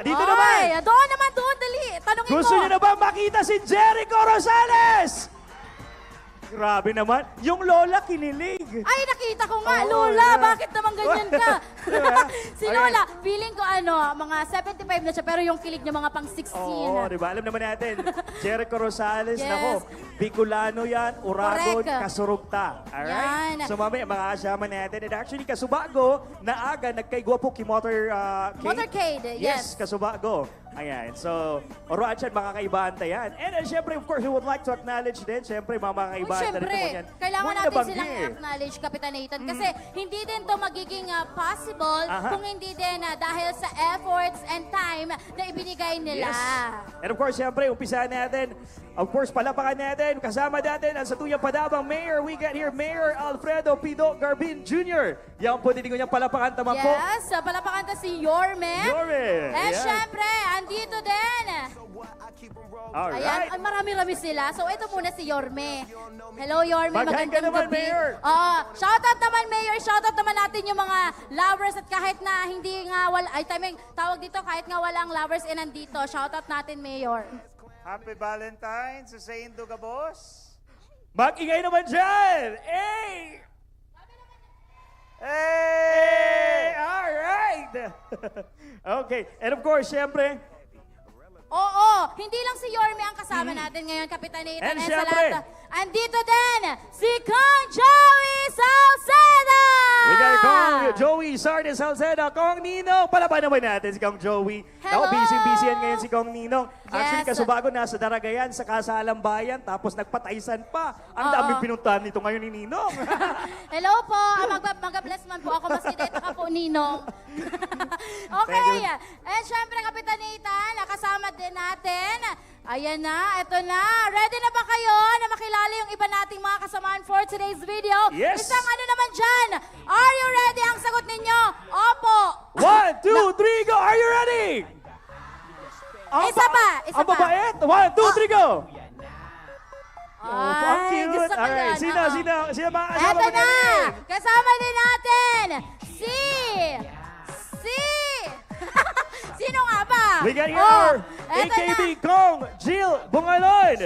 Dito naman. Doon naman, doon, dali. Tanungin Gusto mo. niyo na ba makita si Jericho Rosales? Grabe naman. Yung lola kinilig. Ay, nakita ko nga, Oo, Lola, yeah. bakit naman ganyan ka? Diba? Si Lola, feeling ko mga 75 na siya, pero yung kilig niya mga pang 16. Oo, di ba? Alam naman natin, Jericho Rosales, Yes. nako, Bicolano yan, Uragon, Correct. Kasurugta. Alright? Yan. So mamaya, makakasama natin. And actually, Kasubago, naaga, nagkaigwapo ki Motorcade, yes. Kasubago. Ayan. So, oruan siya, makakaibahan tayo yan. And syempre, of course, we would like to acknowledge din, syempre, mga makakaibahan na Siyempre, rin yan. kailangan Muna natin nabanggi silang eh. i-acknowledge, Kapitan Nathan, kasi hindi din to magiging possible Aha. kung hindi din dahil sa efforts and time na ibinigay nila. Yes. And of course, siyempre, umpisahan natin. Of course, palapakan natin. Kasama natin ang sa tuyang padabang Mayor. We got here Mayor Alfredo Pido Garbin Jr. Yan po, hindi ko niyang palapakan. Tama po. Yes, palapakan to si Yorme. Yorme. And Ayan. syempre, andito din. Alright. Ayan, ang marami-rami sila. So ito muna si Yorme. Hello Yorme, Mag-hi ka magandang naman, gabi. Mayor. Shoutout naman Mayor, shoutout naman natin yung mga lovers at kahit na hindi nga tawag dito kahit nga walang lovers nandito. Shoutout natin Mayor. Happy Valentine's sa Induga Boss. Mag-ingay naman dyan! Hey! Hey! Alright! Okay. And of course, siyempre, Oo, hindi lang si Yorme ang kasama natin ngayon, Kapitan Nathan. And sa syempre, lahat, andito din si Kong Joey Salceda! we got Kong Joey Sardes Salceda. Kong Ninong, palaban naman natin si Kong Joey. Hello! Ako, busy-busy yan ngayon si Kong Ninong. Actually, Yes. Kasubago nasa Daragayan, sa Kasalang Bayan, tapos nagpataysan pa. Ang Oo. daming pinuntahan nito ngayon ni Ninong. Hello po, mag-bless man po ako, mas kita ka po, Ninong. Okay, and syempre, Kapitan Nathan, kasama din natin. Ayan na, eto na. Ready na ba kayo na makilala yung iba nating mga kasamaan for today's video? Yes. Isang ano naman dyan? Are you ready? Ang sagot ninyo, opo. 1, 2, 3, go! Are you ready? Isa pa. Ang babait. 1, 2, 3, go! Ay, ang cute. gusto ko Alright, yan. sino mga kasama Eto mo na! natin? Kasama din natin si... Sino nga ba? We got here, eto AKB na. Kong Jill Bungalon.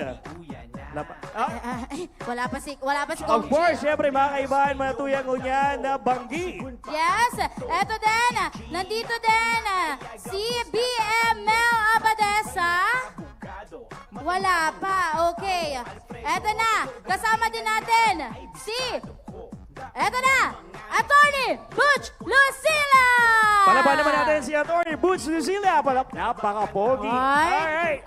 Wala pa si Of Kong course, Jill. syempre, mga kaibahan, mga tuyang unyan na banggi. Yes, eto din. Nandito din si BM Mel Abadesa. Wala pa, okay. Eto na, kasama din natin si... Eto na, Attorney Butch Lucila! Palaban naman natin si Atty. Boots Lucila. Napaka-pogi. Ay. Alright.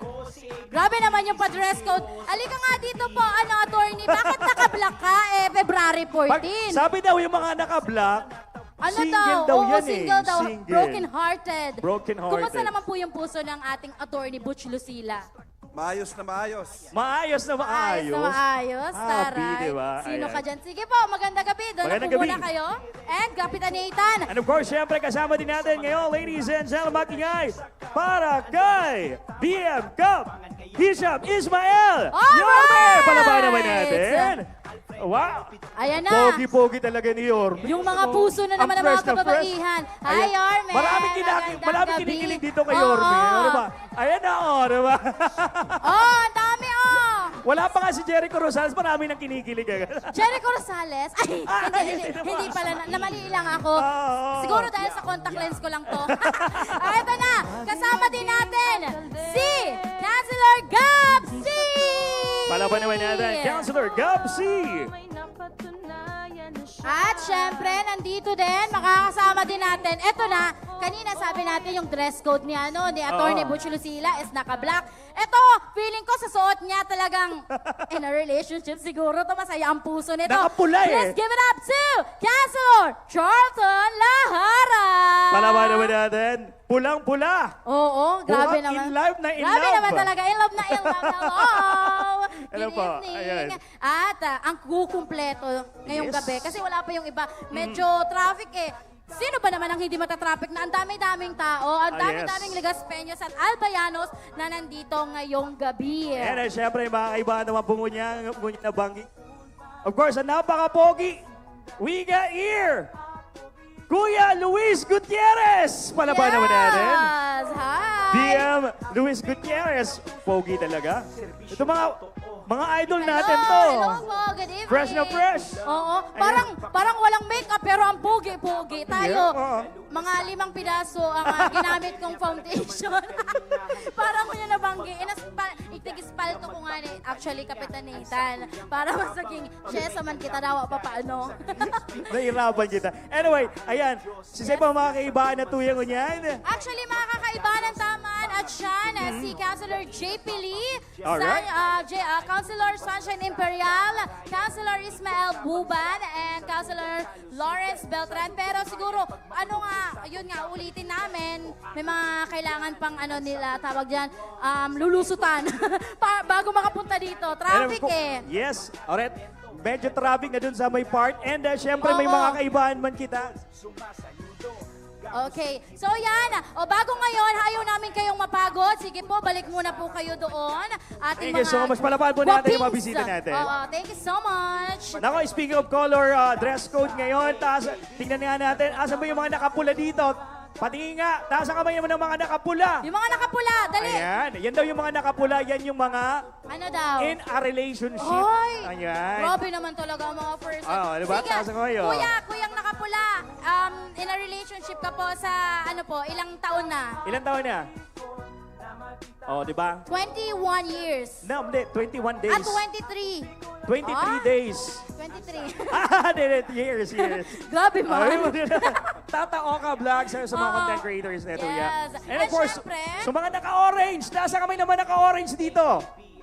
Grabe naman yung pa-dress code. Alika nga dito po, Attorney. Bakit naka-black ka? February 14. Sabi daw yung mga naka-black, Ano single daw? daw Oo, yan single daw. Single. Broken-hearted. Broken-hearted. Kumusta naman po yung puso ng ating Attorney Butch Lucila? Maayos na maayos. Maayos na maayos. Maayos. Happy, Taray. diba? Sino Ayan. ka dyan? Sige po, magandang gabi. Doon na Magandang po muna gabi. kayo. And Kapitan Nathan. And of course, syempre, kasama din natin ngayon, ladies and gentlemen, makingay, para kay BM Cup, Hisham Ismael. Alright! Yorme! Palaban naman natin. Wow. Ayan na. Pogi-pogi talaga ni Yorme. Yung mga puso na naman ng Ang mga fresh na fresh. kababaihan. Hi, Ayan. Yorme. Maraming Magandang gabi. kinikilig dito kay Oo. Yorme. Ano ba? Ayan na, diba? Oh, ang dami, oh. Wala pa nga si Jericho Rosales, marami nang kinikilig. Jericho Rosales? Ay, hindi pala. Namali lang ako. Oo. Siguro dahil sa contact lens ko lang to. Ito na, kasama din natin si Councilor Gab C. Palaban naman natin, Councilor Gab C. At syempre, nandito din, makakasama din natin. Ito na, kanina sabi natin yung dress code ni Atty. Butch Lucila is naka-black. Ito, feeling ko sa suot niya talagang in a relationship siguro to masaya ang puso nito. Nakapula eh. Let's give it up to Councilor Charlton Lahara. Palaban naman natin, pulang-pula. Oo, grabe Mukhang naman. in love na in Grabe love. naman talaga, in love na in love. Hello! Hello Good po, evening. ayan. At ang kukumpleto ngayong Yes. gabi, kasi wala pa yung iba. Medyo traffic eh. Sino ba naman ang hindi matatraffic na ang dami-daming tao, ang dami-daming yes. Ligaspeños at Albayanos na nandito ngayong gabi. And syempre, mga kaibahan naman po ngunya na banggi. Of course, ang napaka-pogi. We got here, Kuya Luis Gutierrez! Palaban naman natin. Yes! Hi! DM Luis Gutierrez. Pogi talaga. Ito mga idol natin to. Hello po, good evening. Fresh na fresh. Oo, parang walang makeup pero ang pogi-pogi. Tayo, Yeah, oo. mga 5 piraso ang ginamit kong foundation. Parang ko niya nabanggi. Itigispalto ko nga ni, actually, Kapitan Nathan. Para masaging, syesa man kita daw pa paano. Nahirapan kita. Anyway, ayan. Sisay pa mga kaibahan na tuyang ko niyan. Actually, mga kakaiba ng taman at siyan, si Councilor JP Lee, Alright. Councilor Sunshine Imperial, Councilor Ismael Buban, and Councilor Lawrence Beltran. Pero siguro, yun nga, ulitin namin, may mga kailangan pang nila, tawag dyan, lulusutan. Bago makapunta dito. Traffic eh. Yes. Alright. Medyo traffic na dun sa may part. And syempre may Oo. mga kaibahan man kita. Okay. So yan. O bago ngayon, ayaw namin kayong mapagod. Sige po, balik muna po kayo doon. Thank you so much. Palaban po natin yung mga bisita natin. Oo, thank you so much. Nako, speaking of color, dress code ngayon, taas, tingnan nga natin, asan ba yung mga nakapula dito? Patingin nga, taas ang kamay naman ng mga nakapula. Yung mga nakapula, dali. Ayan, yan daw yung mga nakapula, yan yung mga Ano daw? in a relationship. Hoy! Ayan. Grabe naman talaga ang mga first. Diba? Sige, Taas ang kamay, oh. kuyang nakapula, in a relationship ka po sa, ilang taon na? Ilan taon na? Oh, di ba? 21 years. No, hindi, 21 days. At 23. 23 days. 23. Years. Grabe Ay, man. Tatao ka vlog sa mga Oo. content creators na ito. Yes. And At of course, syempre, sa mga naka-orange, nasa kami naman naka-orange dito.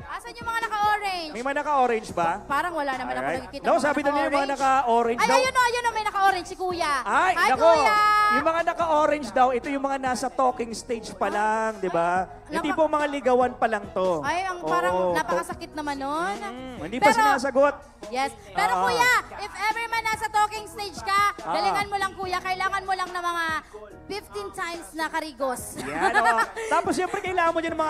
Asan yung mga naka-orange? May mga naka-orange ba? Parang wala naman ako Alright. nakikita. No, mga sabi nila yung mga naka-orange Ay, daw. ayun o, may naka-orange si Kuya. Ay, Hi, nako. Kuya! Yung mga naka-orange daw, ito yung mga nasa talking stage pa lang, di ba? Hindi Naka- po mga ligawan pa lang to. Ay, Oo, parang to- napakasakit naman nun. Hindi pa sinasagot. Yes. Pero Oo. Kuya, if ever man nasa talking stage ka, galingan mo lang Kuya, kailangan mo lang ng mga 15 times na karigos. Yan, oh. Tapos siyempre kailangan mo dyan ng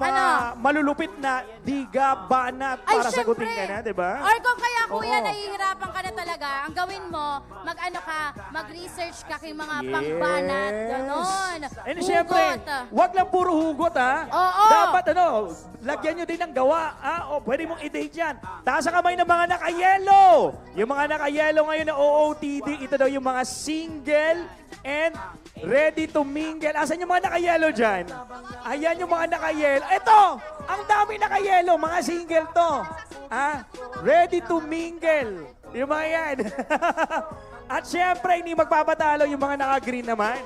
mga malulupit na diga, banat Ay, para sagutin syempre. ka na, di ba? Or kung kaya Kuya, Oo. nahihirapan ka na talaga, ang gawin mo, mag-research ka kay mga Yes. pangbanat, ganon. And Hugot. siyempre, wag lang puro hugot ha. Oo. Dapat lagyan nyo din ng gawa. O pwede mong i-date yan. Taas ang kamay ng mga naka-yellow. Yung mga naka-yellow ngayon na OOTD, ito daw yung mga single and ready to mingle. Asan yung mga naka-yellow dyan? Ayan yung mga naka-yellow. Ito! Ang dami naka-yellow. Mga single to. Ready to mingle. Yung mga yan. At syempre, hindi magpapatalo yung mga naka-green naman.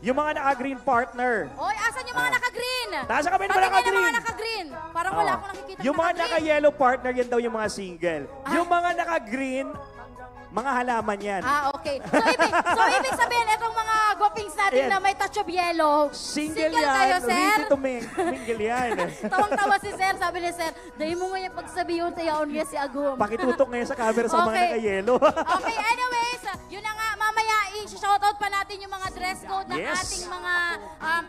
Yung mga naka-green partner. Oy, asan yung mga naka-green? Taas ang kamay ng mga Patingin naka-green. ng mga naka-green. Parang wala akong nakikita Yung mga naka-green. naka-yellow partner, yan daw yung mga single. Yung mga naka-green, mga halaman yan. Okay. So, ibig sabihin, itong mga guwapings natin Ayan. na may touch of yellow. Single tayo, yan, sir? ready to mingle yan. Tawang-tawa si sir. Sabi ni sir, dahil mo ngayon pagsabihin sa yaon niya si Agum. Pakitutok ngayon sa camera sa mga Okay. naka-yellow. Okay, anyways, yun na nga, mamaya i-shoutout pa natin yung mga dress code ng Yes. ating mga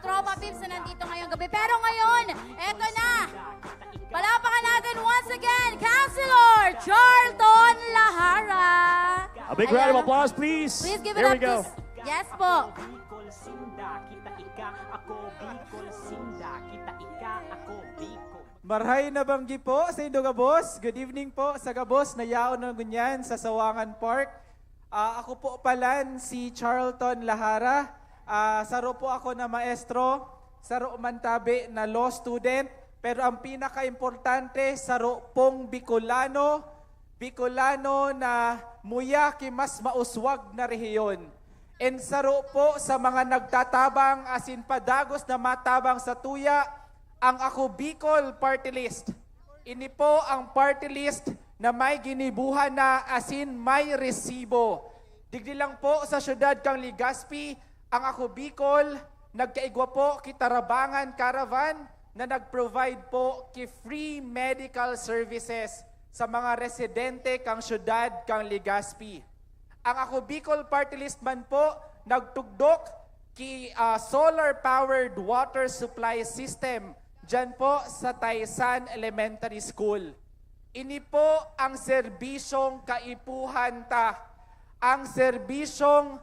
tropa pips na nandito ngayong gabi. Pero ngayon, eto na. Palapakan natin once again, Councilor Charlton Lahara. A big round of applause, please. Please give it Here up we go. to... Yes po. Bicol Sinda, kita ika ako Bicol Sinda, kita ika ako Bicol. Marhay na banggi po sa Indo Gabos. Good evening po sa Gabos na yaon ng ganyan sa Sawangan Park. Ako po palan si Charlton Lahara. Saro po ako na maestro, saro mantabi na law student, pero ang pinaka-importante, saro pong Bicolano, Bicolano na muya kimas mauswag na rehiyon. And saro po sa mga nagtatabang asin padagos na matabang sa tuya, ang Ako Bicol Party List. Ini po ang party list na may ginibuhan na asin may resibo. Digdi lang po sa syudad kang Legazpi, ang Ako Bicol, nagkaigwa po kitarabangan caravan na nag-provide po ki free medical services sa mga residente kang syudad kang Legazpi. Ang Ako Bicol Party List man po, nagtugdok ki solar-powered water supply system dyan po sa Taysan Elementary School. Ini po ang serbisyong kaipuhan ta. Ang serbisyong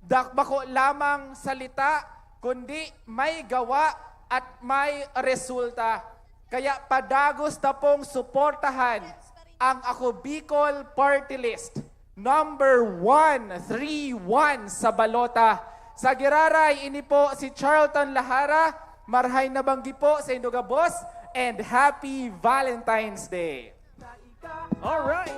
Bako lamang salita, kundi may gawa at may resulta. Kaya padagos na pong suportahan ang Ako Bicol Party List. Number 131 sa balota. Sa Giraray, ini po si Charlton Lahara. Marhay na banggi po sa Indoga Boss. And Happy Valentine's Day. Alright.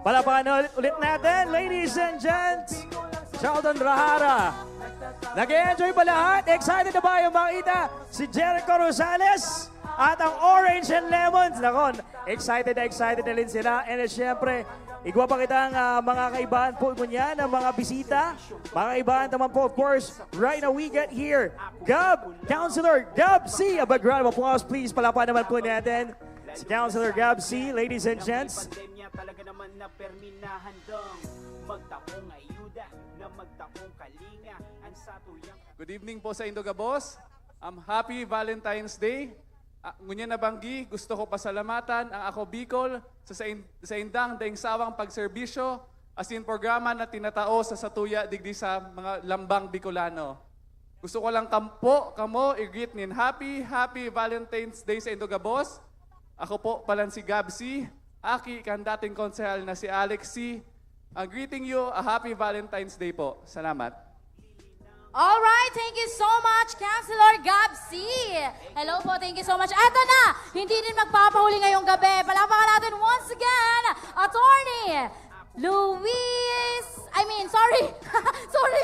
Palapakan ulit natin, ladies and gents. Charlton Lahara. Nag-enjoy ba lahat? Excited na ba yung makita si Jericho Rosales at ang Orange and Lemons? Nakon, excited na rin sila. And syempre, igwa pa kitang mga kaibahan po niya ng mga bisita. Mga kaibahan naman po, of course, right now we get here. Councilor Gab C. A big round of applause, please. Palapakan naman po natin si Councilor Gab C, ladies and gents. Pandemya talaga naman na perminahandang magtakong ayuda na magtakong kalinga ang satuyang. Good evening po sa Indoga Boss. Happy Valentine's Day. Ngunyan na banggi, gusto ko pasalamatan ang Ako Bicol sa indang daing sawang pagserbisyo as in programa na tinatao sa satuya digdi sa mga lambang Bicolano. Gusto ko lang kamo i-greet nin Happy Valentine's Day sa Indoga Boss. Ako po pala si Gab C. Aki kan dating konsehal na si Alex C. Greeting you a Happy Valentine's Day po. Salamat. Alright, thank you so much, Councilor Gab C. Hello po, thank you so much. Eto na, hindi din magpapahuli ngayong gabi. Palapakan natin once again, Attorney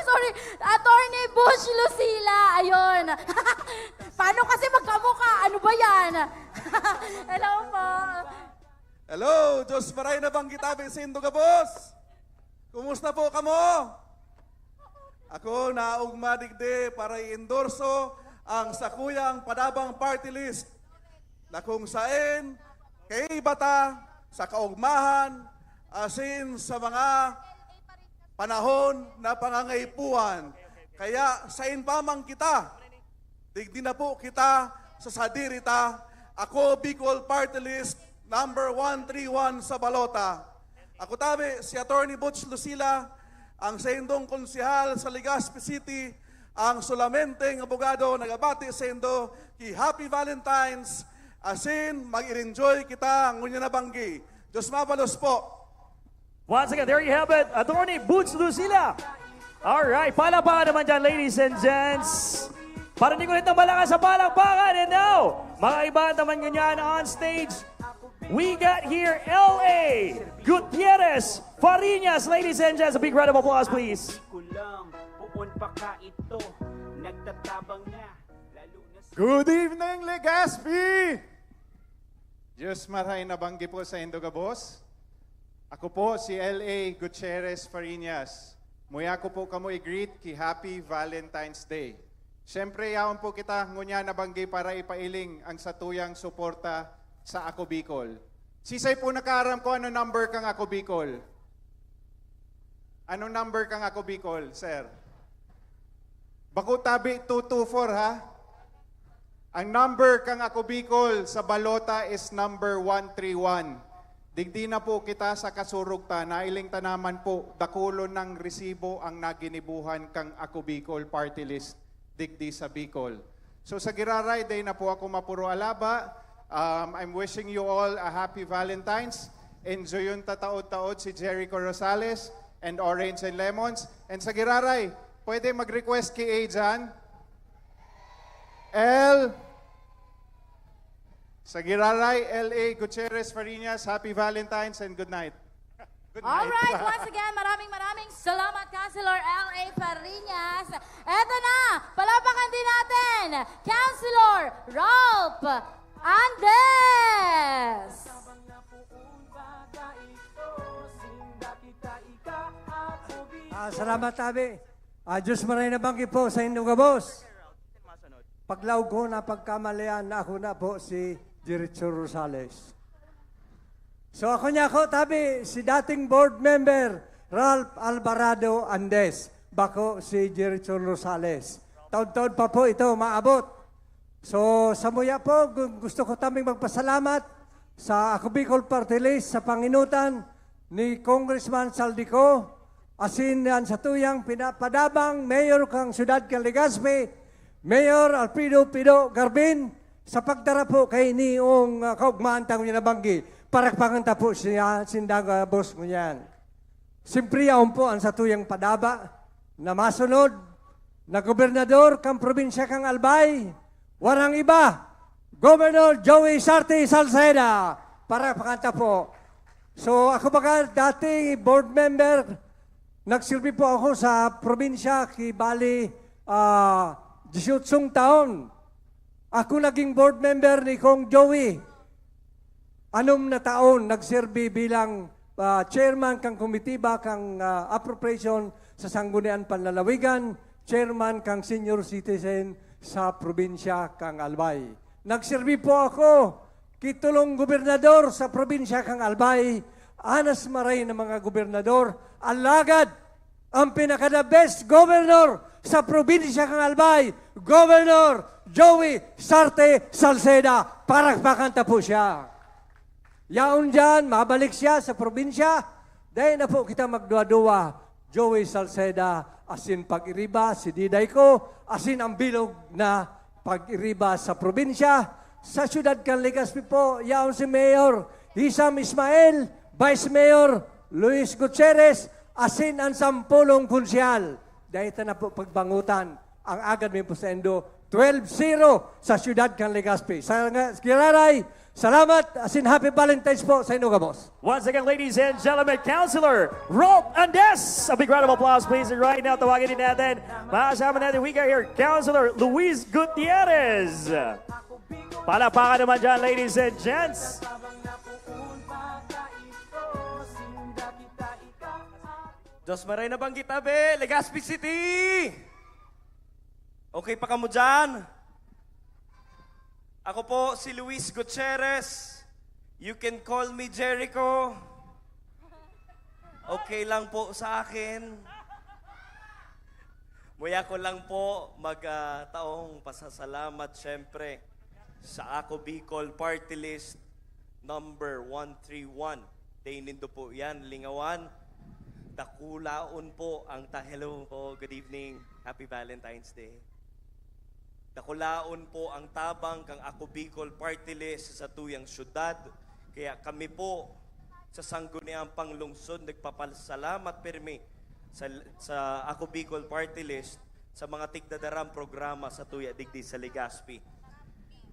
sorry. Attorney Bush Lucila. Ayun. Paano kasi magkamukha? Ano ba yan? Hello po. Hello, Diyos maray na bang kitabi sa Indoga Boss? Kumusta po kamo? Ako naugma digde para i-endorso ang sakuyang padabang party list na kung saan kay bata sa kaugmahan asin sa mga panahon na pangangaipuan. Kaya sain pamang kita, digdi na po kita sa sadirita, Ako Bicol Party List number 131 sa balota. Ako tabi si Attorney Butch Lucila, ang saindong konsihal sa Legazpi City, ang solamenteng abogado nagabati sa indo ki Happy Valentine's, asin mag-enjoy kita ngunya na banggi. Diyos mabalos po. Once again, there you have it, Attorney Butch Lucila. Alright, palakpakan naman dyan, ladies and gents. Parinig ulit ng malakas sa palakpakan. And now, mga iba naman ganyan on stage. We got here L.A. Gutierrez Farinas. Ladies and gents, a big round of applause, please. Kulang, puon pa ka ito, nagtatabang na, lalo na sa... Good evening, Legazpi! Diyos maray na banggi po sa Indoga Boss. Ako po si L.A. Gutierrez Farinas. Muya ko po kamo i-greet ki Happy Valentine's Day. Siyempre, yaon po kita ngunya na banggi para ipailing ang satuyang suporta sa Ako Bicol. Sisay po nakaaram ko ano number kang Ako Bicol. Anong number kang Ako Bicol, sir? Bako tabi 224 ha? Ang number kang Ako Bicol sa balota is number 131. Digdi na po kita sa kasurugta, nailing tanaman po, dakulo ng resibo ang naginibuhan kang Ako Bicol Party List, digdi sa Bicol. So sa Giraray, day na po ako mapuro alaba. I'm wishing you all a happy Valentine's. Enjoy yung tataod-taod si Jericho Rosales and Orange and Lemons. And sa Giraray, pwede mag-request kay A dyan? Sa Giraray, L.A. Gutierrez Farinas, happy Valentine's and good night. Good night. Alright, once again, maraming salamat, Councilor L.A. Farinas. Eto na, palapakan din natin, Councilor Ralph Andes. Salamat, tabi. Diyos maray na banggi po sa Indoga Boss. Paglaw ko na pagkamalian na ako na po si Jericho Rosales. So ako niya ako, tabi, si dating board member, Ralph Alvarado Andes. Bako si Jericho Rosales. Taon-taon pa po ito maabot. So sa muya po, gusto ko taming magpasalamat sa Ako Bicol Party List sa panginutan ni Congressman Saldico asin yan sa tuyang pinapadabang Mayor kang Siyudad kang Legazpi, Mayor Alfredo Pido Garbin, sa pagdara po kay niong kaugmaan tango niya nabanggi, parakpakan ta po siya, sindaga boss mo yan. Siyempre yaon po ang sa tuyang padaba na masunod na gobernador kang probinsya kang Albay, warang iba, Governor Joey Sarte Salceda, parakpakan ta po. So ako baga dating board member, nagsilbi po ako sa probinsya kay Bali 18 taon. Ako naging board member ni Kong Joey. 6 na taon nagserbi bilang chairman kang komitiba kang appropriation sa Sangguniang Panlalawigan, chairman kang senior citizen sa probinsya kang Albay. Nagserbi po ako kitulong gobernador sa probinsya kang Albay, anas maray ng mga gobernador, alagad ang pinaka-the best governor sa probinsya kang Albay, Governor Joey Sarte Salceda, parakpakan ta po siya. Yaon dyan, mabalik siya sa probinsya, dahil na po kita magdua-dua, Joey Salceda, asin pag-iriba, si Diday ko, asin ang bilog na pag-iriba sa probinsya. Sa siyudad kang Legazpi po, yaon si Mayor Hisam Ismail, Vice Mayor Luis Gutierrez, asin ang 10 konsyal. Dahil ito na po pagbangutan, ang agad may posendo, 12-0 sa siyudad kang Legazpi. Sa Kiraray, salamat, asin happy Valentine's po sa inyo, boss. Once again, ladies and gentlemen, Councilor Rolf Andes. A big round of applause, please. And right now, tawagin din natin, makasama natin, we got here, Councilor Luis Gutierrez. Palapakan naman dyan, ladies and gents. Diyos maray na bang kitabe, Legazpi City! Okay pa ka mo dyan? Ako po si Luis Gutierrez. You can call me Jericho. Okay lang po sa akin. Muya ko lang po magtaong pasasalamat syempre sa Ako Bicol Party List number 131. Daynindo po yan, Lingawan. Dakulaon po ang hello po, good evening, happy Valentine's Day. Dakulaon po ang tabang kang Ako Bicol Party List sa tuyang syudad. Kaya kami po sa Sangguniang Panglungsod nagpapasalamat permi sa Ako Bicol Party List sa mga tigdadarang programa sa tuya digdi sa Legazpi.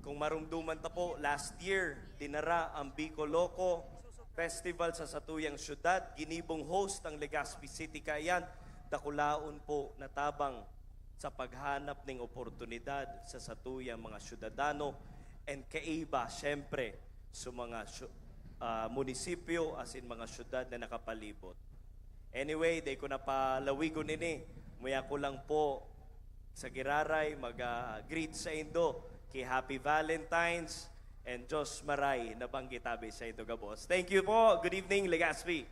Kung marumduman ta po, last year dinara ang Bicol Loco Festival sa satuyang syudad, ginibong host ang Legazpi City kayan, dakulaon po natabang sa paghanap ng oportunidad sa satuyang mga syudadano and kaiba, syempre, sa mga munisipyo as in mga syudad na nakapalibot. Anyway, day ko na palawigon nini, muya ko lang po sa Giraray, mag-greet sa Indo, kay Happy Valentine's, and Diyos maray na banggitabi sa ito, Gabos. Thank you po. Good evening, Legazpi.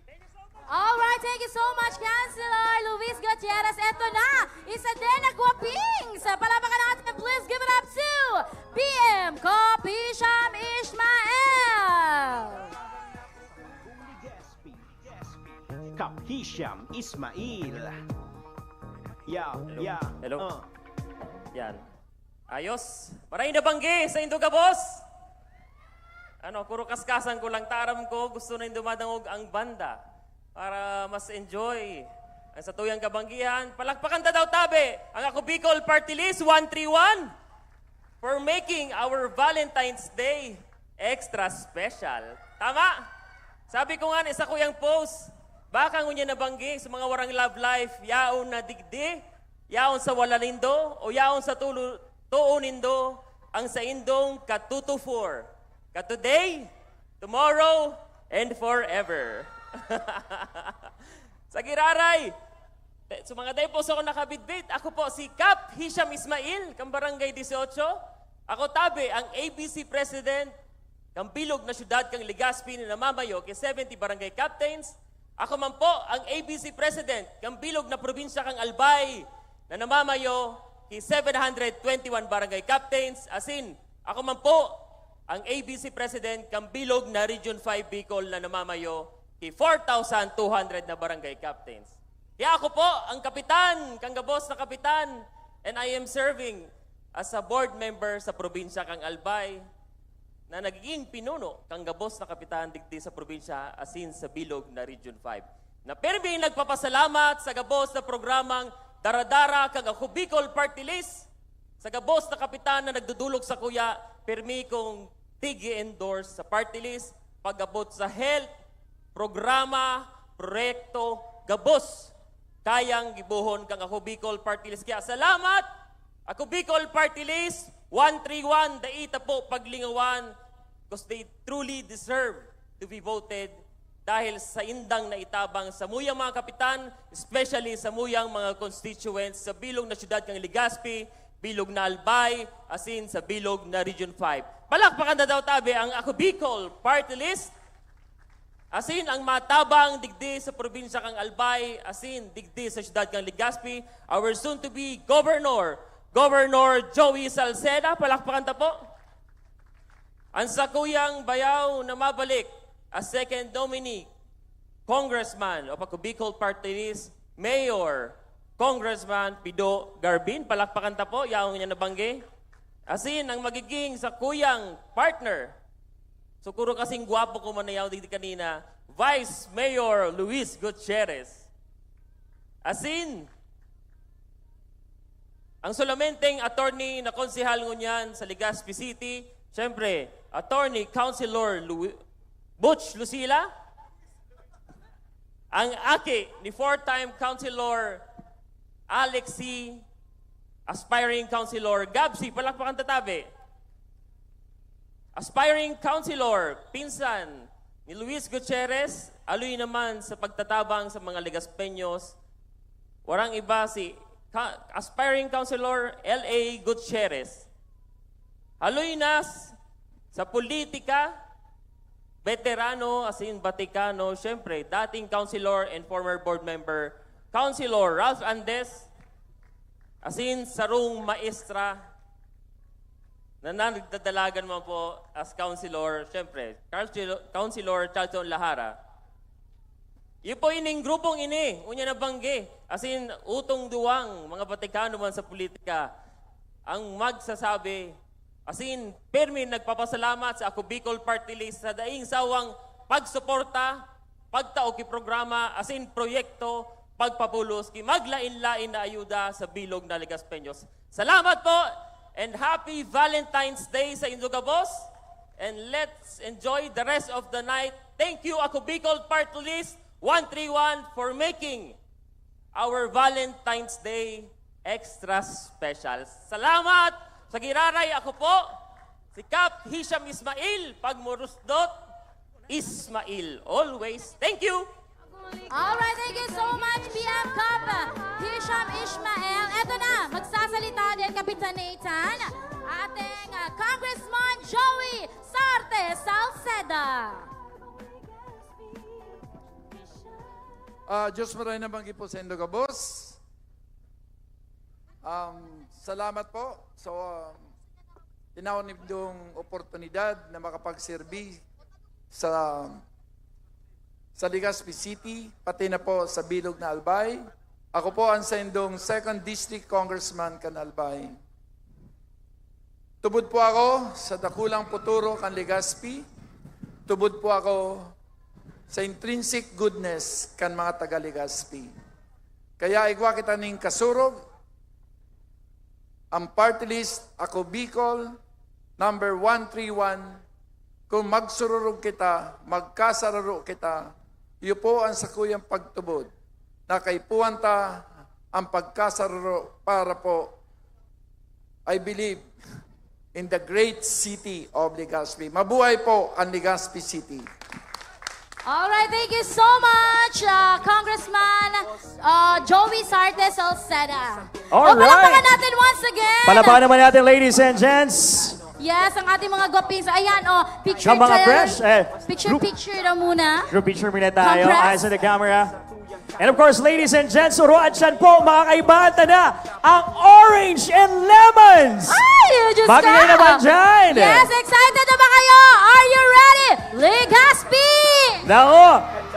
Alright, thank you so much, Councilor Luis Gutierrez. Eto na, isa din na guwaping. Sa palapakan natin, please give it up to PM Hisham Ismail. Kap Hisham Ismail. Yeah. Hello. Yan. Ayos. Maray na banggi sa Indo, Gabos. Puro kaskasan ko lang taram ko, gusto na dumadangog ang banda para mas enjoy ang satuyang kabanggihan. Palakpakan ta daw tabi ang Ako Bicol Party List 131 for making our Valentine's Day extra special. Tama? Sabi ko nga isa ko yung post, baka ngunya nabanggi sa mga warang love life, yaon na digdi, yaon sa walanindo, o yaon sa tuunindo, ang sa indong katutufor. Ka-today, tomorrow, and forever. Sa Giraray, sa mga daypos ako nakabitbit, ako po si Kap Hisham Ismail, kang Barangay 18. Ako tabi, ang ABC President, kang bilog na syudad kang Legazpi na namamayo kay 70 Barangay Captains. Ako man po, ang ABC President, kang bilog na probinsya kang Albay na namamayo kay 721 Barangay Captains. Asin, ako man po, ang ABC President kang bilog na Region 5 Bicol na namamayo kay 4,200 na barangay captains. Kaya ako po, ang kapitan, kang gabos na kapitan, and I am serving as a board member sa probinsya kang Albay, na nagiging pinuno kang gabos na kapitan digdi sa probinsya asin sa Bilog na Region 5. Na permi nagpapasalamat sa gabos na programang Daradara kang ako Bicol Party List, sa gabos na kapitan na nagdudulog sa kuya, permi kong tigi-endorse sa party list, pag-abot sa health, programa, proyekto, gabos, kayang gibuhon kang ako Bicol Party List. Kaya salamat, ako Bicol Party List, 131, daita po paglingawan, because they truly deserve to be voted dahil sa indang na itabang sa muyang mga kapitan, especially sa muyang mga constituents sa bilog na syudad kang Legazpi, bilog na Albay, asin sa bilog na Region 5. Palakpakan na daw tabi ang ako Bicol Party List, asin ang matabang digdi sa probinsya kang Albay, asin digdi sa syudad kang Legazpi, our soon-to-be Governor Joey Salceda. Palakpakan ta po. Ang sakuyang bayaw na mabalik as second nominee, Congressman o ako Bicol Party List, Mayor, Congressman Pido Garbin. Palakpakan ta po, yaong niya nabanggi. Asin ang magiging sakuyang partner, sukuro kasing gwapo ko manayaw digdi kanina, Vice Mayor Luis Gutierrez. Asin, ang solamenteng attorney na konsehal ngunyan sa Legazpi City, siyempre, Attorney Councilor Butch Lucila, ang aki ni four-time Councilor Alexi, aspiring Councilor Gabsi, palakpakan tatabi. Aspiring Councilor, pinsan ni Luis Gutierrez, aluy naman sa pagtatabang sa mga Legazpeños, warang iba si aspiring Councilor L.A. Gutierrez. Aluy nas sa politika, veterano, asin Vaticano, syempre, dating Councilor and former board member, Councilor Ralph Andes, asin sarong maestra, na nagdadalagan mo po as Councilor, syempre, Councilor Charlton Lahara. Yung po ining grupong ini, unya na banggi, asin utong duwang, mga Vaticano man sa politika, ang magsasabi, asin permi nagpapasalamat sa ako Bicol Party List sa daing sawang pagsuporta, pagtaok programa, asin proyekto, pagpapulos, maglain-lain na ayuda sa bilog na Legazpeños. Salamat po and happy Valentine's Day sa Indugabos, and let's enjoy the rest of the night. Thank you ako Bicol Party List 131 for making our Valentine's Day extra special. Salamat! Sa giraray ako po, si Cap Hisham Ismail, pagmurusdot, Ismail. Always. Thank you! Alright, thank you so much, PM Cap Hisham Ismail. Eto na, magsasalita din Kapitan Nathan, ating Congressman Joey Sarte Salceda. Diyos maraming nabanggi po sa Indugabos. Salamat po sa tinawag nitong oportunidad na makapagserbi sa Legazpi City, pati na po sa Bilog na Albay. Ako po ang sendong 2nd District Congressman kan Albay. Tubod po ako sa dakulang puturo kan Legazpi. Tubod po ako sa intrinsic goodness kan mga taga Legazpi. Kaya igwa kita ning kasurog, ang party list ako Bicol, number 131, kung magsururog kita, magkasararo kita, iyo po ang sakuyang pagtubod, na kay puwanta ang pagkasararo para po, I believe, in the great city of Legazpi. Mabuhay po ang Legazpi City. Alright, thank you so much, Congressman Joey Sarte Salceda. Alright. Palakpakan natin once again. Palakpakan naman natin, ladies and gents. Yes, ang ating mga gwapings. Ayan, picture Sa mga tayo. fresh, Picture daw muna. Group picture muna tayo. Congrats. Eyes on the camera. And of course, ladies and gents, uruan dyan po, mga kaibata na, ang orange and lemons. Ay, Diyos Bagay ka. naman dyan. Yes, excited na ba kayo? Are you ready? Legazpi! Nako,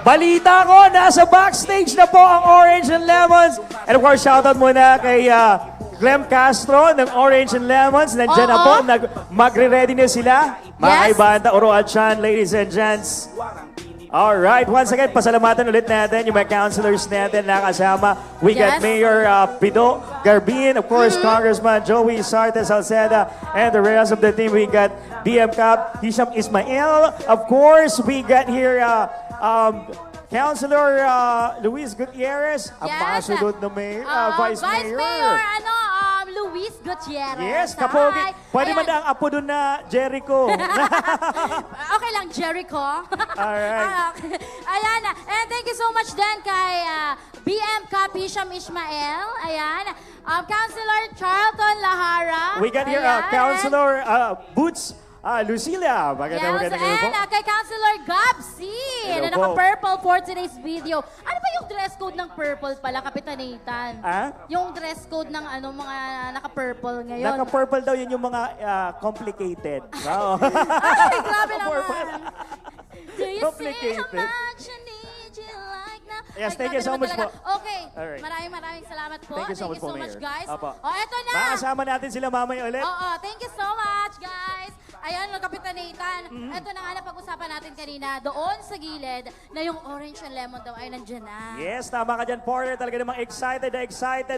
balita ko, nasa backstage na po ang Orange and Lemons. And of course, shoutout muna kay Clem Castro ng Orange and Lemons. Nandiyan na po, magre-ready na sila. Mga Yes. kaibanda, Oro at Chan, ladies and gents. Alright, once again, pasalamatan ulit natin yung mga councilors natin na kasama. We got Yes. Mayor Pido Garbin, of course, Congressman Joey Sarte Salceda, and the rest of the team. We got BM Cap, Hisham Ismail. Of course, we got here Councilor Luis Gutierrez, Ambassador na Mayor, Vice Mayor. Luis Gutierrez. Yes, kapogi. Hi. Pwede man Ayan. ang apo doon na Jericho. Okay lang, Jericho. Alright. Okay. Ayan. And thank you so much din kay BM Cap Hisham Ismail. Ayan. Councilor Charlton Lahara. We got here Ayan. Councilor Boots Lucilia. Maganda po. And kay Councilor Gabsi Hello na po. naka-purple for today's video. Ano ba yung dress code ng purple pala, Kapitan Nathan? Yung dress code ng mga naka-purple ngayon. Naka-purple daw yun yung mga complicated. Oo. Ay, grabe naman. Do you see Complicated. how much I need you like now? Yes, Ay, thank you grabe so naman much talaga. po. Okay. Alright. Maraming salamat po. Thank you so much po, Mayor. guys. Apo. Eto na. Makasama natin sila mamaya ulit. Oo, thank you so much, guys. Ayan, Kapitan Nathan. Ito na nga na pag-usapan natin kanina, doon sa gilid, na yung orange and lemon daw ay nandyan na. Yes, tama ka dyan, partner. Talaga namang excited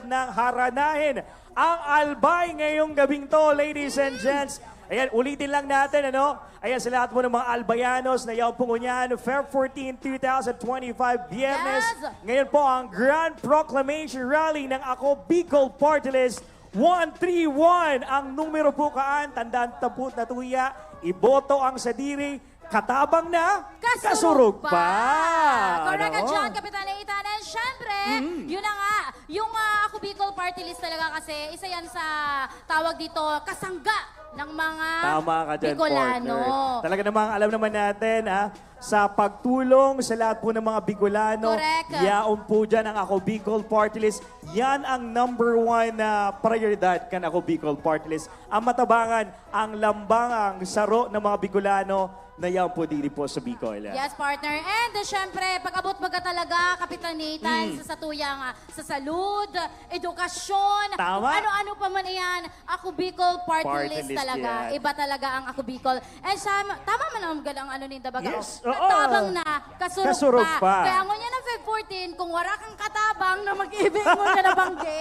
nang haranahin ang Albay ngayong gabing to, ladies and gents. Ayan, ulitin lang natin, ano? Ayan, sa lahat mo ng mga Albayanos na yaw pungunyan, Feb 14, 2025, Biyernes. Yes! Ngayon po ang Grand Proclamation Rally ng Ako Bicol Party List 131. Ang numero po kaan, tandaan taput na tuya, iboto ang sadiri, katabang na, kasurog pa. Correct ka Ano? dyan, Kapitan Nathan. And syempre, yun na nga, yung Ako Bicol Party List talaga kasi, isa yan sa tawag dito, kasangga ng mga Tama ka dyan, Bicolano. partner. Talaga namang alam naman natin, sa pagtulong sa lahat po ng mga Bicolano, Correct. yaon po dyan ang Ako Bicol Party List. Yan ang number one na prioridad kan Ako Bicol Party List. Ang matabangan, ang lambang, ang saro ng mga Bicolano na yan po dito po sa Bicol. Yes, partner. And syempre, pag-abot baga talaga, Kapitan Nathan, sa satuyang sa salud, edukasyon, Tama. kung ano-ano pa man yan, Ako Bicol Party Party List list talaga. yan. Iba talaga ang Ako Bicol. And tama man ang gadang ano ni Dabaga. Yes, oo. Katabang na, kasurog, Kasurog pa. Kaya ngunyan ng Feb 14, kung wala kang katabang na mag-ibig mo na nabanggi,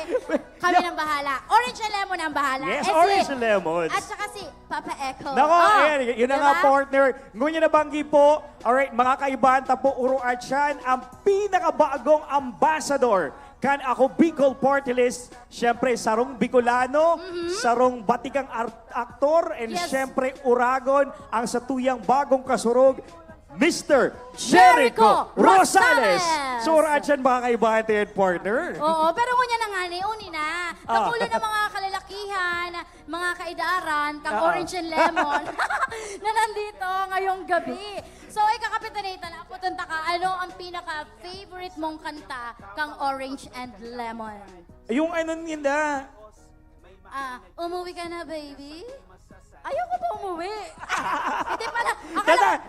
kami nang bahala. Orange and lemon ang bahala. Yes, Eh, orange si- and lemons. At saka si Papa Echo. Nako, Oh, ayan, yun na nga, diba? partner. Ngunyan na banggi po, alright, mga kaibanta po, Uro Archan, ang pinakabagong ambassador kan Ako Bicol Party List. Siyempre, sarong Bicolano, sarong batikang aktor, and Yes. siyempre, Uragon, ang satuyang bagong kasurog, Mr. Jericho Rosales. Rosales. So, Uro Archan, mga kaibanta and partner. Oo, pero ngunyan na nga ni, uni na. Nakulo ng mga kalalakihan, mga kaidaran, kang orange and lemon, na nandito ngayong gabi. So, Kapitan Nathan, aputunta ka, ano ang pinaka-favorite mong kanta kang orange and lemon? Yung ano nila, Umuwi ka na, baby? Ayoko pa umuwi. Hindi pala.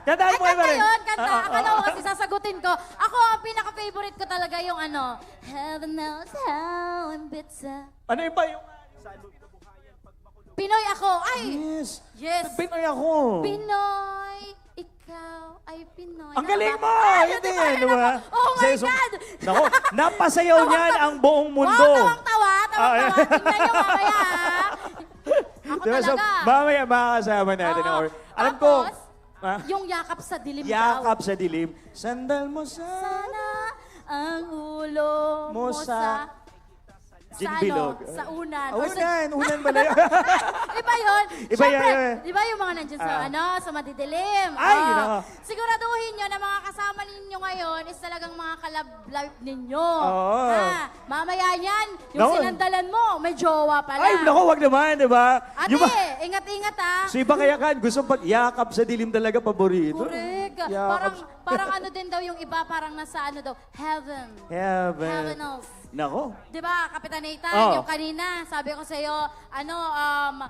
Kanta mo Kanta rin. yun, kanta. Akala ko kasi sasagutin ko. Ako, ang pinaka-favorite ko talaga yung Heaven knows how I'm bitter. ano yung ba yung... Pinoy ako. Ay! Yes. Yes. Pinoy ako. Pinoy, ikaw ay Pinoy. Ang galing mo! Ay, Yun di din, ba? di ba? Oh my Say, God! Nako, napasayaw niyan ang buong mundo. Wow, tawang-tawa. Tingnan niyo mamaya. Ako Diba, so, talaga. mamaya makakasama natin. Oo. Or, alam ko, Tapos, yung yakap sa dilim daw. yakap sa dilim. Sandal mo Sana ang ulo mo sa... Ginbilog. Sa unan. Unan pala yun. Iba yun. Iba Siyempre, yun. di ba yung mga nandiyan sa madidilim? Ay, nako. Siguraduhin nyo na mga kasama ninyo ngayon is talagang mga kalab-life ninyo. Oo. Mamaya yan, yung Nako. sinandalan mo, may jowa pala. Ay, naku, wag naman, di ba? Ate, Yung ingat-ingat So iba kaya kan, gusto pag yakap sa dilim talaga paborito. Correct. Yakap Parang ano din daw yung iba, parang nasa ano daw, heaven. Heaven. Heaven else. Nako. Di ba, Kapitan Nathan, Oh. yung kanina, sabi ko sa'yo,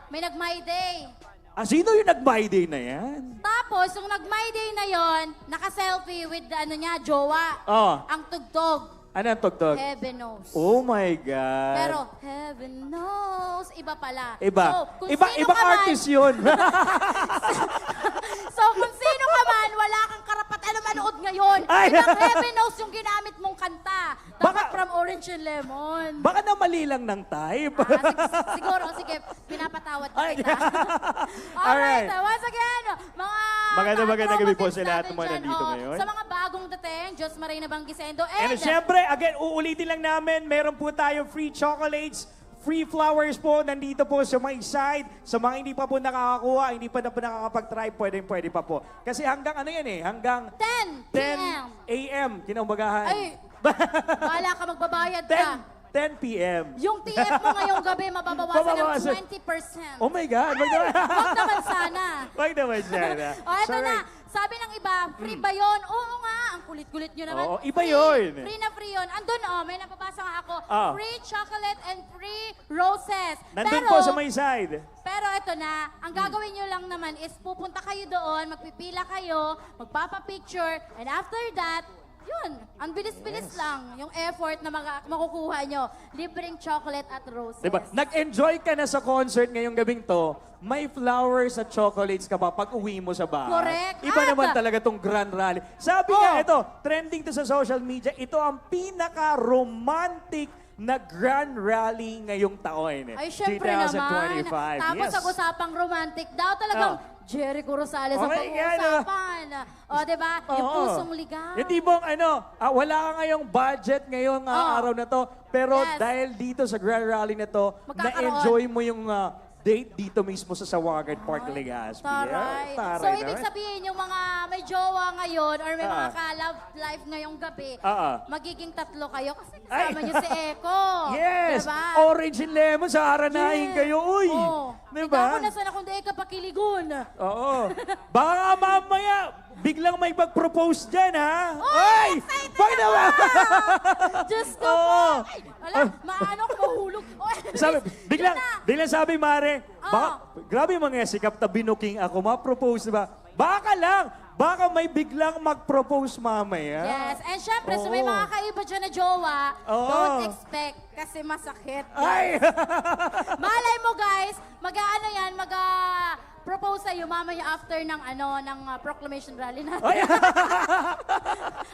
may nag-my day. Sino yung nag-My Day na yan? Tapos, yung nag-My Day na yon, naka-selfie with ano niya, jowa. Oh. Ang tugtog, Ano ang tugtog? Heaven knows. Oh my God. Pero, heaven knows, iba pala. Iba. So, kung Iba, sino ibang ka man- artist yun. So, kung sino ka man, wala kang karapatan na manood ngayon. Ay. Ibang heaven knows yung ginamit mong kanta. Dapat Baka- from Orange and Lemon. Baka na mali lang ng type. Siguro, sige, pinapatawad na Ay. kita. Alright. Alright, once again, mga magandang gabi po tropa sa lahat tips ng mga natin nandito dyan, ngayon. Sa mga bagong dating, Diyos Maray na Banggisendo. And syempre, again, uulitin lang namin, meron po tayo free chocolates, free flowers po, nandito po sa my side. Sa mga hindi pa po nakakakuha, hindi pa na po nakakapag-try, pwede pa po. Kasi hanggang ano yan eh, hanggang 10 10 p.m. a.m. kinaumagahan. Ay, bahala ka, magbabayad ka. 10 p.m. Yung TF mo ngayong gabi, mababawasan Mababawasan. ng 20%. Oh my God, wag naman. Huwag naman sana. Wag naman sana. O, eto Sorry. na. Sabi ng iba, free ba yun? Oo nga, ang kulit-kulit nyo naman. Oo, iba Free. yun. Free na free yun. Andun, may napabasa nga ako. Ah. Free chocolate and free roses. Nandun Pero, po sa my side. pero ito na, ang gagawin nyo lang naman is pupunta kayo doon, magpipila kayo, magpapapicture, and after that, yun, ang bilis-bilis lang yung effort na makukuha nyo. Libreng chocolate at roses. Diba? Nag-enjoy ka na sa concert ngayong gabing to, may flowers at chocolates ka pa pag uwi mo sa bahay. Correct. Iba At- naman talaga tong grand rally. Sabi Oh. nga, ito, trending to sa social media, ito ang pinaka-romantic na grand rally ngayong taon. Ay, syempre naman. 2025. Tapos Yes. sa usapang romantic daw talagang Jericho Rosales ang Okay, yan, pag-uusapan. O, diba? Yung Oo. pusong ligaw. Yung tipong wala ka ngayong budget ngayong araw na to, pero Yes. dahil dito sa Grand Rally na to, Magkakaroon. na-enjoy mo yung date dito mismo sa Sawagan Park, Legazpi. Taray. Yeah, So, ibig sabihin, yung mga may jowa ngayon or may mga Ah. ka-love life ngayong gabi, magiging tatlo kayo kasi Ay. kasama nyo si Eko. Yes! Diba? Orange and lemon, sa aranahin kayo, uy! Oh. Diba? Ikaw na sana kung di Eka pakiligon. Oo. Baka nga mamaya, biglang may mag-propose dyan, ha? Oh, Ay! excited Bakit ako! naman? Diyos ko Oo. po! Ay, wala, maano ko mahulog. Oh, Sabi, biglang, yun na. biglang sabi, Mare, Oo. baka, grabe yung mga sikap na binuking ako, ma-propose, diba? Baka lang, baka may biglang mag-propose mamaya. Yes, and syempre, sa may Oo. mga kaiba dyan na jowa, Oo. don't expect kasi masakit. Ay! Malay mo guys, mag-ano yan, propose sa'yo mamaya after ng proclamation rally natin. Ay!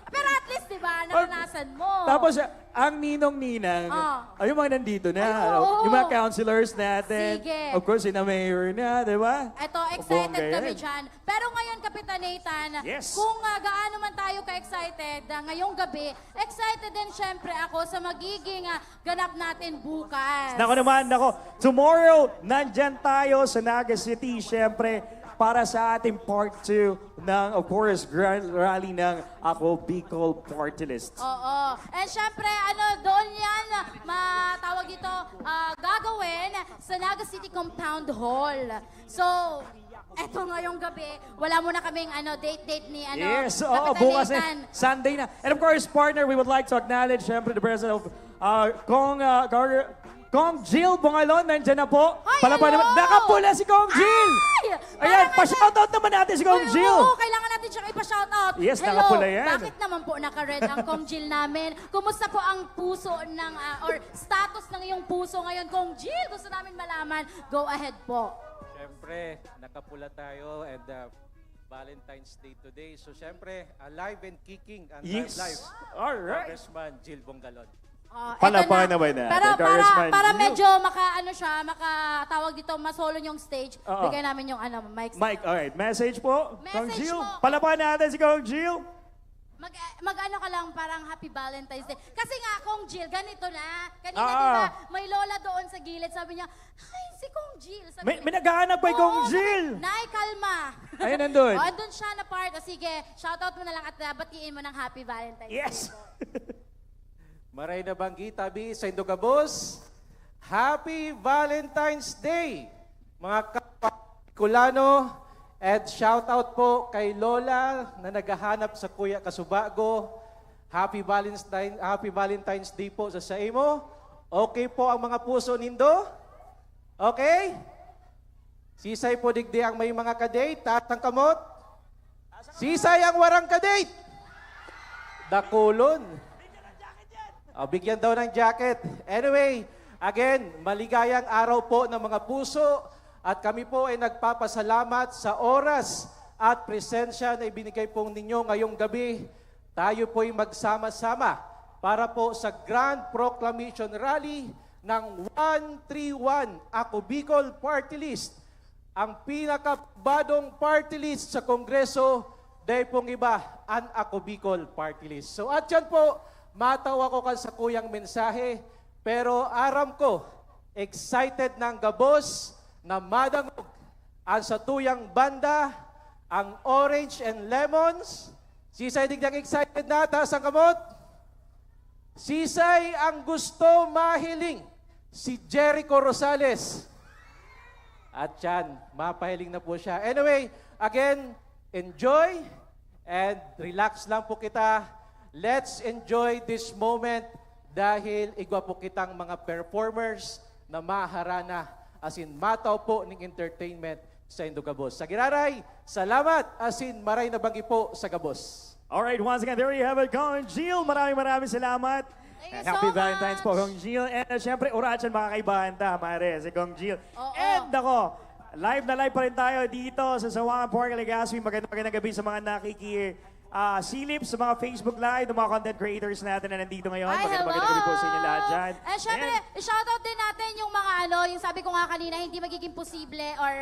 Pero at least, di ba, naranasan mo. Tapos, ang ninong-ninang, ay yung mga nandito na, Ay, oo. yung mga councilors natin, Sige. of course, yung mayor na, di ba? Eto, excited Bongga kami yan. dyan. Pero ngayon, Kapitan Nathan, Yes. kung gaano man tayo ka-excited ngayong gabi, excited din syempre ako sa magiging ganap natin bukas. Nako naman, tomorrow, nandyan tayo sa Naga City, syempre, para sa ating part 2 ng, of course, Grand Rally ng Ako Bicol Party List. Oo. And syempre, doon yan, matawag ito, gagawin sa Naga City Compound Hall. So, eto ngayong gabi, wala muna kaming date ni Yes, Kapitan bukas Nathan. Sunday na. And of course, partner, we would like to acknowledge, syempre, the president of Kong Jill Bongalon, nandyan na po. Ay, Palapan hello! naman. Nakapula si Kong Jill! Ay! Ayan, Parang pa-shoutout naman natin si Kong Uy, Jill. Oo, kailangan natin siyang ipa-shoutout. Yes, Hello, nakapula yan. bakit naman po naka-red ang Kong Jill namin? Kumusta po ang puso ng, or status ng iyong puso ngayon, Kong Jill? Gusto namin malaman. Go ahead po. Siyempre, nakapula tayo and Valentine's Day today. So siyempre, alive and kicking and Yes. live. All right. Congressman Jill Bongalon. Palapakan eto naman na. Pero Congressman para Jill. medyo makatawag dito, masolo yung stage, Oo. bigay namin yung mic. Mike, alright. Message po. Kong Message Jill. po. Palapakan natin si Kong Jill. Mag-ano ka lang, parang Happy Valentine's Day. Kasi nga, Kong Jill, ganito na. Kanina, Ah. di ba, may lola doon sa gilid. Sabi niya, ay, si Kong Jill. Sabi May naghahanap kay Kong Jill. Nay, kalma. Ayun, nandun. O, andun siya na part. O, sige, shoutout mo na lang at batiin mo ng Happy Valentine's Yes. Day. Maray na banggi, tabi sa Indogabos. Happy Valentine's Day, mga Kulano. And shout out po kay Lola na naghahanap sa Kuya Kasubago. Happy Valentine's Day po sa imo. Okay po ang mga puso nindo? Okay? Sisay po digdi ang may mga kadate, taas ang kamot. Sisay ang warang kadate. Dakulon. Bigyan daw ng jacket. Anyway, again, maligayang araw po ng mga puso at kami po ay nagpapasalamat sa oras at presensya na ibinigay po ninyo ngayong gabi. Tayo po ay magsama-sama para po sa Grand Proclamation Rally ng 131 Ako Bicol Party List. Ang pinakabadong party list sa Kongreso, dahil pong iba, ang Ako Bicol Party List. So at yan po, matawa ko kan sa kuyang mensahe, pero aram ko, excited ng gabos na madangog ang sa tuyang banda, ang Orange and Lemons. Sisay digdang excited na, taas ang kamot. Sisay ang gusto mahiling, si Jericho Rosales. At yan, mapahiling na po siya. Anyway, again, enjoy and relax lang po kita. Let's enjoy this moment dahil igwa po kitang mga performers na maharana as in mataw po ng entertainment sa Indogabos. Sa Giraray, salamat as in maray na banggi po sa Gabos. Alright, once again, there you have it, Kong Jill. Maraming salamat. Thank you Happy so Valentine's much. po, Kong Jill. And syempre, Urachan, mga kaibahanta, Mare, si Kong Jill. Oo. And ako, live na live pa rin tayo dito sa Sawangan Park, Legazpi. Magandang gabi sa mga silip sa mga Facebook Live, ng mga content creators natin na nandito ngayon. Ay, Magandang gabi po sa inyo lahat dyan. And syempre, shoutout din natin yung mga yung sabi ko nga kanina, hindi magiging posible or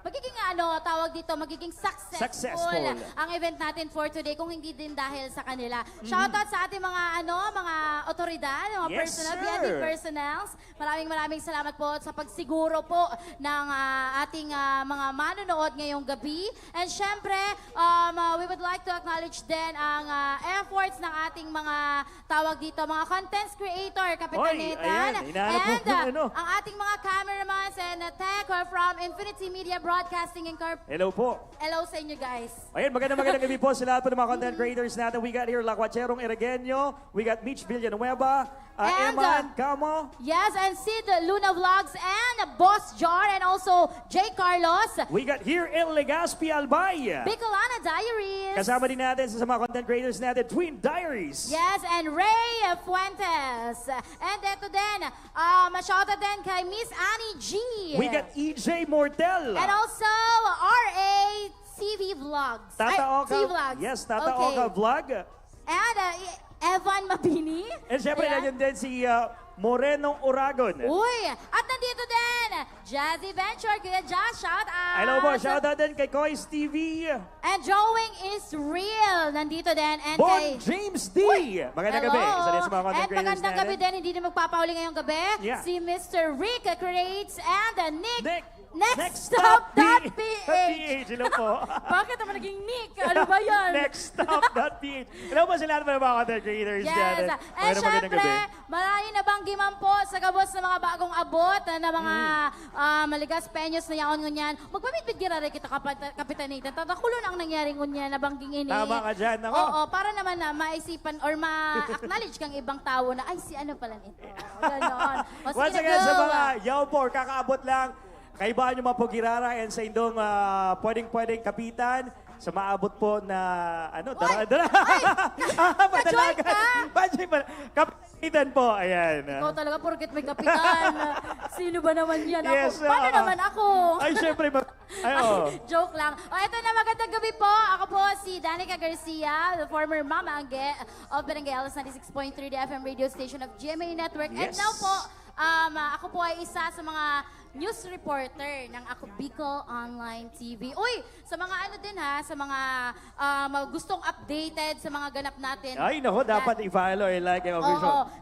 magiging tawag dito, magiging successful ang event natin for today kung hindi din dahil sa kanila. Shoutout sa ating mga mga otoridad, mga Yes, personal, sir. BND personnels. Maraming salamat po sa pagsiguro po ng ating mga manonood ngayong gabi. And syempre, we would like to acknowledge din ang efforts ng ating mga tawag dito, mga contents creator, Kapitan Oy, Nathan. ayan, hinahanap po And ng ang ating mga cameramans and tech from Infinity Media Broadcasting Incorporated. Hello po. Hello sa inyo guys. Ayun, magandang gabi po sa lahat po ng mga content creators natin. We got here Lacuacherong Iragueño, we got Mitch Villanueva, And, Eman Camo. Yes, and Sid Luna Vlogs and Boss Jar and also Jay Carlos. We got here El Legazpi Albay. Bicolana Diaries. Kasama din natin sa mga content creators natin, Twin Diaries. Yes, and Ray Fuentes. And ito din, shoutout din kay Miss Annie G. We got EJ Mortel. And also, R.A. TV Vlogs. Tata Oka. TV Vlogs. Yes, Tata Okay. Oka Vlog. And Evan Mabini. And syempre, Ayan. nandiyan din si Morenong Oragon. Uy, at nandito din, Jazzy Venture, Kuya Jazz, shout out. Hello po, shoutout din kay Kois TV. And Drawing is Real, nandito din. And Bon kay James D. Magandang gabi. Isa din sa mga content And creators magandang natin. gabi din, hindi na magpapahuli ngayong gabi. Yeah. Si Mr. Rick Creates and Nick. Next Stop Nextstop.ph. Hello po. Bakit naman naging Nick? Ano ba yan? Nextstop.ph. Hello po sa lahat ng mga content creators Yes. dyan. And Magandang syempre, gabi. marami na banggiman po sa gabos ng mga bagong abot na mga maligas penyos na yaon ngunyan. Magpamit-bit girare kita, Kapitan Nathan. Tatakulo na ang nangyari ngunyan na bangging ini. Tama ka dyan, ako. Oo, para naman na maisipan or ma-acknowledge kang ibang tao na, ay, si ano pala nito. Ganon. O, sige Once na, again, go. sa mga yaw po, kakaabot lang. Kaibahan nyo mga po girara and sa indong pwedeng kapitan sa maabot po na dala. ka-join ka! Kapitan po, ayan. Ikaw talaga, porket may kapitan. Sino ba naman yan? Yes, Ako. Paano naman ako? Ay, syempre. Joke lang. O, eto na, magandang gabi po. Ako po si Danica Garcia, the former Mama Angge of Barangay Alas 96.3, the FM radio station of GMA Network. And Yes. now po, ako po ay isa sa mga news reporter ng Ako Bicol Online TV. Uy, sa mga sa mga gustong updated sa mga ganap natin. Ay, nako, dapat i-follow, i-like, i-official. Oo,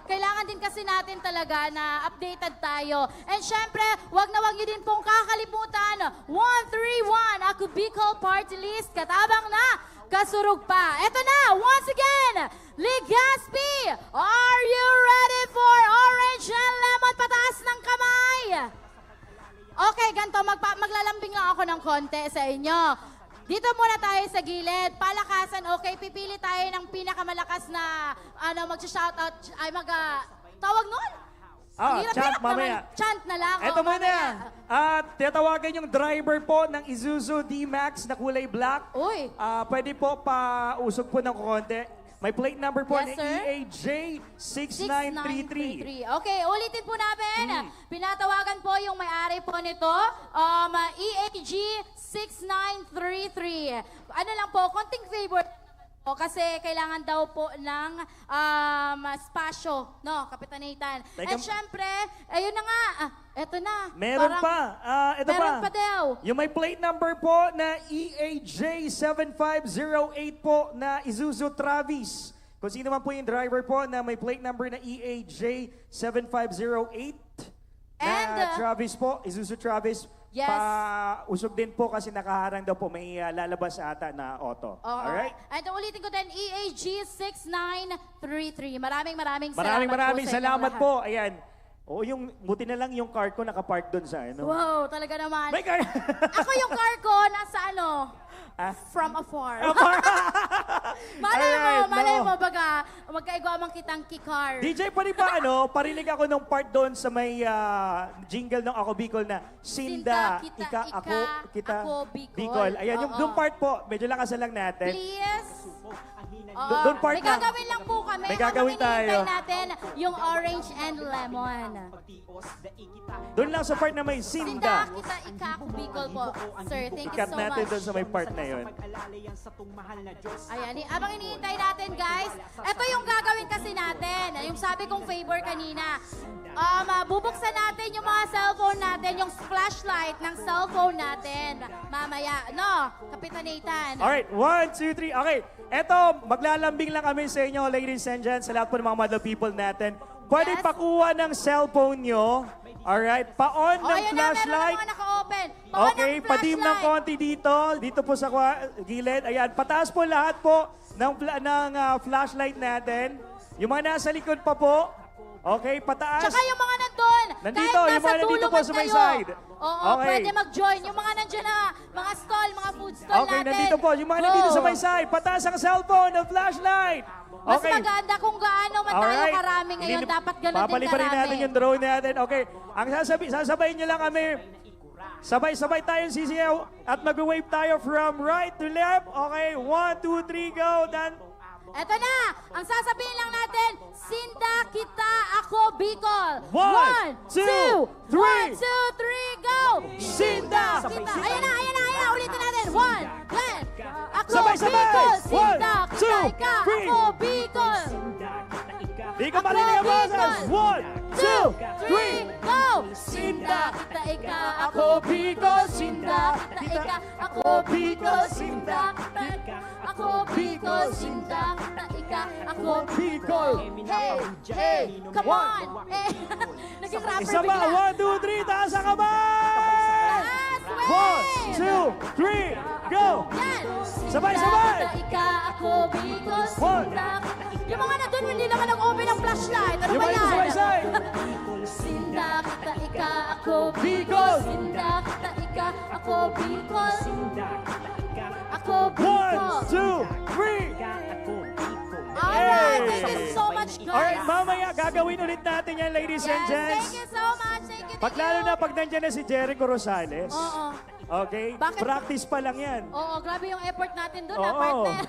kailangan din kasi natin talaga na updated tayo. And syempre, wag niyo din pong kakalimutan, 131 Ako Bicol Party List, katabang na, kasurug pa. Eto na, once again, Legazpi, are you ready for orange and lemon? Pataas ng kamay. Okay, ganito, maglalambing lang ako ng konti sa inyo. Dito muna tayo sa gilid. Palakasan, okay? Pipili tayo ng pinakamalakas na, mag-shoutout, tawag nun? Hirap chant naman. mamaya. Chant na lang. Ito oh, muna. mamaya. At tatawagan yung driver po ng Isuzu D-Max na kulay black. Uy. Pwede po pausog po ng konti. May plate number po Yes, na sir. EAJ6933. Okay, ulitin po namin. Pinatawagan po yung may-ari po nito. EAG 6933. Ano lang po, konting favor po kasi kailangan daw po ng spasyo, no, Kapitan Nathan. Teka, And syempre, ayun na nga, eto na. Meron Parang- pa. Ito meron pa. pa daw. Yung may plate number po na EAJ7508 po na Isuzu Travis. Kung sino man po yung driver po na may plate number na EAJ7508 And, na Travis po, Isuzu Travis. Yes. Pausog din po kasi nakaharang daw po may lalabas ata na auto. Oo. Alright? And ulitin ko din, EAG 6933. Maraming salamat Maraming po sa inyong salamat lahat. po. Ayan. O yung, buti na lang yung car ko nakapark doon sa ano. Wow, talaga naman. May car. Ako yung car ko nasa ano, from afar. Alright, malay no. mo, baga, magkaigwamang kitang kikar. DJ, pwede pa parinig ako ng part doon sa may jingle ng Ako Bicol na Sinda, Ika, Ako, Bicol. Ayan, yung Oo. doon part po, medyo lakasan lang natin. Please. Doon part May lang. gagawin lang po kami. May gagawin tayo. natin yung orange and lemon. Doon lang sa part na may Sinda, Sinda. kita, ika, ako, Bicol po. Sir, thank you Ikat so natin much. doon sa may part na yun. Ayan, abang iniintay natin guys, ito yung gagawin kasi natin. Yung sabi kong favor kanina. Bubuksan natin yung mga cellphone natin, yung flashlight ng cellphone natin. Mamaya, no? Kapitan Nathan. Alright, 1, 2, 3. Okay, eto, maglalambing lang kami sa inyo, ladies and gents, sa lahat po ng mga madla people natin. Pwede Yes. pakuha ng cellphone nyo. Alright, pa-on ng Ayan na, meron na flashlight. mga naka-open. Pa-on Okay, ng padim ng flashlight. konti dito po sa gilid. Ayan, pataas po lahat po ng flashlight natin. Yung mga nasa likod pa po. Okay, pataas. Tsaka yung mga nandun. Nandito, kahit yung mga nasa nandito dulo po man sa may kayo. side. Oo, Okay. pwede mag-join. Yung mga nandyan na, mga stall, mga food stall Okay, natin. nandito po. Yung mga Go. nandito sa may side. Pataas ang cellphone ng flashlight. Mas Okay. maganda kung gaano man tayo Alright. karami ngayon. Dapat ganun din Papaliparin karami. natin yung drone natin. Okay. Ang sasabayin nyo lang kami. Sabay-sabay tayong sisiyaw at mag-wave tayo from right to left. Okay, 1, 2, 3, go. Done. Eto na, ang sasabihin lang natin, Sinda, kita, ako, Bicol. 1, 2, 3. 1, 2, 3, go! Sinda! Kita. Ayan na, ulitin natin. 1, 2, ako, Sabay-sabay. Bicol. Sinda, 1, kita, 2, ika, 3. ako, Bicol. Di ko marinig ang boses. 1, 2, 3. Go! Sinda, kita, ika, ako, Bicol. Sinda, kita, ika, ako, Bicol. Sinda, kita, ika, ako, Bicol. Sinda, kita, ika, ako, Bicol. Hey, come on! Eh, naging rapper Isa bigla. pa. 1, 2, 3. Taas ang kamay. Taas, 1, 2, 3. Go. Yan! Sabay-sabay. Sinda, kita, ika, ako, Bicol. One. Sinda, yung mga nandun, hindi naman nag-open ng flashlight. Ano Yung ba mga yan? sabay-sabay. Sinda, kita, ika, ako, Bicol. Sinda, kita, ika, ako, Bicol. Ako, 1, Bicol. 2, 3. Alright, thank you so much, guys. Alright, mamaya gagawin ulit natin yan, ladies and Yes, gents. thank you so much. Thank you. Pag lalo na pag nandyan na si Jericho Rosales. Oo. Okay? Bakit? Practice pa lang yan. Oo, grabe yung effort natin doon, Oo. partner.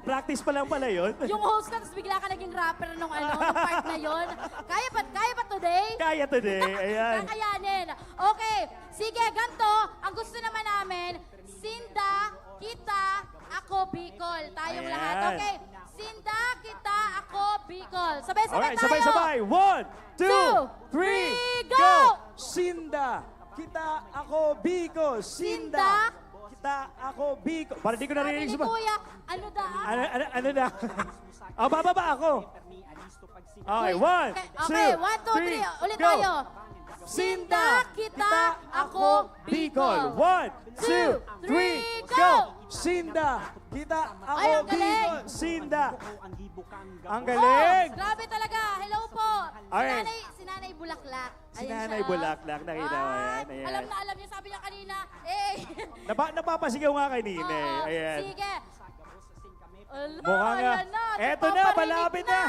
Practice pa lang pala yun. Yung host ka, tapos bigla ka naging rapper nung part na yon. Kaya pa today? Kaya today. Ayan. Kakayanin. Okay, sige, ganito. Ang gusto naman namin, Sinda, kita, ako, Bicol. Tayong Ayan. lahat. Okay, Sinda, kita, ako, Bicol. Sabay-sabay Alright, tayo. sabay-sabay. 1, 2, 3, 3, go! Sinda, kita, ako, Bicol. Sinda, kita, ako, Bicol. Parang di ko Sabi narinig ni sa... Kuya, ano da? Ano na? Bababa ako. Okay, 1, 2, Okay, 1, 2, 3. Ulit go. tayo. Sinda, kita, ako, Bicol. 1, 2, 3, go! Sinda, kita, ako, Ay, ang galing. Bicol. Sinda. Ang galing. Oh, grabe talaga. Hello po. Alright. Si Nanay Bulaklak. Si Ayan Nanay siya. Bulaklak, nakita mo yan. Ay, Ayan. alam niya, sabi niya kanina. Eh. Napapasigaw nga kanina. Oo, Ayan. sige. Ala, Mukha nga. ayan na, Eto na, nagpaparinig malapit na.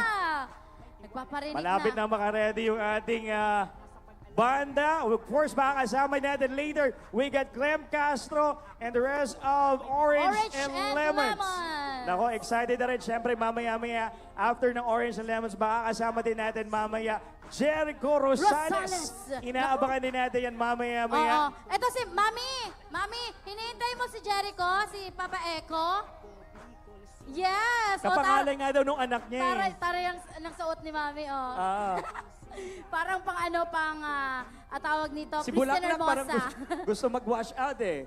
Nagpaparinig Malapit na makaready yung ating banda. Of course, makakasama natin later. We got Clem Castro and the rest of Orange and Lemons. Nako, excited na rin. Siyempre, mamaya-maya, after ng Orange and Lemons, makakasama din natin mamaya Jericho Rosales. Inaabangan din natin yan mamaya-maya. Oo. Ito si Mami. Mami, hinihintay mo si Jericho, si Papa Echo? Yes. Kapangalan nga daw nung anak niya eh. Tara yung nagsuot ni Mami, oh. Parang pang tawag nito, Si Kristen Bulaklak parang Hermosa. gusto mag-wash out eh.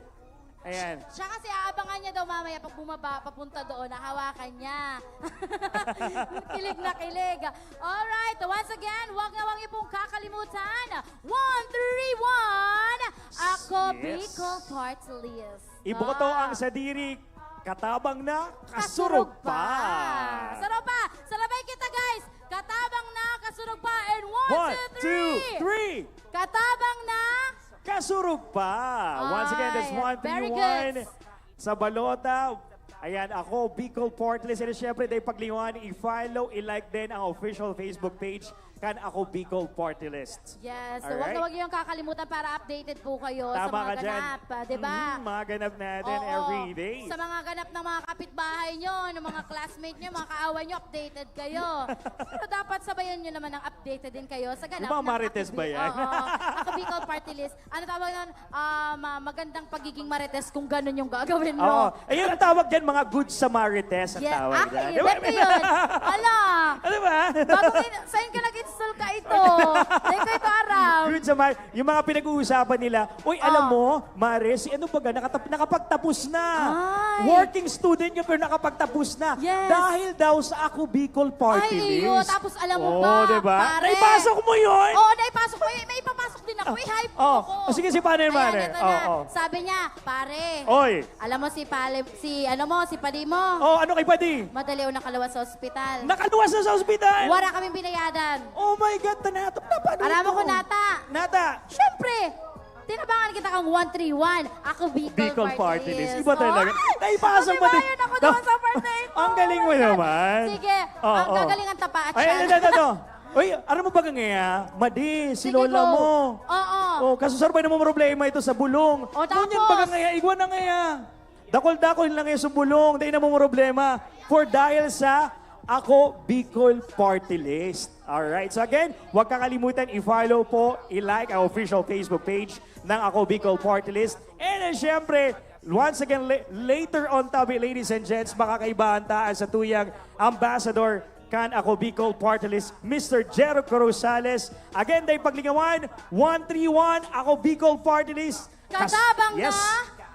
Ayan. Siya kasi aabangan niya daw mamaya pag bumaba, papunta doon, nahawakan niya. Kilig na kilig. Alright, once again, huwag niyo pong kakalimutan. 131, Ako Bicol Party List. Iboto ang sadiri, katabang na, kasurog pa. Sarap pa! Sarabay kita guys! Katabang na, kasurog pa. And 1, 2, 3! Katabang na, kasurog pa. Once again, that's very good. 131 sa balota. Ayan, ako, Bicol Party List. And syempre, dahil pagliwan, i-follow, i-like din ang official Facebook page kan Ako Bicol Party List. yes, so Alright? huwag niyong kakalimutan para updated po kayo Tama sa mga ka dyan. ganap. Di ba? Mga ganap natin Oo. every day. Sa mga ganap ng mga kapitbahay nyo, ng mga classmate nyo, mga kaaway nyo, updated kayo. Pero dapat sabayan nyo naman ng updated din kayo sa ganap Yung mga ng Marites ba yan? Oo. Ako Bicol Party List. Ano tawag nun? Magandang pagiging Marites kung ganun yung gagawin mo. Oo. Ayun ang tawag dyan, mga good Samarites ang tawag dyan. Ito yun. Ala! Ano ba? Saan ka nag-install ka ito? Dahil ko ito aram. Good yung mga pinag-uusapan nila, uy, alam mo, Mare, si ano ba nakapagtapos na. Ay. Working student yun, pero nakapagtapos na. Yes. Dahil daw sa Ako Bicol Party Ay, List. iyo. Tapos alam mo ba, diba? pare? Naipasok mo yun? Oo, naipasok ko. May ipapasok din ako. I-hype mo ako. Sige, si paano yun, Mare? Ayan, ito na. Sabi niya, pare. Oy. Alam mo si Padi mo. Ano kay Padi? Madali o nakalawas sa ospital. Nakaluwas na sa ospital? Wala kaming binayadan. Oh my God, tanatap na pa. Alam mo ko, Nata. Nata. Siyempre. Tinabangan kita kang 131. Ako Bicol Party List. List. Iba talaga. Naipasok mo din. Natibayan ako doon sa birthday ko. Ang galing mo naman. Sige. Ang gagalingan tapa at siya. Ay. Uy, ano mo ba ngaya? Madi, si Sige, lola go. mo. Oo. Kaso sabay na mo problema ito sa bulong. Tapos? Ngunyan ba ngaya? Igwan na ngaya. Dakol-dakol lang ngayon sa bulong. Dahil na mo problema. Dahil sa Ako Bicol Party List. Alright. So again, huwag kakalimutan i-follow po, i-like ang official Facebook page ng Ako Bicol Party List. And then syempre, once again, later on tabi, ladies and gents, makakaibahan taan sa tuyang ambassador kan Ako Bicol Party List, Mr. Jericho Rosales. Again, dahil paglingawan, 131, Ako Bicol Party List. Katabang na.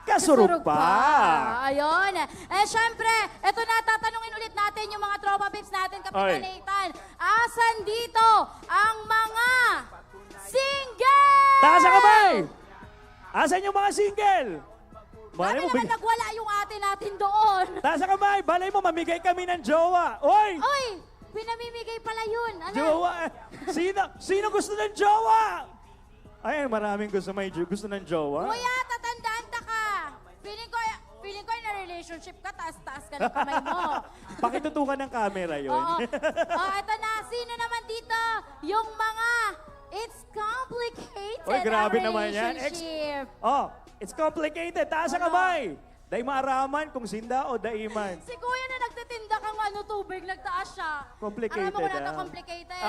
Kasurog pa. Ayun. Syempre, eto na, tatanungin ulit natin yung mga tropa pips natin, Kapitan Nathan. Asan dito ang mga single? Taas ang kamay! Asan yung mga single? Kami naman nagwala yung ate natin doon. Taas ang kamay! Balay mo, mamigay kami ng jowa. Oy! Oy! Pinamimigay pala yun. Ano? Jowa! Sino gusto ng jowa? Ay, maraming gusto ng jowa. Kuya, tatandaan ka. Feeling ko na relationship ka, taas-taas ka ng kamay mo. Pakitutukan ng camera yun. Oo. Eto na, sino naman dito? Yung mga it's complicated Oy, grabe naman yan. relationship. It's complicated. Taas ang kamay. Dahil maaraman kung sinda o daiman. Si kuya na nagtitinda kang tubig, nagtaas siya. Complicated, Alam mo ko na ito, complicated.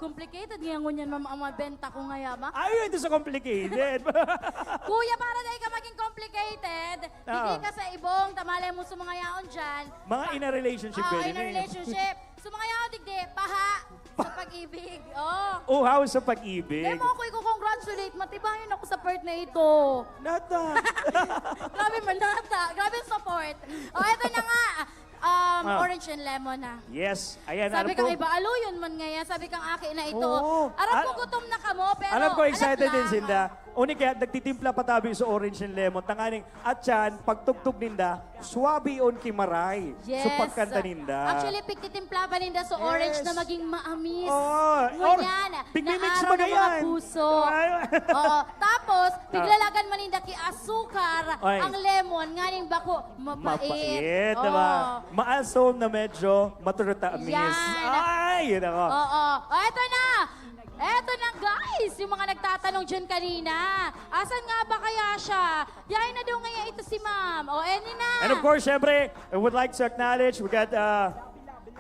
Complicated, ngayon ngunyan ang mabenta ko ngayon. Ayun, ito sa complicated. Kuya, para dahil ka maging complicated, hindi ka sa ibong, tamali mo sa mga yaon dyan. Mga in a relationship. In a relationship. Sa mga yaon, digdi, paha sa pag-ibig. Uhaw sa pag-ibig. Kaya mo ako i-congratulate, matibayan ako sa part na ito. Nata. Grabe man, Nata. Grabe support. Ito na nga. Orange and lemon na. Yes. Ayan. Sabi kang iba, alo yun man ngayon. Sabi kang aki na ito. Aram ko gutom na ka mo, pero alam ko excited alam din lang. sinda. Uni kaya nagtitimpla pa tabi sa orange and lemon. Tanganing at yan, pagtugtog ninda, swabi on kimaray. Yes. So pagkanta ninda. Actually, pigtitimpla pa ninda sa orange na maging maamis. Ngunyan. Pigmimix na araw ng mga magayan. puso. Tapos, piglalagan man ninda ki asukar ang lemon, nganing bako, mapait. Mapait, diba? maasom na medyo matutamis. Yan. Ay, yun ako. Oo. O, eto na! Eto na guys, yung mga nagtatanong dyan kanina. Asan nga ba kaya siya? Yain na daw ngayon ito si ma'am. O, eni na. And of course, syempre, I would like to acknowledge, we got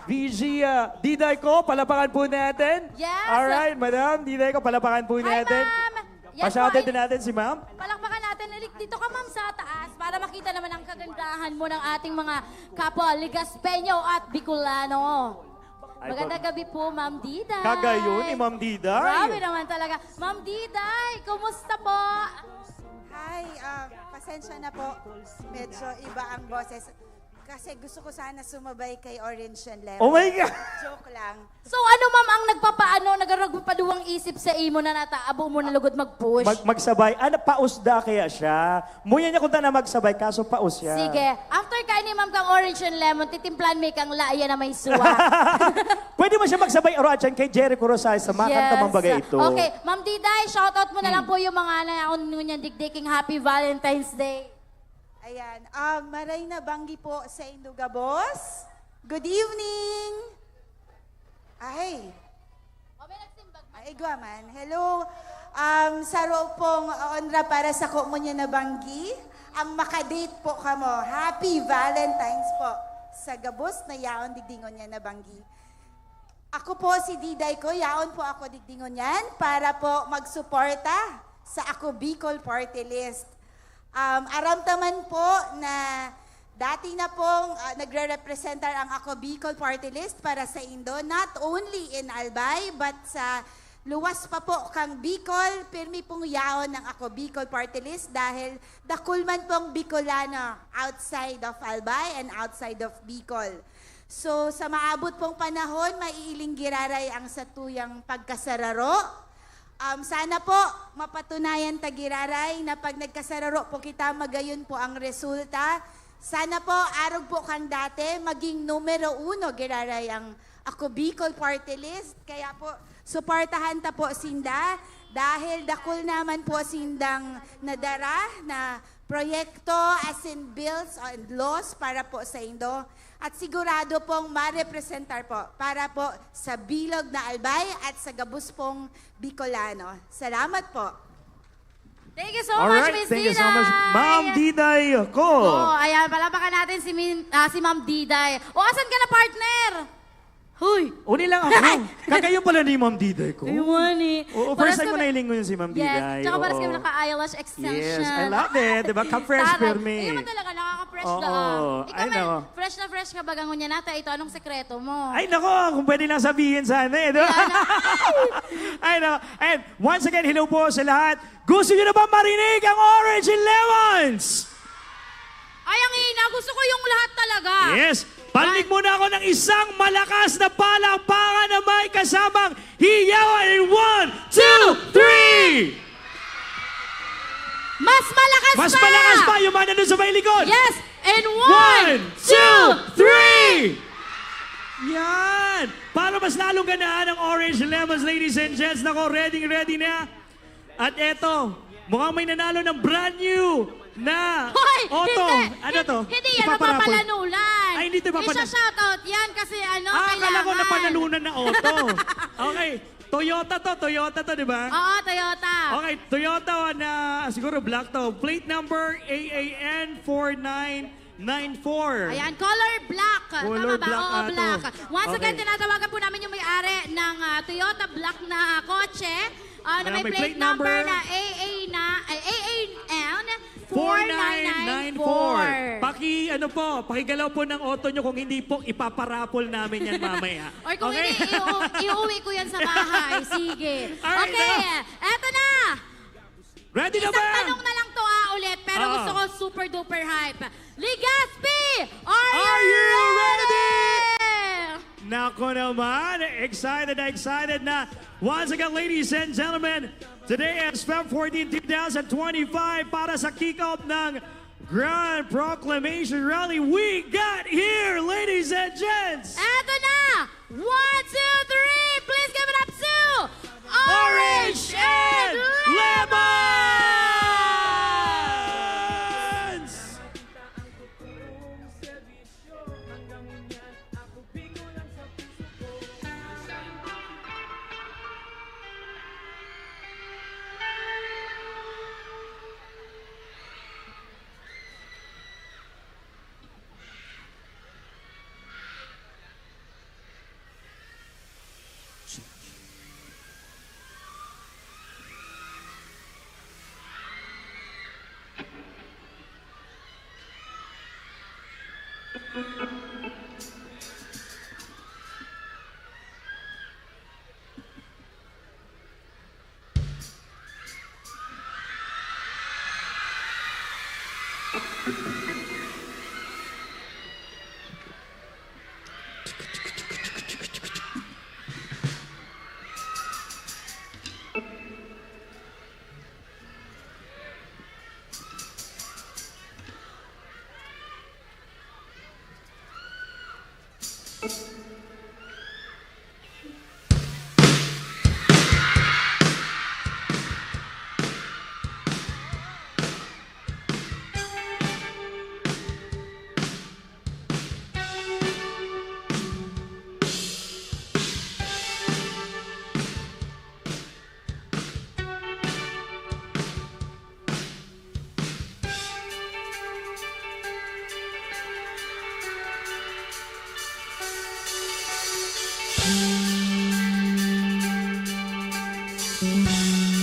VG Diday ko, palapakan po natin. Yes. Alright, madam, Diday ko, palapakan po Hi, natin. ma'am. Yes, Pasyoutin po, din natin si ma'am. Palakpakan natin. Dito ka ma'am sa taas para makita naman ang kagandahan mo ng ating mga kapwa Ligaspeño at Bicolano. Magandang gabi po, Ma'am Diday. Kagayon ni Ma'am Diday. Grabe naman talaga. Ma'am Diday, kumusta po? Hi, pasensya na po. Medyo iba ang boses. Kasi gusto ko sana sumabay kay Orange and Lemon. Oh my God! Joke lang. So ano ma'am ang nagpapaduwang isip sa imo na nataabo mo na lugod mag-push? Magsabay. Ano, pausda kaya siya? Muya niya kung na magsabay, kaso paus siya. Sige. After kain ni ma'am kang Orange and Lemon, titimplan may kang laaya na may suwa. Pwede mo siya magsabay orachan kay Jericho Rosales sa makanta mang bagay ito. Okay. Ma'am Diday, shoutout mo na lang po yung mga naon niyang digdiking Happy Valentine's Day. Ayan. Maray na banggi po sa Induga Boss. Good evening. Ay. Ay, guaman. Hello. Saro pong onra para sa ko mo niya na banggi. Ang makadate po kamo. Happy Valentine's po. Sa gabos na yaon digdingon niya na banggi. Ako po si Diday ko. Yaon po ako digdingon yan para po magsuporta sa Ako Bicol Party List. Aramtaman po na dati na pong nagre-representar ang Ako Bicol Party List para sa Indo, not only in Albay, but sa luwas pa po kang Bicol, pirmi pong yaon ng Ako Bicol Party List dahil dakulman pong Bicolano outside of Albay and outside of Bicol. So sa maabot pong panahon, maiiling giraray ang satuyang pagkasararo. Sana po mapatunayan tagiraray na pag nagkasararo po kita magayon po ang resulta. Sana po arog po kang dati maging numero 1 giraray ang Ako Bicol Party List. Kaya po suportahan ta po sinda dahil dakol naman po sindang nadara na proyekto as in bills and laws para po sa Indo. At sigurado pong ma-representar po para po sa Bilog na Albay at sa Gabus pong Bicolano. Salamat po. Thank you so much, Miss Thank you Diday. so much, Ma'am Diday ko. Oh, ayan, palapakan natin si Ma'am Diday. O, asan ka na, partner? Huy! Uni lang ako. Kagayo pala ni Ma'am Diday ko. Ayun eh. Oo, first time ko nailingo yun si Ma'am Diday. Yes, tsaka paras Oo. kami naka-eyelash extension. Yes, I love it. Diba? Ka-fresh Taray. per me. Hindi mo talaga, nakaka-fresh Oo, na. I Ikaw know. man, fresh na fresh ka bagang ngunya nata. Ito, anong sekreto mo? Ay, nako, kung pwede lang sabihin sana eh. Diba? Ay, no. And once again, hello po sa lahat. Gusto nyo na ba marinig ang Orange and Lemons? Ay, ang ina. Gusto ko yung lahat talaga. Yes. Parinig muna ako ng isang malakas na palakpakan na may kasamang hiyawan in 1, 2, 3! Mas malakas Mas pa! malakas pa yung mga nandun sa may likod. Yes! And 1, 2, 3! Yan! Para mas lalong ganahan ang Orange Lemons, ladies and gents. Nako, ready na. At eto, mukhang may nanalo ng brand new na Hoy! auto. Hindi! Ano to? Hindi yan Ipaparapol. mapapalanulan. Ay, hindi ito ipapala- Isa-shoutout yan kasi ano, Akala kailangan. ko na panalunan na auto. Okay. Toyota to, di ba? Oo, Toyota. Okay, Toyota na siguro black to. Plate number AAN 4994. Ayan, color black. Color Tama ba? black Oo, ato. black. Once again, Okay. tinatawagan po namin yung may-ari ng Toyota black na kotse na Ayan, may plate number na AAN 4994. Pakigalaw po ng auto nyo kung hindi po ipaparapol namin yan mamaya. Or kung Okay? hindi, iuwi ko yan sa bahay. Sige. Alright, Okay, eto na. Ready na Isang ba? tanong na lang to ulit, pero Ah. gusto ko super duper hype. Ligaspi, are you ready? Nako naman, excited na. Once again, ladies and gentlemen, today is Feb 14, 2025 para sa kick-off ng Grand Proclamation Rally. We got here, ladies and gents! Eto na! 1, 2, 3! Please give it up to Orange and Lemons!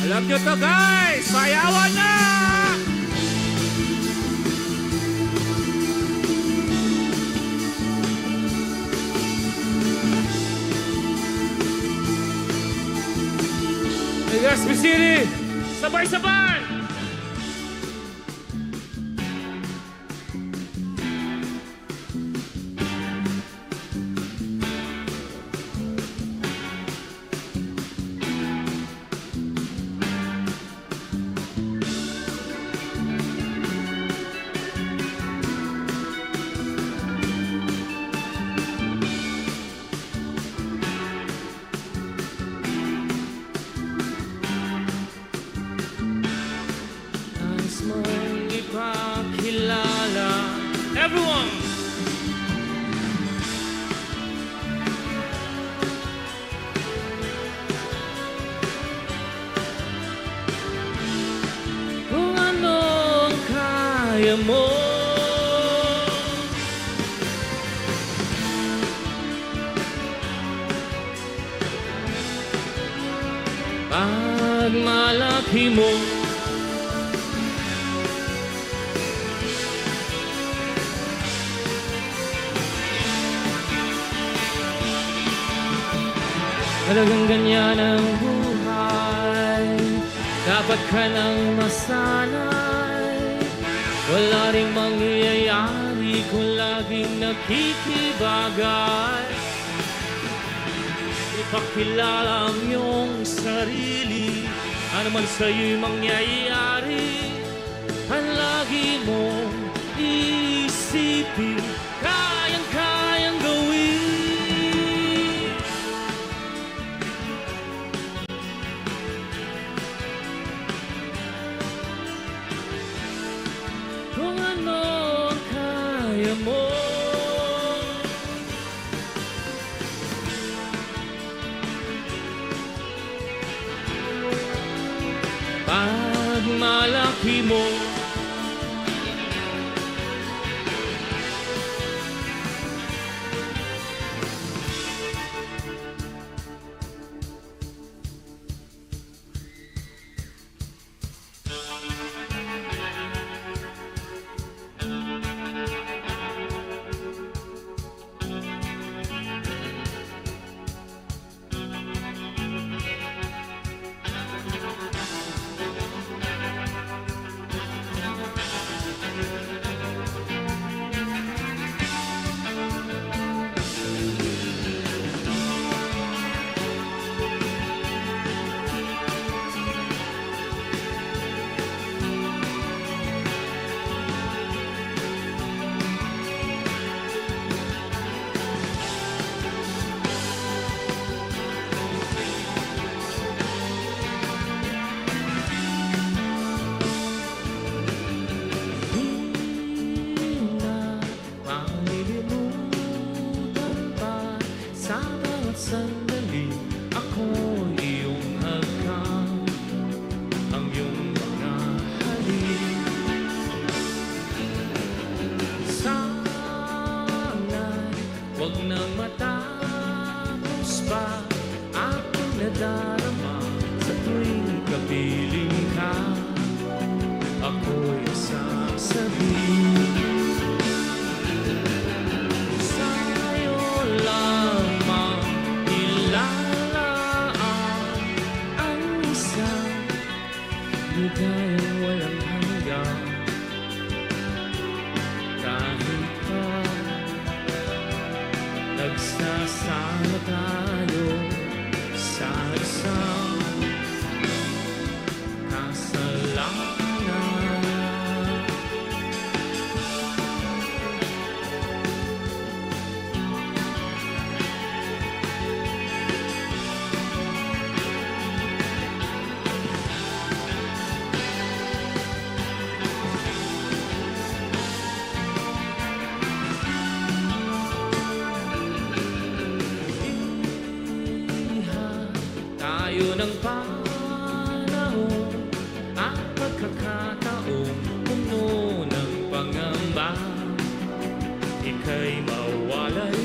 Alam nyo to guys, sayawan na! Legazpi City, sabay-sabay! Everyone! Kung anong kaya mo, pag malaki mo, talagang ganyan ang buhay. Dapat ka nang masanay. Wala ring mangyayari kung laging nakikibagay. Ipakilala ang iyong sarili. Ano man sa'yo'y mangyayari, ang lagi mong isipin, kayang-kayang gawin. Kung ano ang kaya mo, pag malaki mo, sandali ako iyong hagkan, ang iyong mga halik. Sana'y huwag nang matapos pa aking nadarama sa tuwing kapiling ka. Ako'y sasabihin ligayang walang hanggan. Kahit pa nagsasama tayo sa isang kasalanan. Tayo ng panahon at pagkakataon, puno ng pangamba, ika'y mawalay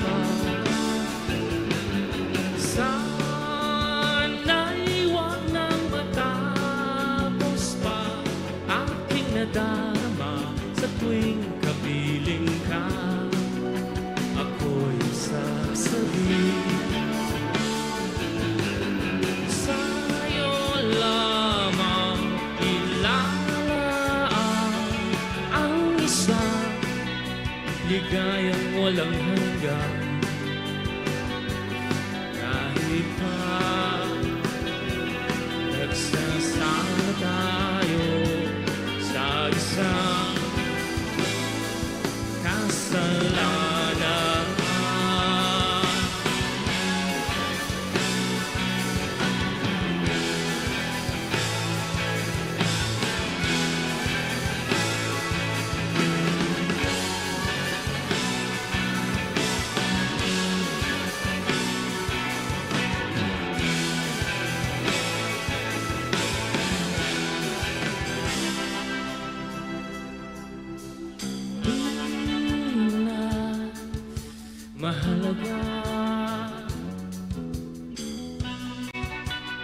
pa. Sana'y huwag nang matapos pa aking nadarama sa tuwing kapiling ka. Ako'y sasabihin sa'yo lamang ilalaan ang isang ligayang walang hanggan. Kahit pa nagsasama tayo sa isang kasalanan. Mahalaga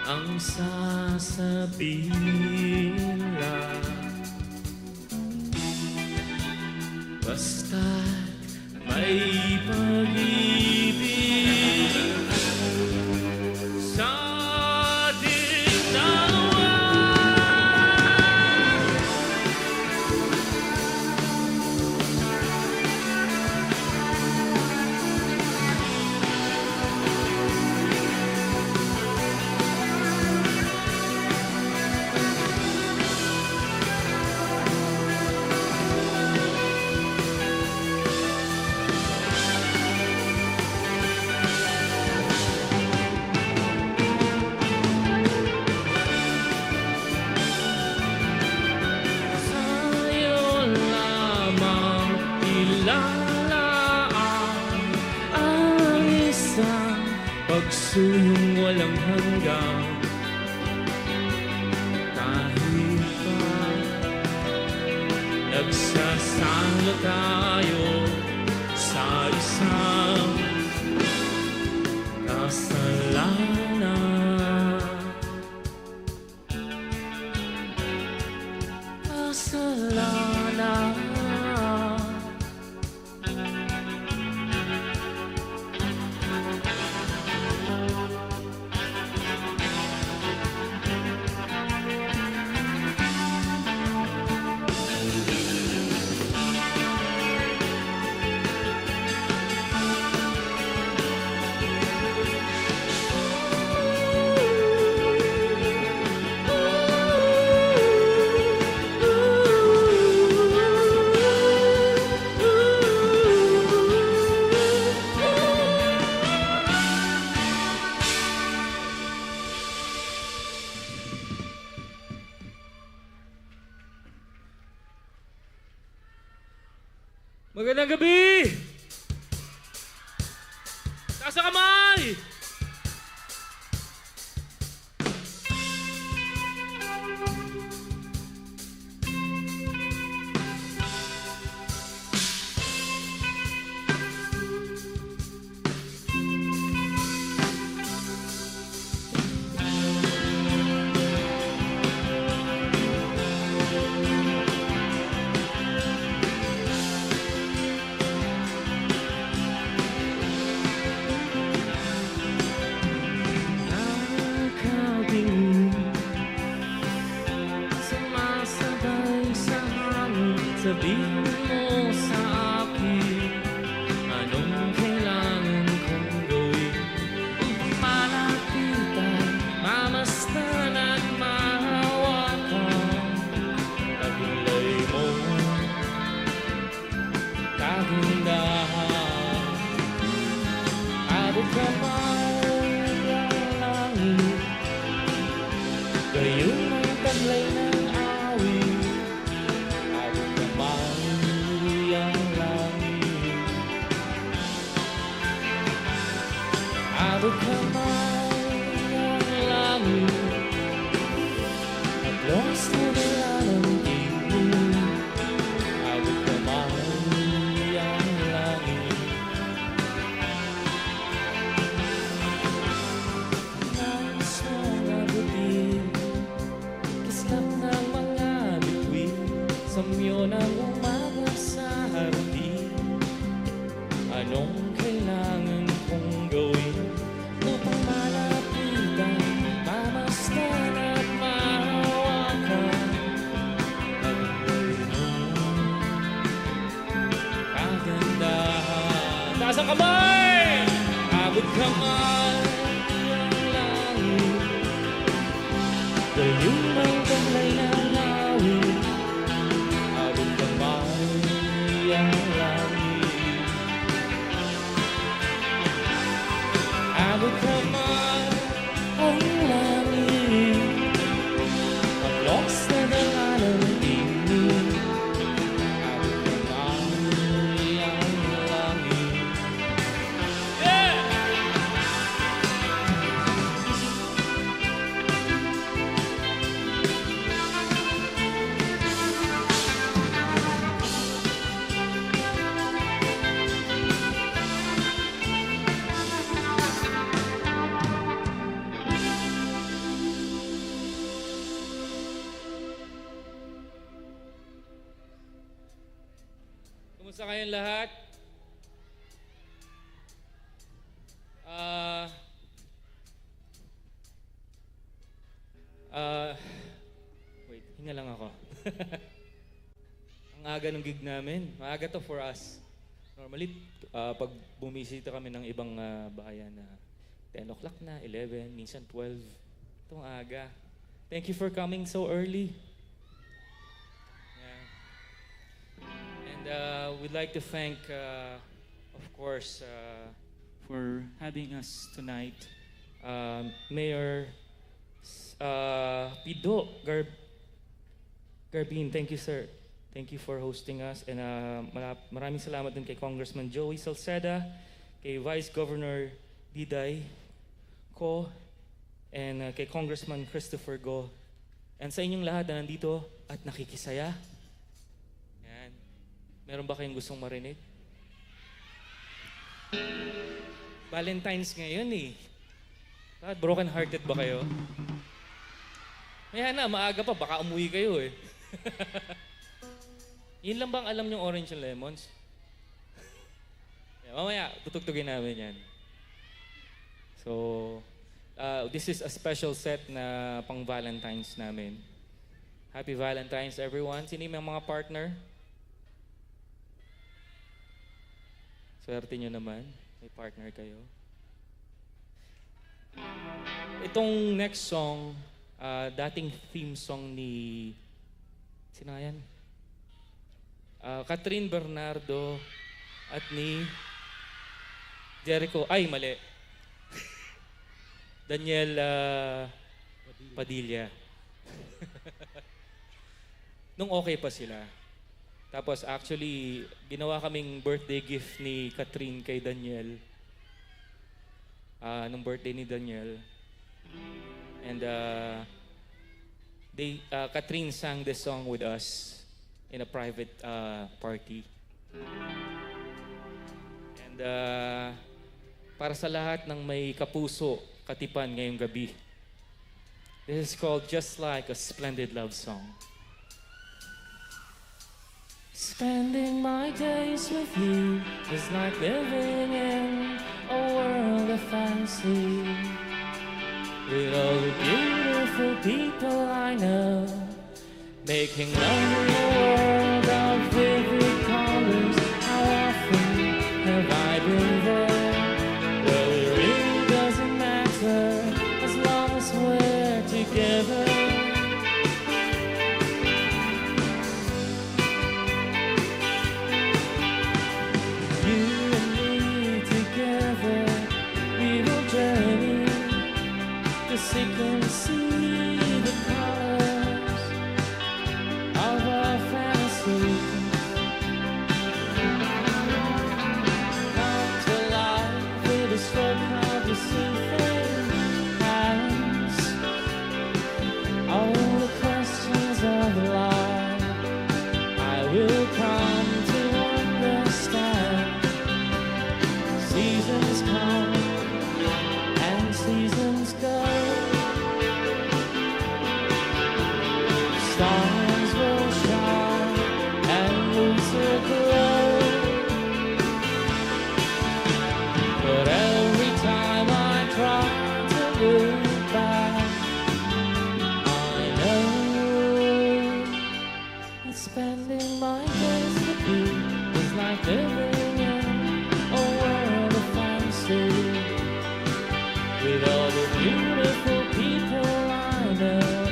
ang sasabihin lang, basta't may pag-ibig sa ating dalawa. Sa'yo lamang ilalaan ang isang pagsulong walang hanggan. Kahit pa nagsasalo tayo sa isang kasalanan. Kasalanan. Magandang gabi! Taas ang kamay! Sabihin mo sa akin, Anong kailangan kong gawin upang malapitan, mamastan at mahawakan taglay mo, kagandahan. Abot kamay ang langit, gayon ang taglay ng awit. Abot kamay ang langit, abot kamay ang langit, at luwas na nila ng tingin. Abot kamay ang langit, nais mong abutin, kislap ng mga bituin, samyo ng umaga sa hardin. Anong kailangan kong gawin upang malapitan, mamastan at mahawakan taglay mo, kagandahan. Taas ang kamay! Abot kamay ang langit, gayon ang taglay ng awit. Abot kamay ang langit, abot kamay ang langit, at luwas na dala ng tingin. Abot kamay ang langit. Yeah! Kumusta kayong lahat? Wait, hinga lang ako. Ang aga ng gig namin. Maaga to for us. Normally, pag bumisita kami ng ibang bahayan na 10 o'clock na, 11, minsan 12. Itong aga. Thank you for coming so early. Yeah. And we'd like to thank, of course, for having us tonight, Mayor Pido Garbin. Thank you, sir. Thank you for hosting us. And maraming salamat din kay Congressman Joey Salceda, kay Vice Governor Diday Ko, and kay Congressman Christopher Go. And sa inyong lahat na nandito at nakikisaya. Yan. Meron ba kayong gustong marinig? Valentine's ngayon eh. Bakit broken-hearted ba kayo? Maya na, maaga pa, baka umuwi kayo eh. Yun lang bang alam niyong Orange and Lemons? Yeah, mamaya, tutugtugin namin yan. So, this is a special set na pang Valentine's namin. Happy Valentine's, everyone. Sino yung mga partner? Swerte nyo naman. May partner kayo. Itong next song, dating theme song ni... Sino nga yan? Catherine Bernardo at ni Jericho. Ay, mali. Daniel Padilla. Nung okay pa sila. Tapos actually, ginawa kaming birthday gift ni Catherine kay Daniel. Nung birthday ni Daniel. And Catherine sang this song with us in a private party. And para sa lahat ng may kapuso, katipan ngayong gabi, this is called Just Like a Splendid Love Song. Spending my days with you is like living in a world of fantasy. With all the beautiful people I know, making love in a world of vivid colors. How often have I been there. Well, it really doesn't matter as long as we're together. You and me together, we will journey to seek and see the colors of our fantasy. Come to life with a stroke of your soothing hands. All the questions of life I will come to understand. Seasons come and seasons go. Stars will shine and lose their glow. But every time I try to look back, I know that spending my days with you is like living in a world of fantasy. With all the beautiful people I know,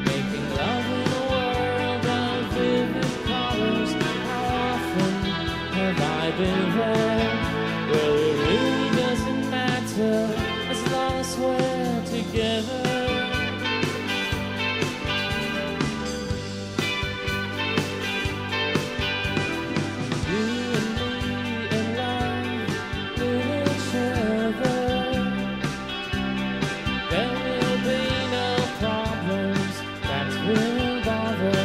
making love in a world of vivid colors. How often have I been there? Well, it really doesn't matter as long as we're together. You and me in love with each other. There will be no problems that will bother.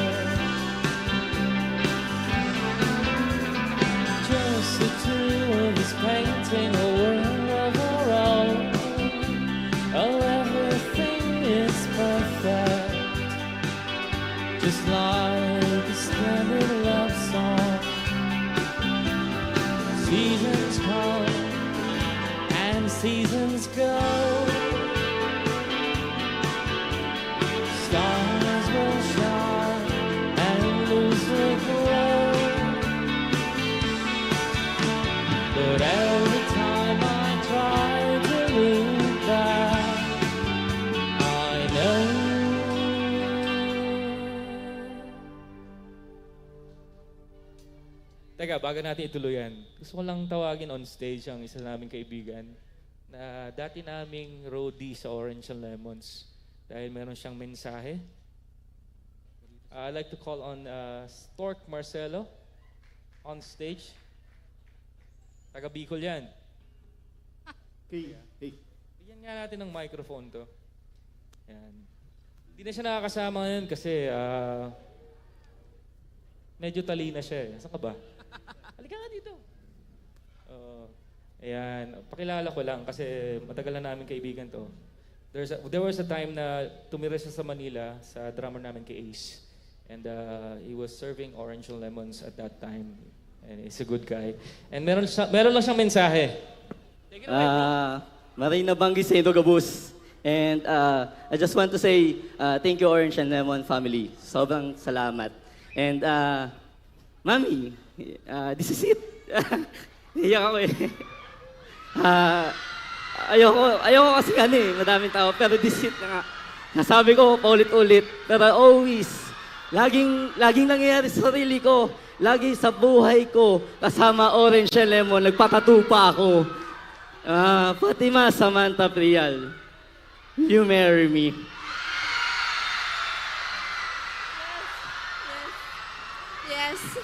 Just the two of us painting a world of our own. Oh, everything is perfect, just like a standard love song. Seasons come and seasons go. Stars will shine and lose their glow. But every time I try to look back, I know. Teka, bago natin ituloy yan, gusto ko lang tawagin on stage ang isa naming kaibigan na dati naming roadie sa Orange and Lemons dahil meron siyang mensahe. I'd like to call on Stork Marcelo on stage. Taga Bicol yan. Hey. Bigyan nga natin ng microphone to. Yan. Hindi na siya nakakasama ngayon kasi medyo talina siya eh. Saan ka ba? Halika nga dito. Ayan. Pakilala ko lang kasi matagal na namin kaibigan to. There was a time na tumira siya sa Manila sa drummer namin kay Ace. And he was serving Orange and Lemons at that time. And he's a good guy. And meron lang siyang mensahe. Maray na banggi sa Indo Gabus. And I just want to say thank you Orange and Lemon family. Sobrang salamat. And Mami, this is it. Iyak ako eh. Ayoko kasi madaming tao. Pero this is it na nga. Nasabi ko paulit-ulit. Pero always, laging nangyayari sa sarili ko. Lagi sa buhay ko, kasama Orange and Lemon, nagpakatupa ako. Fatima Samantha Prial, you marry me. Yes.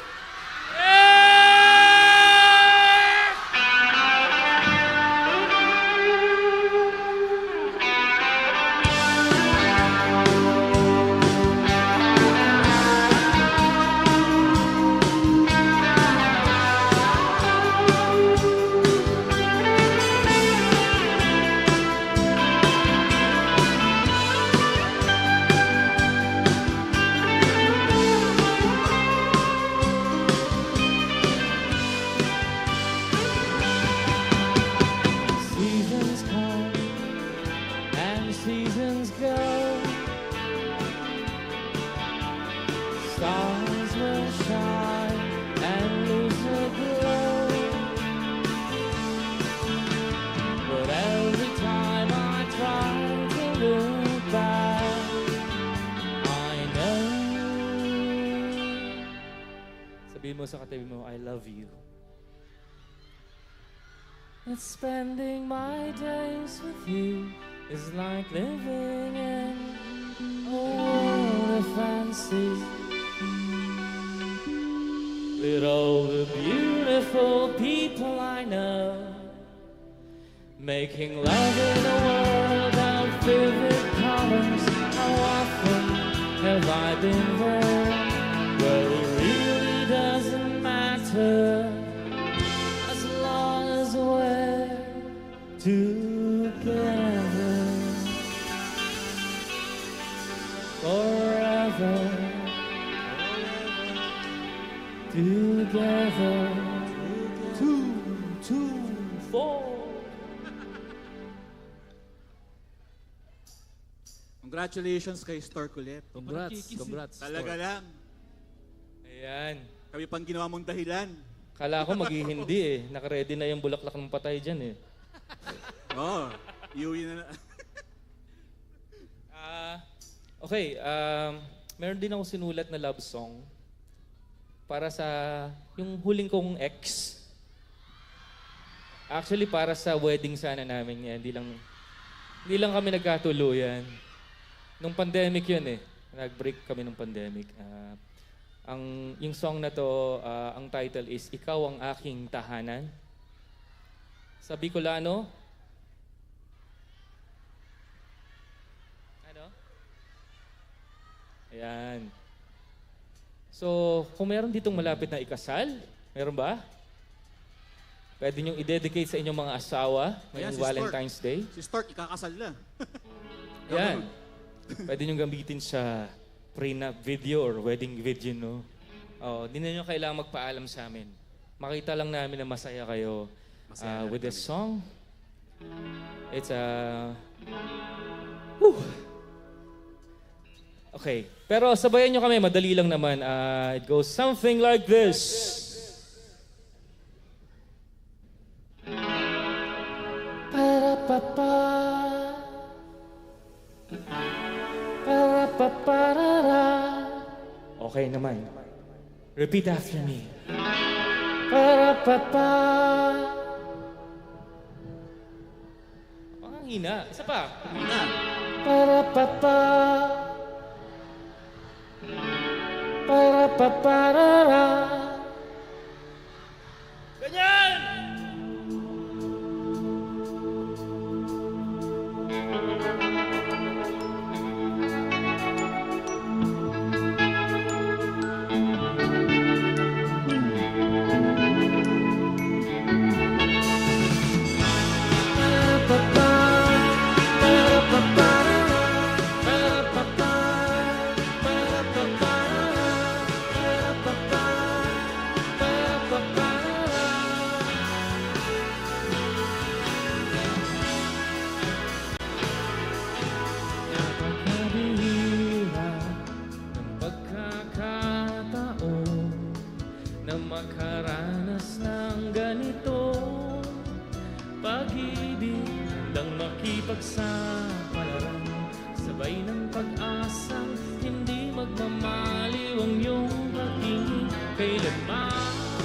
mo sa katabi mo, I love you. That spending my days with you is like living in a world of fancy. With all the beautiful people I know, making love in a world of vivid colors. How often have I been there? Well, it really doesn't matter as long as we're together forever. Together. 2, 2, 4. Congratulations kay Star Colette. Congrats. Talaga lang. Ayan. Kami pang ginawa mong dahilan. Kala ko maghihindi eh. Nakaready na yung bulaklak ng patay dyan eh. Oo. Iuwi na. Okay, meron din ako sinulat na love song para sa yung huling kong ex. Actually, para sa wedding sana namin yan. Hindi lang kami nagkatuluyan. Nung pandemic yun eh. Nag-break kami nung pandemic. Yung song na to, ang title is Ikaw ang Aking Tahanan. Sa Bicolano. Ano? Ayan. So, kung meron ditong malapit na ikasal, meron ba? Pwede niyong i-dedicate sa inyong mga asawa ngayong Valentine's Day. Si Stark, ikakasal na. Yan. Pwede niyong gamitin sa prenup video or wedding video, no? Di na niyo kailangan magpaalam sa amin. Makita lang namin na masaya kayo with this song. It's Okay. Pero sabayan nyo kami, madali lang naman. It goes something like this. Para-pa-pa. Para-pa-parara. Okay naman. Repeat after me. Para-pa-pa. Ang hina. Isa pa. Para-pa-pa. Para-pa-parara. Ganyan! Makaranas ng ganito pag-ibig lang makipagsapalaran sabay ng pag-asang hindi magmamaliw ang iyong pag-ibig kailanman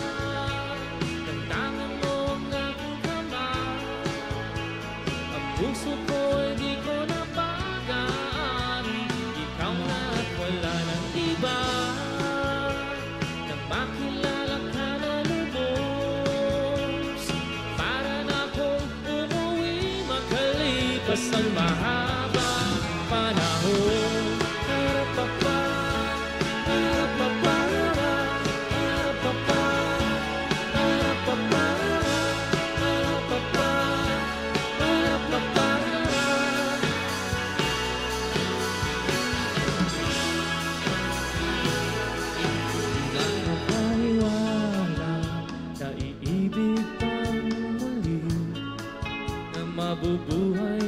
ng tangan mo ang aking kamay ang puso ko'y di ko napag-aari ikaw na at wala ng iba nang makilala ang mahabang panahon. Para-pa-pa, para-pa-para, para-pa-pa, para-pa-pa, para-pa-pa, para-pa-para. Nang makaniwala na iibig pang muli na mabubuhay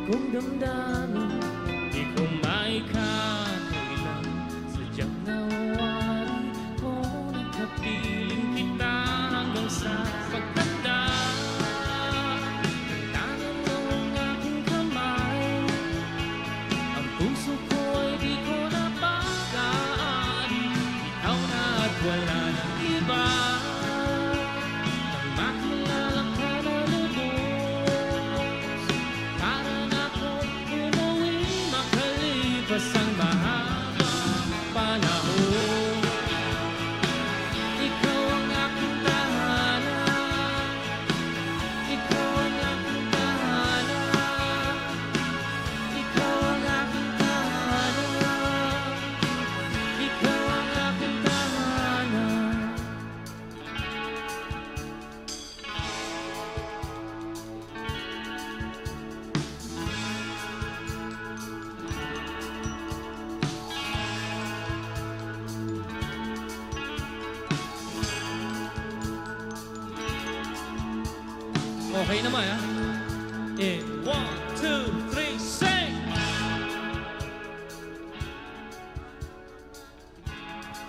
kung damdamin, di ko maikakailan sadyang nawari ko nakapiling kita hanggang sa pagtanda ng tangan mo ang aking kamay ang puso ko ay di ko napag-aari Okay naman, ha? In 1, 2, 3, sing!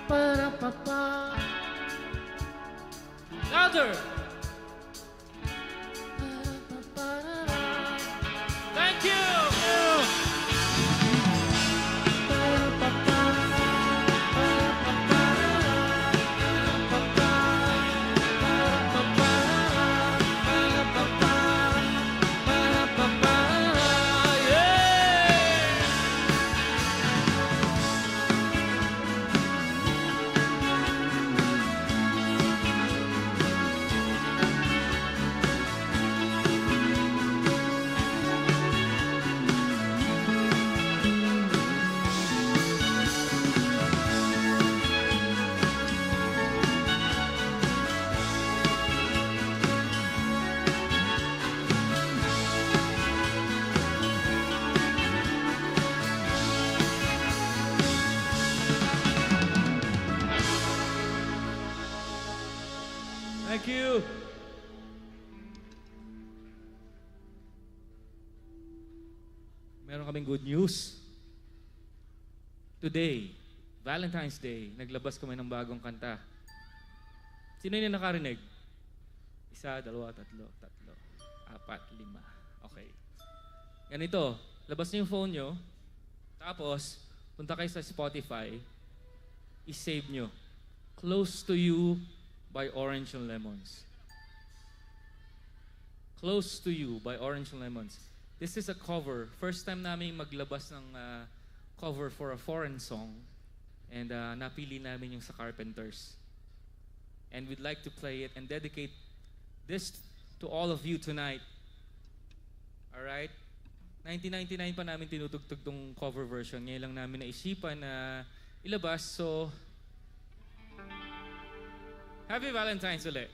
Para-pa-pa. Louder! Thank you! Thank you. Meron kaming good news. Today, Valentine's Day, naglabas kami ng bagong kanta. Sino yung nakarinig? 1, 2, 3, 4, 5. Okay. Ganito, labas niyo yung phone nyo, tapos punta kayo sa Spotify, i-save nyo. Close to You by Orange and Lemons. Close to You by Orange and Lemons. This is a cover. First time namin maglabas ng cover for a foreign song. And napili namin yung sa Carpenters. And we'd like to play it and dedicate this to all of you tonight. Alright? 1999 pa namin tinutugtog tong cover version. Ngayon lang namin naisipan na ilabas. So, Happy Valentine's ulit.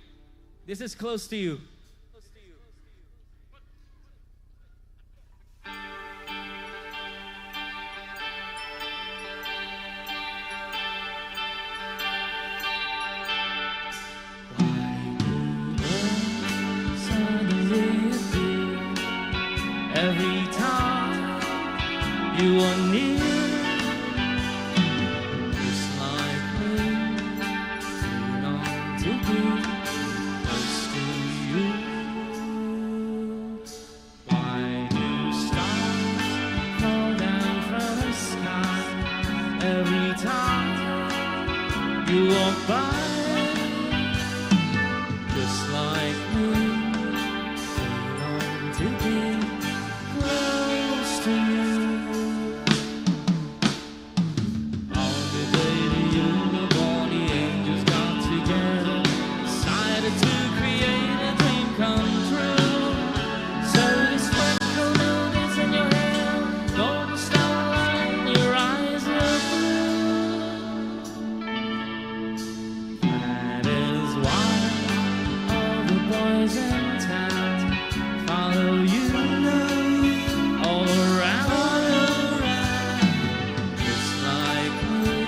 This is Close to You. Every time you are near, just like me, you long to be close to you. Why do stars fall down from the sky every time you walk by? Just like me, you long to be close to you. On the day that you were born, the angels got together, decided to create a dream come true. So the sprinkle notice in your hair, golden starlight in your eyes are blue. That is why all the boys in town follow you. All around, just like me,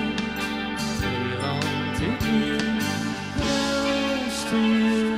they long to be close to you.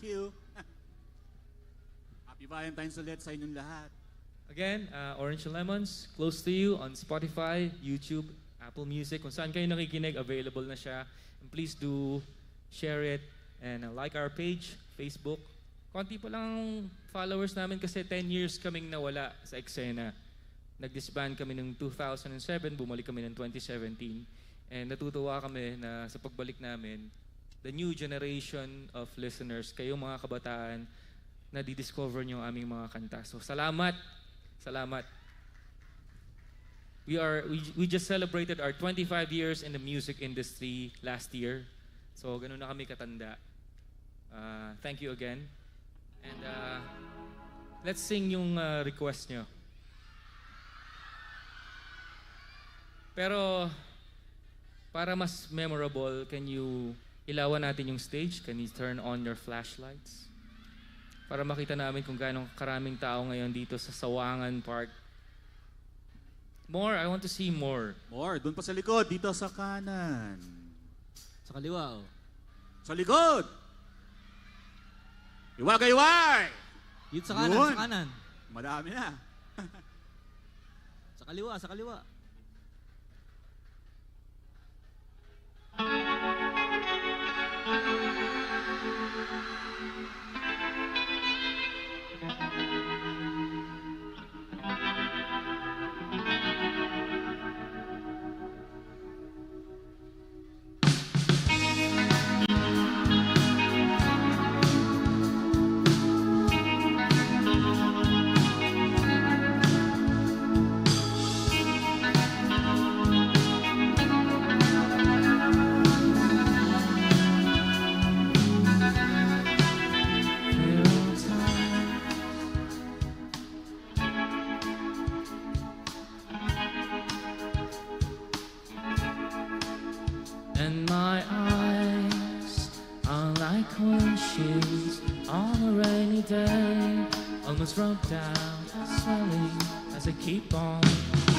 Thank you. Happy Valentine's ulit sa inyong lahat. Again, Orange and Lemons, close to you on Spotify, YouTube, Apple Music. Kung saan kayo nakikinig, available na siya. And please do share it and like our page, Facebook. Konti pa lang followers namin kasi 10 years kaming nawala sa eksena. Nag-disband kami noong 2007, bumalik kami ng 2017. And natutuwa kami na sa pagbalik namin, the new generation of listeners, kayong mga kabataan, na di-discover nyo ang aming mga kanta. So salamat. Salamat. We just celebrated our 25 years in the music industry last year. So ganun na kami katanda. Thank you again. And let's sing yung request nyo. Pero para mas memorable, can you ilawan natin yung stage? Can you turn on your flashlights? Para makita namin kung gaano karaming tao ngayon dito sa Sawangan Park. More, I want to see more. More, doon pa sa likod, dito sa kanan. Sa kaliwa, oh. Sa likod! Iwagayway! Dito sa kanan, Yun. sa kanan. Madami na. Sa kaliwa, sa kaliwa. And my eyes are like windshields on a rainy day, almost rubbed down, swelling as I keep on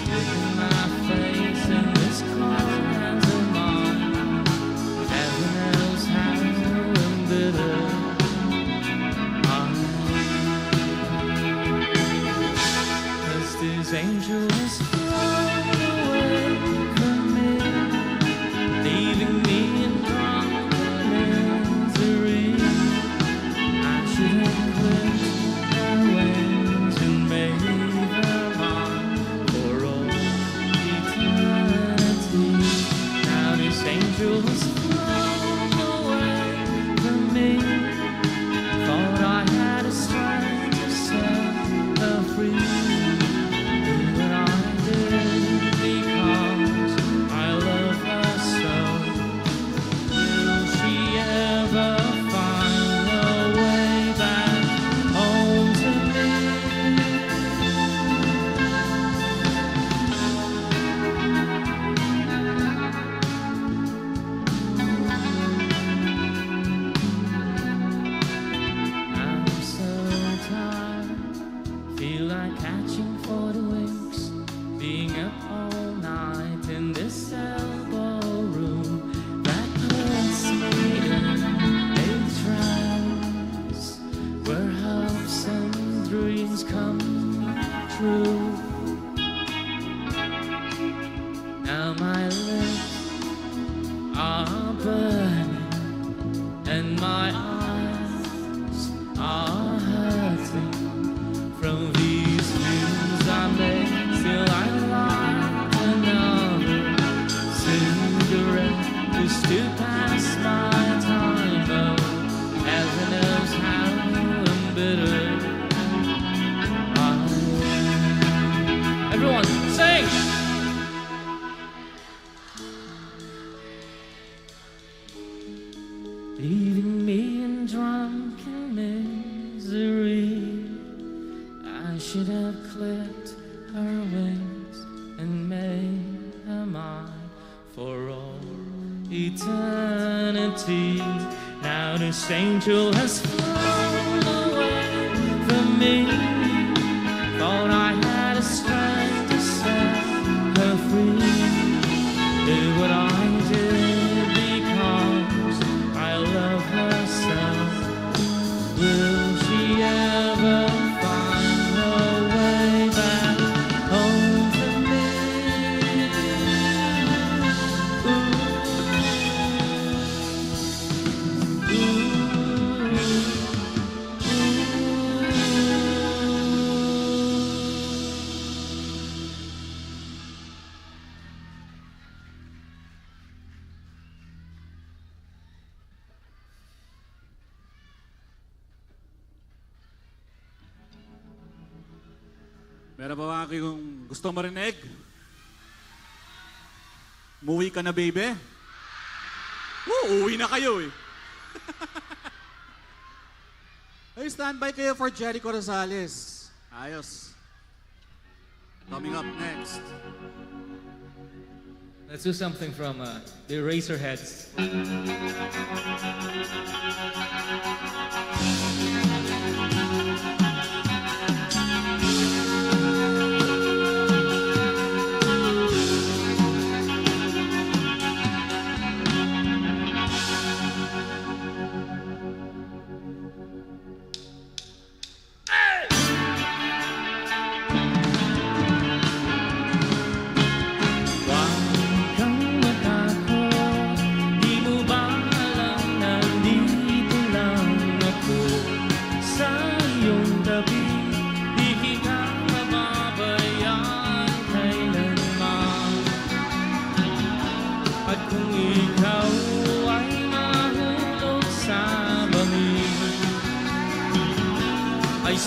digging my face in this cold hands of mine. Heaven knows how bitter I am. 'Cause this angel has flown away from me, leaving me in drunken misery. I should have clipped her wings and made her mine for all eternity. Now this angel has flown away from me. Thought I had a strength to set her free, but I did because I love her so. Will she ever find her way back home to me? I'm so tired, feel like catching 40 winks, being up all night in this elbow room that puts me in a trance where hopes and dreams come true. Now my lips are burning and my eyes are hurting from these views I make. Still I like another cigarette just to pass my time. Oh, heaven knows how bitter I am. Everyone, sing! Leaving me in drunken misery. I should have clipped her wings and made her mine for all eternity. Now this angel has flown away from me. Thought I had a strength to set her free. Did what I did because I love her so. Meron pa ba kayong gusto marinig? Umuwi ka na, baby? Uuwi na kayo eh. Ay, standby kayo for Jericho Rosales. Ayos. Coming up next. Let's do something from the Eraserheads.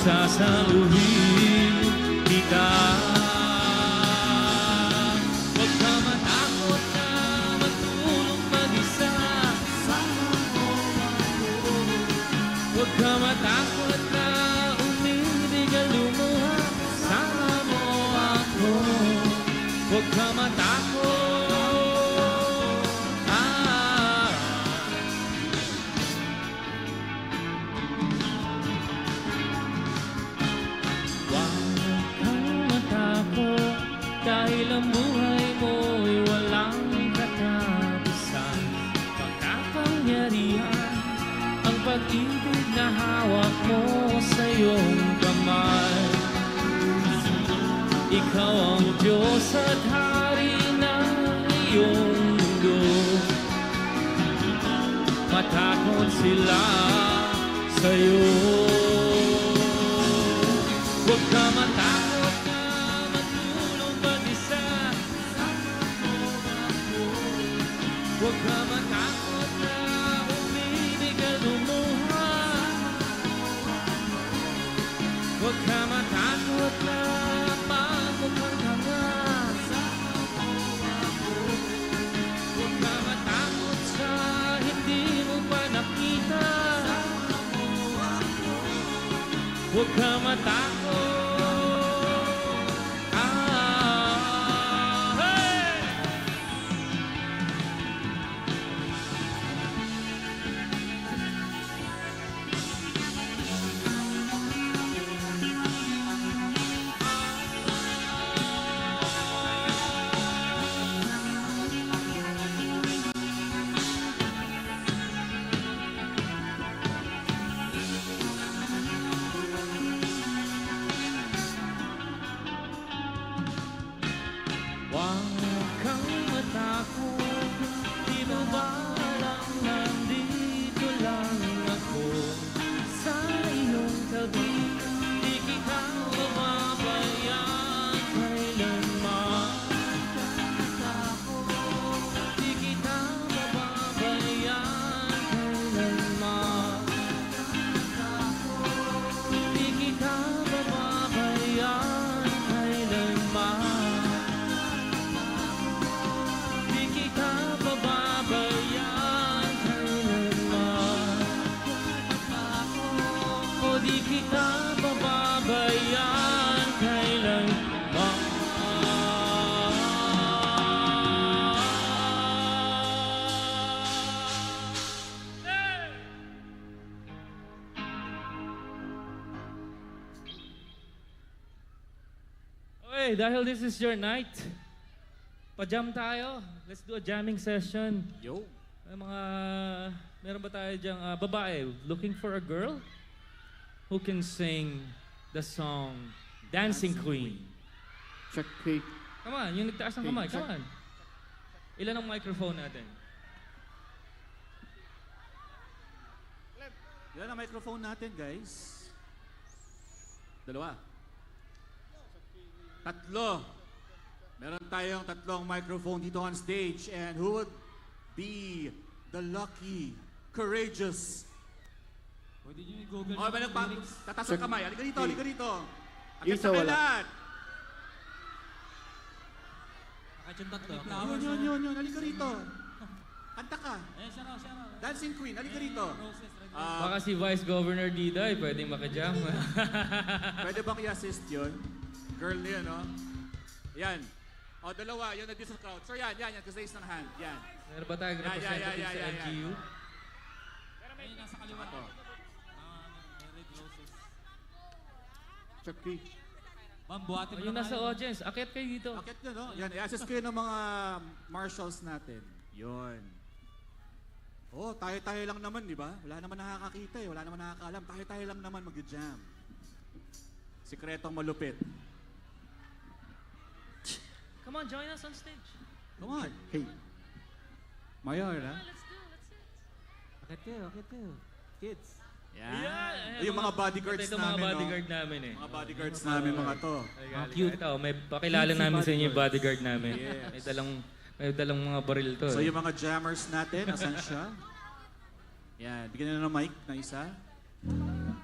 Sasaluhin kita. Huwag ka matakot na matulog mag-isa. Huwag ka matakot na umilig at lumuha. Sama mo ako. Huwag ka matakot. Dahil ang buhay mo'y walang katapusan, makapangyarihan ang pag-ibig na hawak mo sa iyong kamay. Ikaw ang Diyos at Hari ng iyong mundo. Matakot sila sa iyo. Huwag ka matakot. Huwag ka matakot na umilig at lumuha. Huwag ka matakot na magmukhang tanga. Huwag ka matakot sa hindi mo pa nakita. Huwag ka matakot. Okay, dahil this is your night, pa-jam tayo. Let's do a jamming session. Yo. Meron ba tayo diyang babae looking for a girl who can sing the song Dancing Queen? Check cake. Come on, yung nagtaas ng kamay, come on. Ilan ang microphone natin? Ilan ang microphone natin, guys? 2. 3. Meron tayong 3 microphone dito on stage. And who would be the lucky, courageous? Pwede nyo i-google Oh, tatas ang kamay. Halika dito, halika dito. Isa wala. Bakit yung tatlo? Yun. Halika rito. Kanta ka. Dancing Queen, halika rito. Baka si Vice Governor Diday, pwedeng makajam. Pwede bang i-assist yun? Girl na yun, no? Yan. O, dalawa. Yun na dito sa crowd. Sir, yan. Kasi raise ng hand. Yan. Meron ba tayong representative sa LGU? Ayun, nasa kaliwa. Red roses. Chucky. Ma'am, buhatin mo Yung na nasa kayo. audience, akit kayo dito. Bakit yun, no? Yan, i-assist kayo ng mga marshals natin. Yun. Oh, tayo-tayo lang naman, di ba? Wala naman nakakakita eh. Wala naman nakakaalam. Tayo-tayo lang naman mag-jam. Sikretong malupit. Come on, join us on stage. Come on. Hey. Mayor, ha? Akit kayo. Kids. Yan. Yeah. Yung mga bodyguards Ito namin, mga bodyguard namin eh. Mga bodyguards namin, mga to. Cute. Ito, may pakilala namin sa inyo yung bodyguard namin. Yes. May dalang mga baril to. So yung mga jammers natin, asan siya? Yan. Bigyan na ng mic na isa. Yan.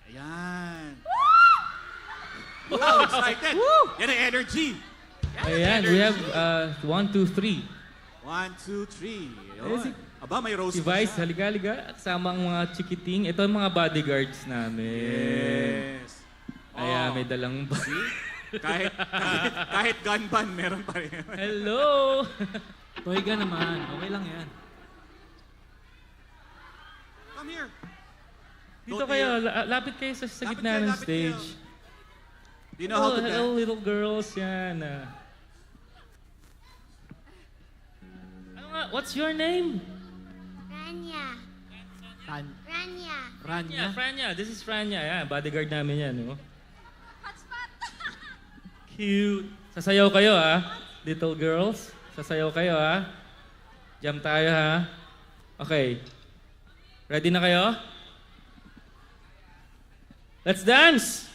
Ayan. Wow, excited! Yan ang energy! Ayan, we have 1, 2, 3. 1, 2, 3. Aba, may rose Si Vice, halika. Kasama ang mga chikiting. Ito ang mga bodyguards namin. Yes. Ayan, may dalang... kahit gun ban, meron pa rin. Hello! Toy ka naman. Okay lang yan. Come here. Dito kayo, lapit kayo sa gitna ng stage. Do you know how to dance? Hello, little girls. Yan. What's your name? Rania. Rania. Franya. This is Franya. Yan, bodyguard namin yan. No? Cute. Sasayaw kayo, ha? Little girls. Sasayaw kayo, ha? Jam tayo, ha? Okay. Ready na kayo? Let's dance!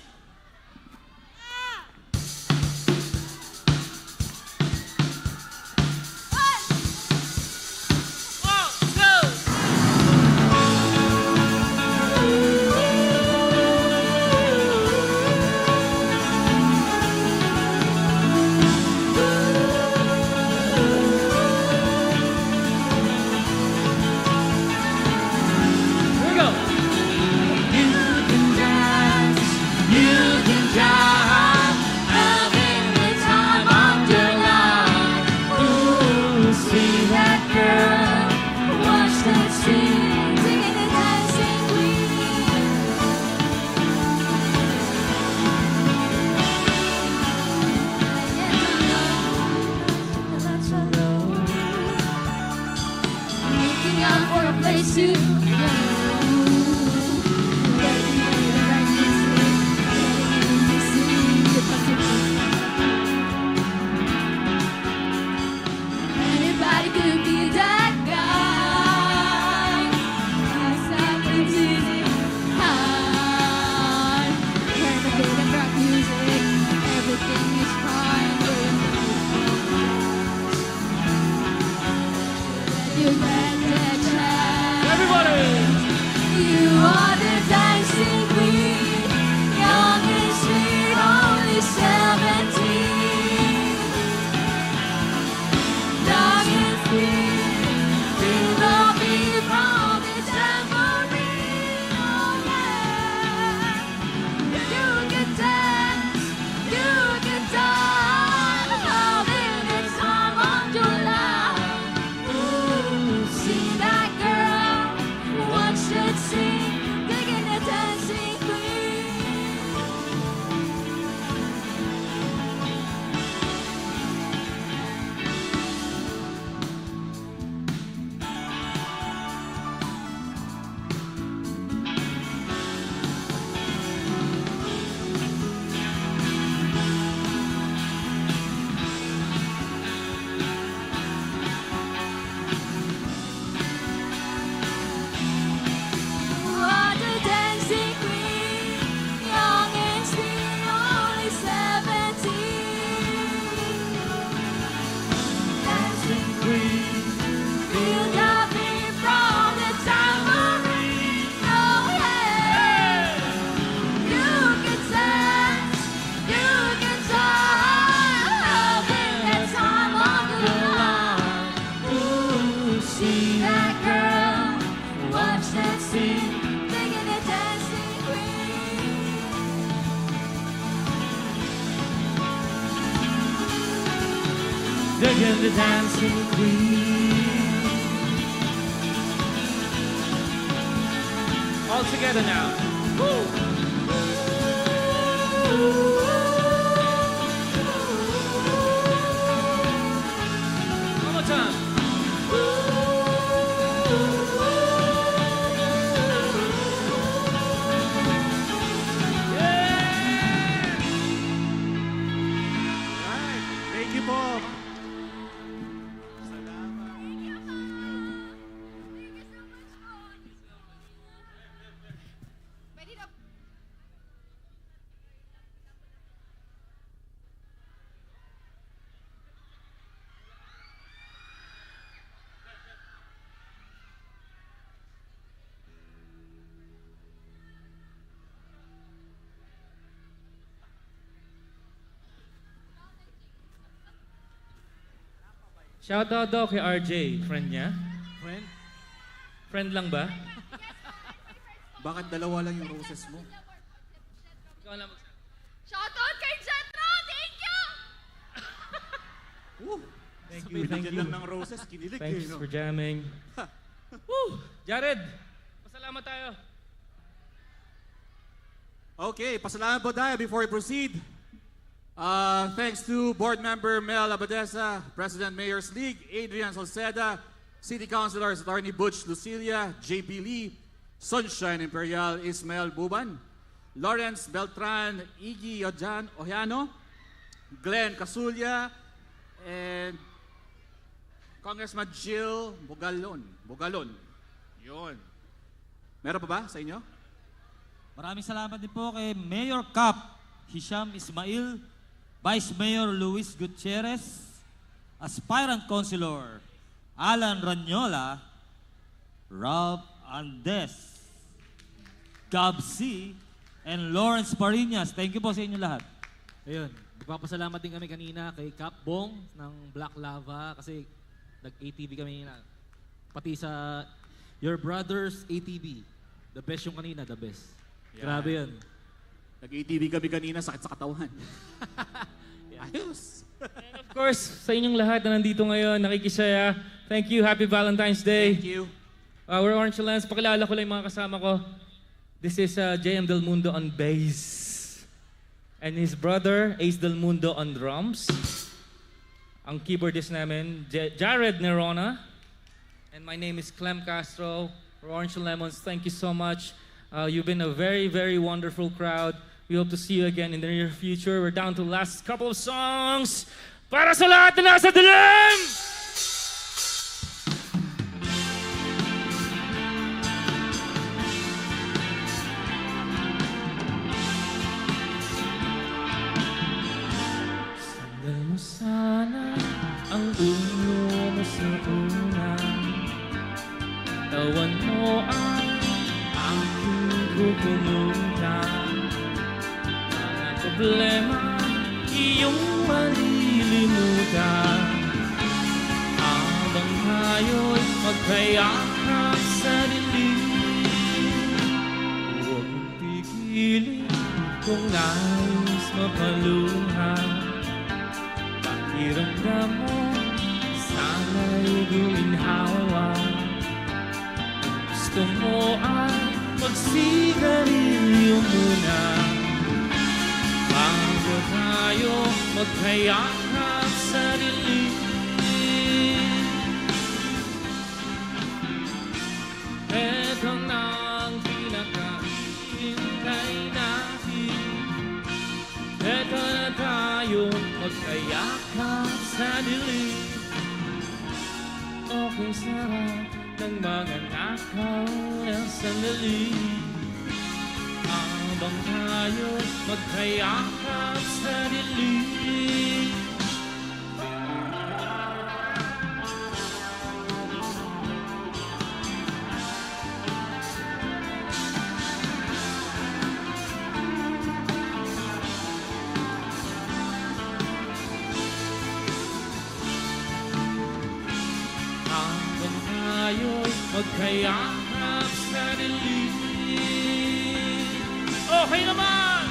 see that girl, watch that scene, thinking the dancing queen. Digging the dancing queen. All together now. Woo! One more time. Thank you po. Shoutout daw kay RJ, friend niya. Friend? Friend lang ba? Bakit dalawa lang yung roses mo? Ikaw lang Shoutout kay Jetro! Thank you! Thank Sabay you, thank bigyan you. lang ng roses, kinilig Thanks eh, no? for jamming. Woo! Jared, pasalamat tayo. Okay, pasalamat po tayo before we proceed. Thanks to Board Member Mel Abadesa, President Mayor's League, Adrian Salceda, City Councilors Attorney Butch Lucilia, JP Lee, Sunshine Imperial Ismael Buban, Lawrence Beltran, Iggy Ojano, Glenn Casulia, and Congressman Jill Bugalon. Yun. Meron pa ba sa inyo? Maraming salamat din po kay Mayor Cap Hisham Ismail, Vice Mayor Luis Gutierrez, Aspirant Councilor Alan Ranyola, Rob Andes, Gab C, and Lawrence Parinas. Thank you po sa inyo lahat. Ayun, nagpapasalamat din kami kanina kay Cap Bong ng Black Lava kasi nag-ATV kami na. Pati sa Your Brothers ATV. The best yung kanina, the best. Yan. Grabe yun. Nag-ATV kami kanina, sakit sa katawan. Ayos. And of course, sa inyong lahat na nandito ngayon, nakikisaya, thank you, happy Valentine's Day. Thank you. We're Orange Lens. Pakilala ko lang yung mga kasama ko. This is JM Del Mundo on bass. And his brother, Ace Del Mundo on drums. Ang keyboardist namin, Jared Nerona. And my name is Clem Castro. We're Orange Lemons. Thank you so much. You've been a very, very wonderful crowd. We hope to see you again in the near future. We're down to the last couple of songs. Para sa lahat na nasa dilim! Sandal mo sana ang ulo mo sa unang tawan mo ang aking kukumuntan. Mga problema iyong malilimutan habang tayo'y magkayakap sa dilim. Huwag mong pigilin kung nais mapaluha. Pakiramdam mo sana'y guminhawa. Gusto mo ay magsigarilyo muna bago tayo magkayakap sa dilim. Eto na ang pinakahintay natin. Eto na tayo magkayakap sa dilim. Okay, sarap ng mga nakaw ng sandali habang tayo magkayakap sa dilim. tayo'y magkayakap sa dilim. Okay naman!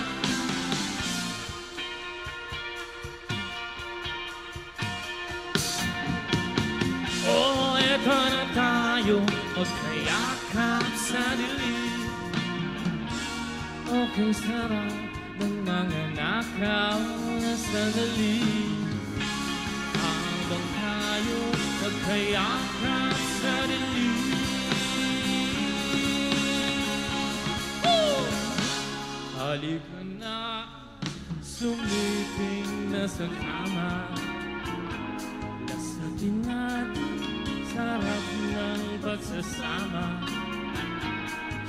Oh, eto na tayo, magkayakap sa dilim. Okay, sarap ng mga nakaw na sandali. Habang tayo, magkayakap sa dilim. Halika na, sumiping na sa kama. Lasapin natin, sarap ng pagsasama.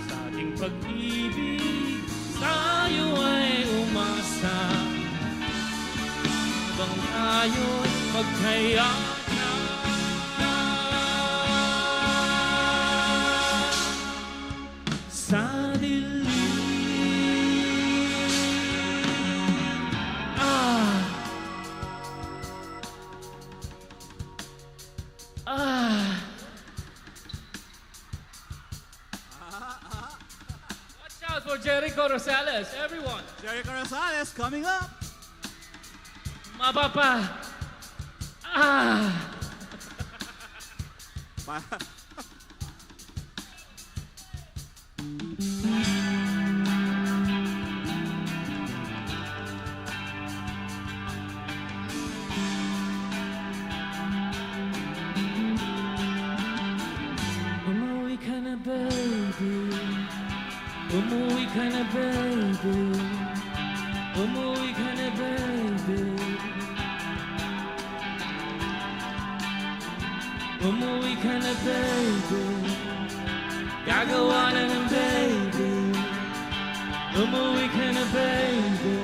Sa ating pag-ibig, tayo ay umasa. Habang tayo'y magkayakap sa dilim. Watch out for Jericho Rosales, everyone. Jericho Rosales coming up. Mapapa. Umuwi ka na, baby. Umuwi ka na, baby. Umuwi ka na, baby. Umuwi ka na, baby. Gagawa na ng baby. Umuwi ka na, baby.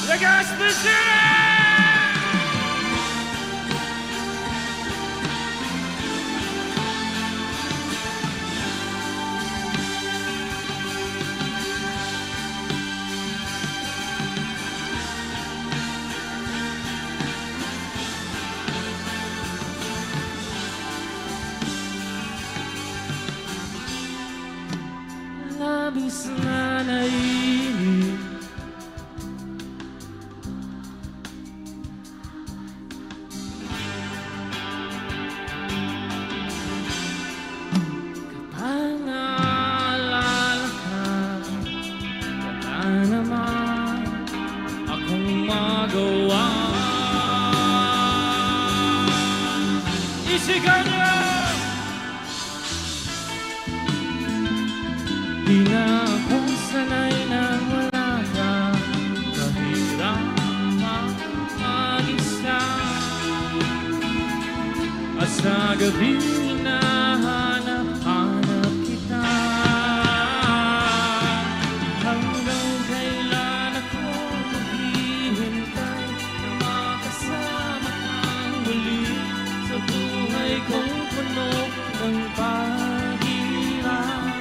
Legazpi City! Labis na naiinip, kapag naalala ka, wala naman akong magawa. Isigaw niyo! Di na ako sanay na wala ka. Mahirap mag-isa. At sa gabi hinahanap-hanap kita. Hanggang kailan ako maghihintay na makasama kang muli sa buhay kong puno ng paghirap.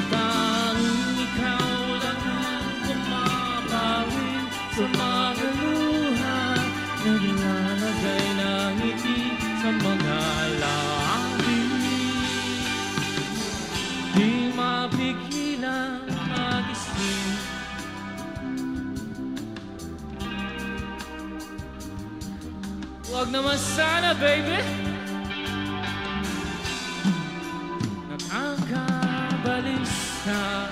Tanging ikaw lang ang pumapawi sa mga luha. Naglalagay ng ngiti sa mga labi. Di mapigilan magising. Huwag naman sana, baby. Balisa.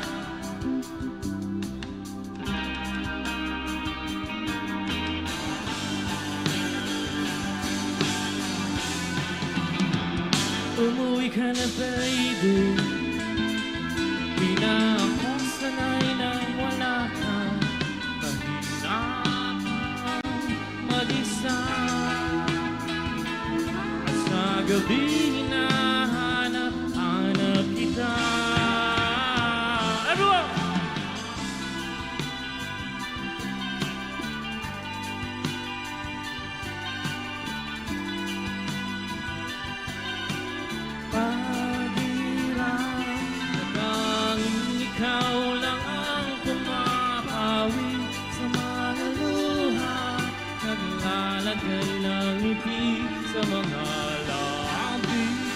Umuwi ka na, baby. Di na ako sanay na wala ka. Mahirap mag-isa. At sa gabi hinahanap-hanap kita. Naglalagay ng ngiti sa mga labi. baby.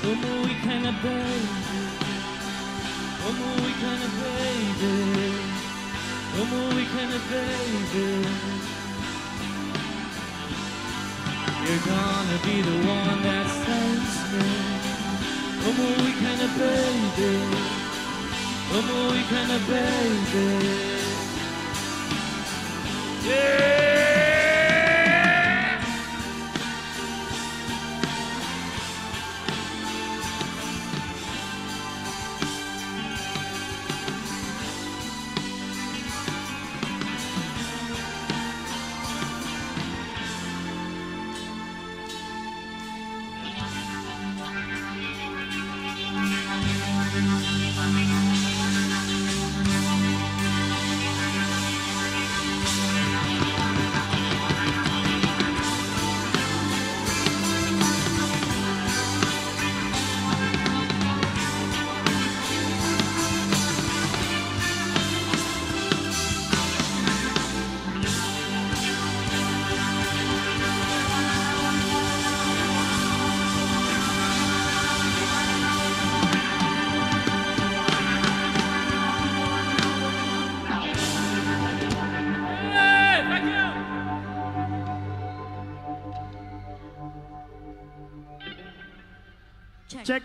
Umuwi ka na, baby. Umuwi ka na, baby. Umuwi ka na, baby. You're gonna be the one that saves me. Umuwi ka na, baby. Umuwi ka na, baby. Yeah! Check.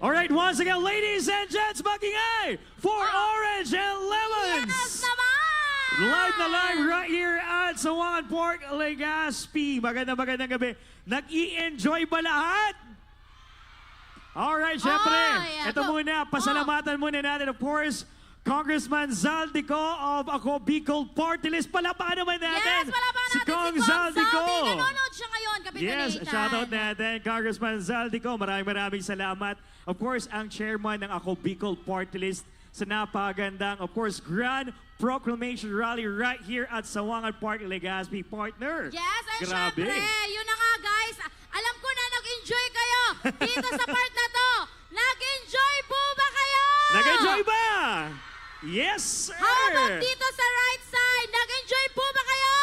All right, once again, ladies and gents, magingay for Orange and Lemons. Yes naman! Live na live right here at Sawangan Park, Legazpi. Magandang gabi. Nag-i-enjoy ba lahat? Alright, syempre, ito muna, pasalamatan muna natin, of course, Congressman Zaldico of Ako Bicol Party List. Palapakan naman natin. Yes, palapakan si natin Kong si Zaldico. Nanonood siya ngayon, Kapitanitan. Yes, shoutout natin, Congressman Zaldico. Maraming salamat. Of course, ang chairman ng Ako Bicol Party List sa napagandang, of course, Grand Proclamation Rally right here at Sawangan Park, Legazpi, partner. Yes, and grabe. syempre, yun na nga guys, alam ko na nag-enjoy kayo dito sa part na to. Nag-enjoy po ba kayo? Nag-enjoy ba? Yes, sir! How about dito sa right side? Nag-enjoy po ba kayo?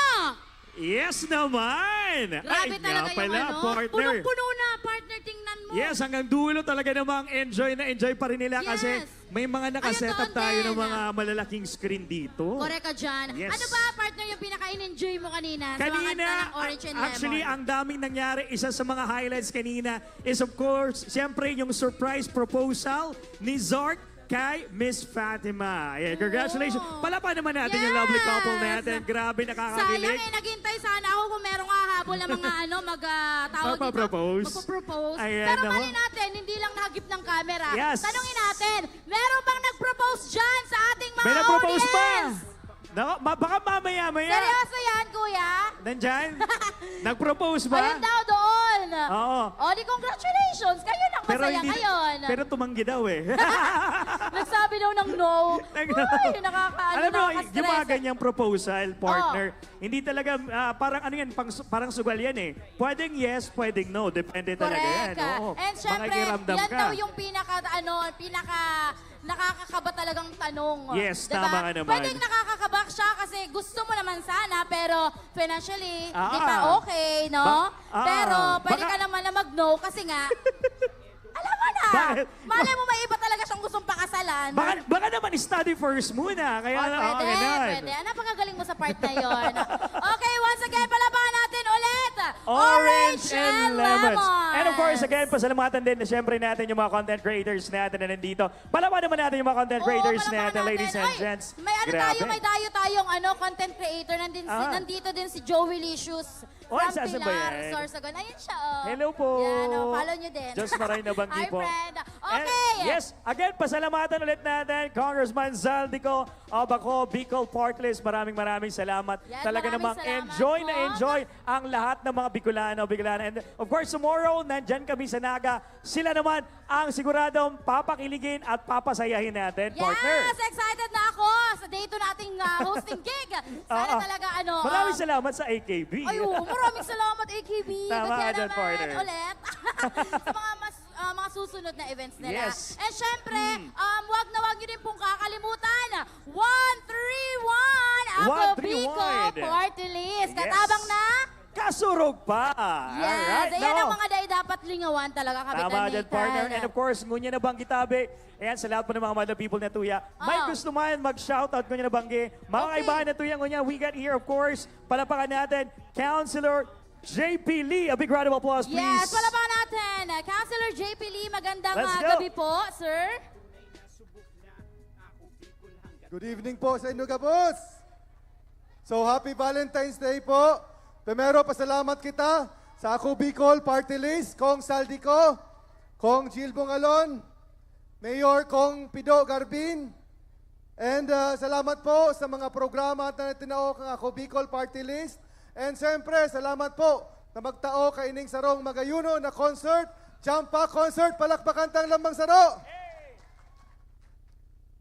Yes naman! Grabe talaga yung ano, partner. punong-puno na, partner, tingnan mo. Yes, hanggang dulo talaga namang enjoy pa rin nila kasi Yes. may mga nakasetup Ayun, tayo doon ng mga malalaking screen dito. Correct ka dyan. Yes. Ano ba, partner, yung pinaka-enjoy mo kanina? Sa mga Kanina, kanta ng Orange and actually, Lemon? ang daming nangyari. Isa sa mga highlights kanina is of course, siyempre yung surprise proposal ni Zork kay Miss Fatima. Yeah, congratulations. Palapan naman natin yung lovely couple natin. Grabe, Sayang nakakakilig. naghintay sana ako kung merong hahabol na mga tawag dito. Magpa-propose. Magpa-propose. Ayan, Pero ako. mali natin, hindi lang nahagip ng camera. Yes. Tanungin natin, meron bang nag-propose dyan sa ating mga May na-propose pa. audience? Baka mamaya-maya. Seryoso yan, kuya? Nandyan? Nag-propose ba? Ayun daw doon. Oo. O, di congratulations. Kayo nang masaya ngayon. Pero tumanggi daw eh. Nagsabi daw ng no. Uy, Alam mo, nakaka-stress. yung mga ganyang proposal, partner, hindi talaga, parang ano yan, parang sugal yan eh. Pwedeng yes, pwedeng no. Depende talaga yan. Oo. And syempre, Makikiramdam yan ka. daw yung pinaka nakakakaba talagang tanong. Yes, diba? tama ka naman. Pwedeng nakakakaba siya kasi gusto mo naman sana, pero financially, hindi pa okay, no? Pero pwede ka naman na mag-no kasi nga, alam mo na, malay mo may iba talaga siyang gustong pakasalan. Baka naman study first muna. Kaya, Pwede, pwede. Ano pagkagaling mo sa part na yon? Okay, once again, palabakan natin ulit. Orange and Lemons. And of course, again, pasalamatan din na syempre natin yung mga content creators natin na nandito. Palaban naman natin yung mga content creators natin, ladies and gents. May ano tayo, may dayo tayong content creator. Nandito din si Joey Licious. Oy, From saan ba Pilar, yan? Sorsogon. Ayun siya, oh. Hello po. Yan, follow nyo din. Diyos maray na banggi Hi, po. friend. And, Okay. yes, again, pasalamatan ulit natin, Congressman Zaldico of Ako Bicol Party List. Maraming salamat. Yes, Talaga maraming namang salamat enjoy po. na enjoy ang lahat ng mga Bicolano. And of course, tomorrow, nandyan kami sa Naga. Sila naman ang siguradong papakiligin at papasayahin natin, partner. Yes, excited na ako sa day 2 nating hosting gig. Sana talaga Maraming salamat sa AKB. Ay, maraming salamat AKB. Tama Kaya ka dyan, naman partner. ulit sa mga susunod na events nila. Yes. And syempre, wag nyo din pong kakalimutan, 131 Ako 131. Bicol Party List. Yes. Katabang na? kasurog pa. Yes, Alright, ayan nako. ang mga day dapat lingawan talaga, Kapitan Tama dyan, partner. Nathan. And of course, ngunya na banggi tabi. Ayan, sa lahat po ng mga Madla people na tuya. May gusto man mag-shoutout ngunya na banggi. Mga kaibahan na tuya ngunya, we got here, of course, palapakan natin, Councilor JP Lee. A big round of applause, please. Yes, palapakan natin. Councilor JP Lee, magandang Let's go. gabi po, sir. Good evening po sa inyo, Gabos. So, happy Valentine's Day po. Primero, pasalamat kita sa Ako Bicol Party List, Kong Saldico, Kong Jill Bongalon, Mayor Kong Pido Garbin, and salamat po sa mga programa na tinaok ang Ako Bicol Party List. And siyempre, salamat po na magtao kaining sarong magayuno na concert, Champa Concert, palakpakan tang lambang saro.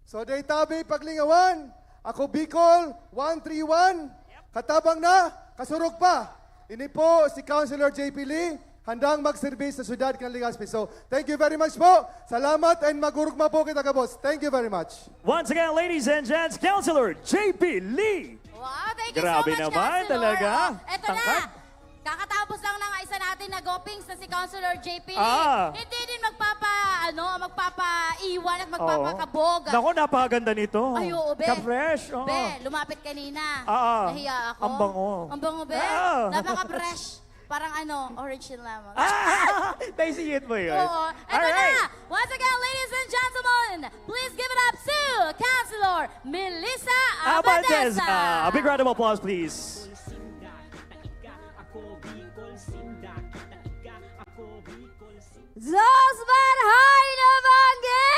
So, day tabi paglingawan, Ako Bicol 131, katabang na, kasurog pa. Ini po si Councilor JP Lee, handang mag-service sa syudad ng Legazpi. So, thank you very much po. Salamat and magurugma po kita, Kabos. Thank you very much. Once again, ladies and gents, Councilor JP Lee. Wow, thank you Grabe so much, naman, Councilor. talaga. Eto Tangkad. na. Kakatapos lang ng isa natin na gopings na si Councilor JP Lee. Ah. Hindi din magpapaiwan at magpapakabog. Nako, napakaganda nito. Ay, oo, be. Ka-fresh. oo. Be, lumapit kanina. Ah. Nahiya ako. Ang bango. Ang bango, be. Ah. Napaka-fresh. Parang orange lemon. Naisingit mo yun. Oo. Ito na. Once again, ladies and gentlemen, please give it up to Councilor Melissa Abadesa. A big round of applause, please. Diyos marhay na banggi!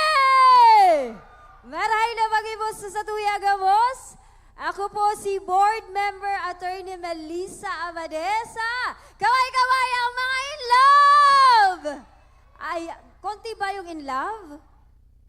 Marhay na banggi mo sa Tuyaga, boss. Ako po si Board Member Attorney Melissa Abadesa. Kaway-kaway ang mga in love! Ay, konti ba yung in love?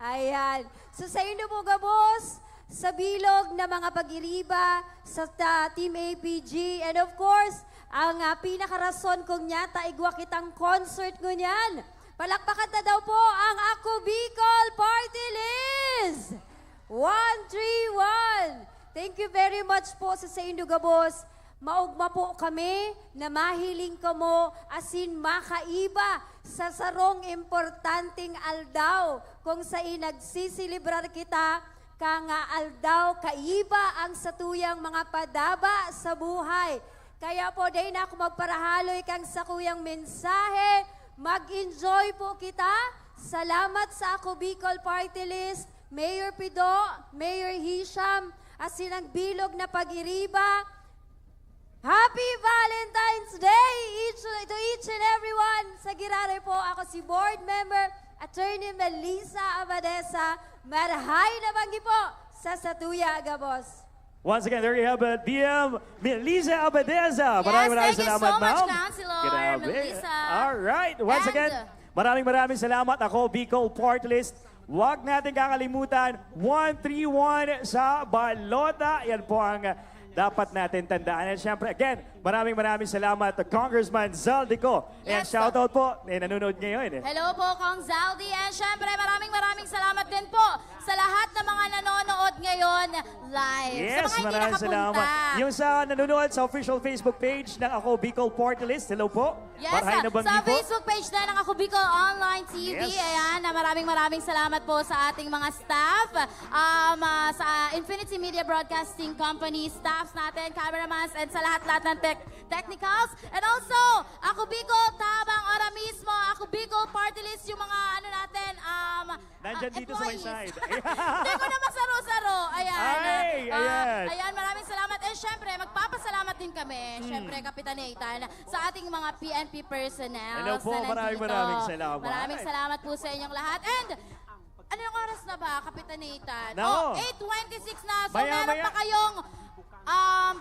Ayan. So sa inyo po, boss, sa bilog na mga pag-iriba, sa Team APG, and of course, ang pinakarason kong nyata, igwa kitang concert ko niyan. Palakpakan na daw po ang Ako Bicol Party List! 131! Thank you very much po sa inyo, Gabos. Maugma po kami na mahiling ko mo asin makaiba sa sarong importanteng aldaw kung sa inagsisilibrar kita ka nga aldaw kaiba ang satuyang mga padaba sa buhay. Kaya po dahil na ako magparahaloy kang sa kuyang mensahe, mag-enjoy po kita. Salamat sa Ako Bicol Party List, Mayor Pido, Mayor Hisham, asin ang bilog na pag-iriba. Happy Valentine's Day to each and everyone. Sa Girare po, ako si Board Member Attorney Melissa Abadesa. Marhay na banggi po sa Satuya, Gabos. Once again, there you have it, DM Melissa Abadesa. Maraming thank you salamat, so much, ma'am. Councilor Grabe. Melissa. All right. Once And, again, maraming salamat. Ako, Bicol Party List. Huwag natin kakalimutan, 131 sa balota. Yan po ang dapat natin tandaan. And syempre, again, maraming salamat to Congressman Zaldico. And shoutout po, nanonood ngayon. Hello po, Kong Zaldi. And syempre, maraming salamat din po sa lahat ng mga nanonood ngayon live. Yes, sa mga hindi maraming nakapunta. salamat. Yung sa nanonood sa official Facebook page ng Ako Bicol Party List, hello po. Yes, Marhay na banggi sa po. Facebook page na ng Ako Bicol Online TV. Yes. Ayan, na maraming salamat po sa ating mga staff, sa Infinity Media Broadcasting Company, staffs natin, cameramans, and sa lahat ng technicals. And also, Ako Bicol, Tabang, Ora mismo, Ako Bicol Party List, yung mga natin, Nandyan dito sa may side. Hindi ko na masaro-saro. Ayan. Ayan. Ayan, maraming salamat. And syempre, magpapasalamat din kami, syempre, Kapitan Nathan, sa ating mga PNP personnel. Hello po, maraming salamat. Maraming salamat po sa inyong lahat. And, ano yung oras na ba, Kapitan Nathan? No. 8:26 na. So, Maya. meron pa kayong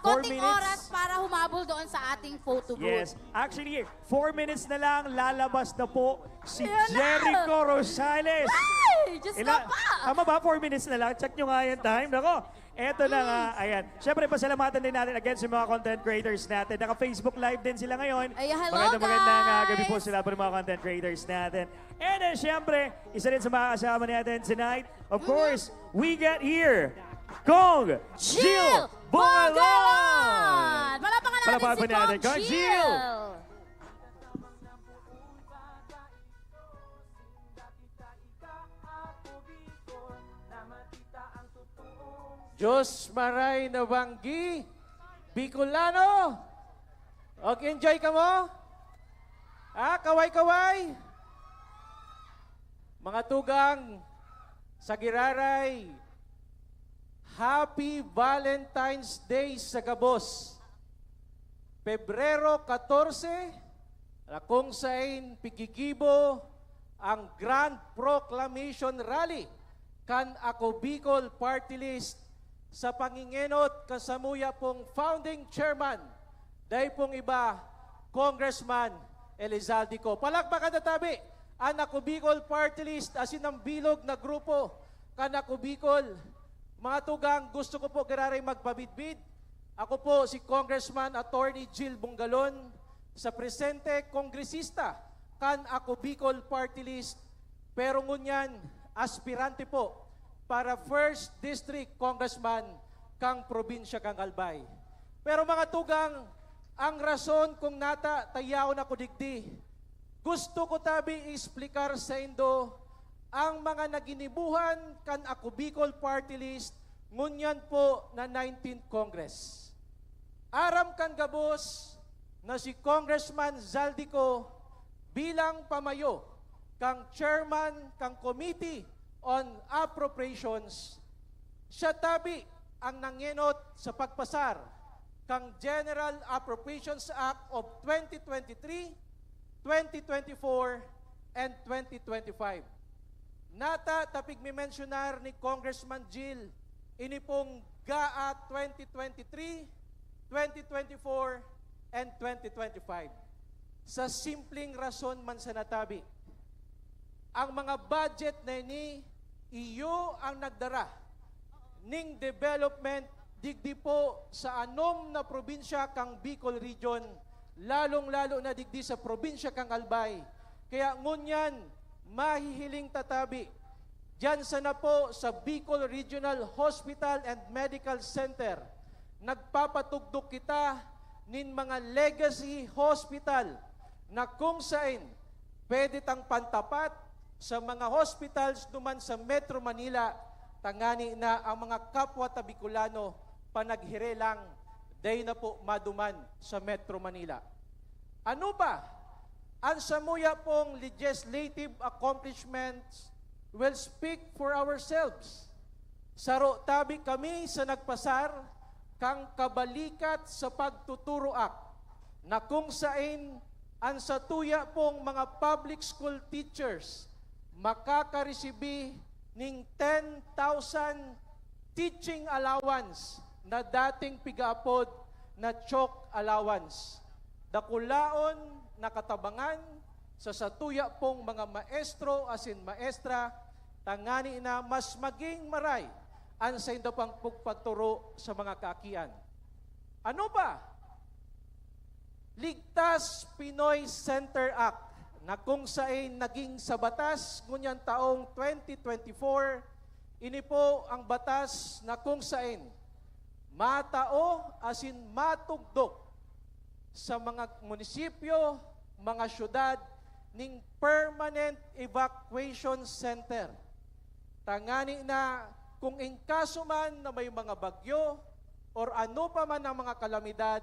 konting 4 minutes. oras para humabol doon sa ating photo booth. Yes. Actually, 4 minutes na lang, lalabas na po si Ayan na. Jericho Rosales. Ay! Diyos ko pa! Tama ba? 4 minutes na lang. Check nyo nga yung time. Nako, eto na nga. Ayan. Siyempre, pasalamatan din natin again sa mga content creators natin. Naka-Facebook Live din sila ngayon. Ay, hello, Magandang guys! gabi po sila po ng mga content creators natin. And siyempre, isa rin sa mga kasama natin tonight. Of course, we get here, Kong Jill Bongalon! Malapakan Palapakan si po natin, Kong Kong Jill. Jill. Diyos maray na banggi, Bicolano. Okay, enjoy ka mo? Kaway-kaway. Mga tugang sa Giraray, Happy Valentine's Day sa Gabos. Pebrero 14, na kung saan pigigibo ang Grand Proclamation Rally kan Ako Bicol Party List sa pangingenot kasamuya pong founding chairman dahil pong iba, Congressman Elizalde ko. Palakpakan na tabi, ang Ako Bicol Party List asin ang bilog na grupo kan Ako Bicol. Mga tugang, gusto ko po gararay magpabidbid. Ako po si Congressman Attorney Jill Bungalon, sa presente kongresista kan Ako Bicol Party List, pero ngunyan aspirante po para First District Congressman kang probinsya kang Albay. Pero mga tugang, ang rason kung nata tayaw na ko digdi, gusto ko tabi isplikar sa Indo ang mga naginibuhan kan Ako Bicol Party List ngunyan po na 19th Congress. Aram kan gabos na si Congressman Zaldico bilang pamayo kang chairman kang Committee on Appropriations, siya tabi ang nangenot sa pagpasar kang General Appropriations Act of 2023, 2024, and 2025. Nata tapig mi mentionar ni Congressman Jill, ini pong GAA 2023, 2024, and 2025. Sa simpleng rason man sa natabi, ang mga budget na ini, iyo ang nagdara ning development digdi po sa anom na probinsya kang Bicol Region, lalong-lalo na digdi sa probinsya kang Albay. Kaya ngunyan, mahihiling tatabi, dyan sa na po sa Bicol Regional Hospital and Medical Center, nagpapatugdok kita nin mga legacy hospital na kung saan pwede tang pantapat sa mga hospitals duman sa Metro Manila, tangani na ang mga kapwa Bicolano panaghire lang day na po maduman sa Metro Manila. Ano ba ang samuya pong legislative accomplishments will speak for ourselves. Saro tabi kami sa nagpasar kang kabalikat sa pagtuturoak na kung saan ang satuya pong mga public school teachers makakaresibi ning 10,000 teaching allowance na dating pigaapod na chok allowance. Dakulaon nakatabangan sa satuya pong mga maestro asin maestra, tangani na mas maging maray ang sa indo pang pagturo sa mga kaakian. Ano ba? Ligtas Pinoy Center Act na kung saan naging sa batas ngunyan taong 2024, ini po ang batas na kung saan matao asin matugdok sa mga munisipyo, mga syudad, ning permanent evacuation center. Tangani na kung in kaso man na may mga bagyo or ano pa man ang mga kalamidad,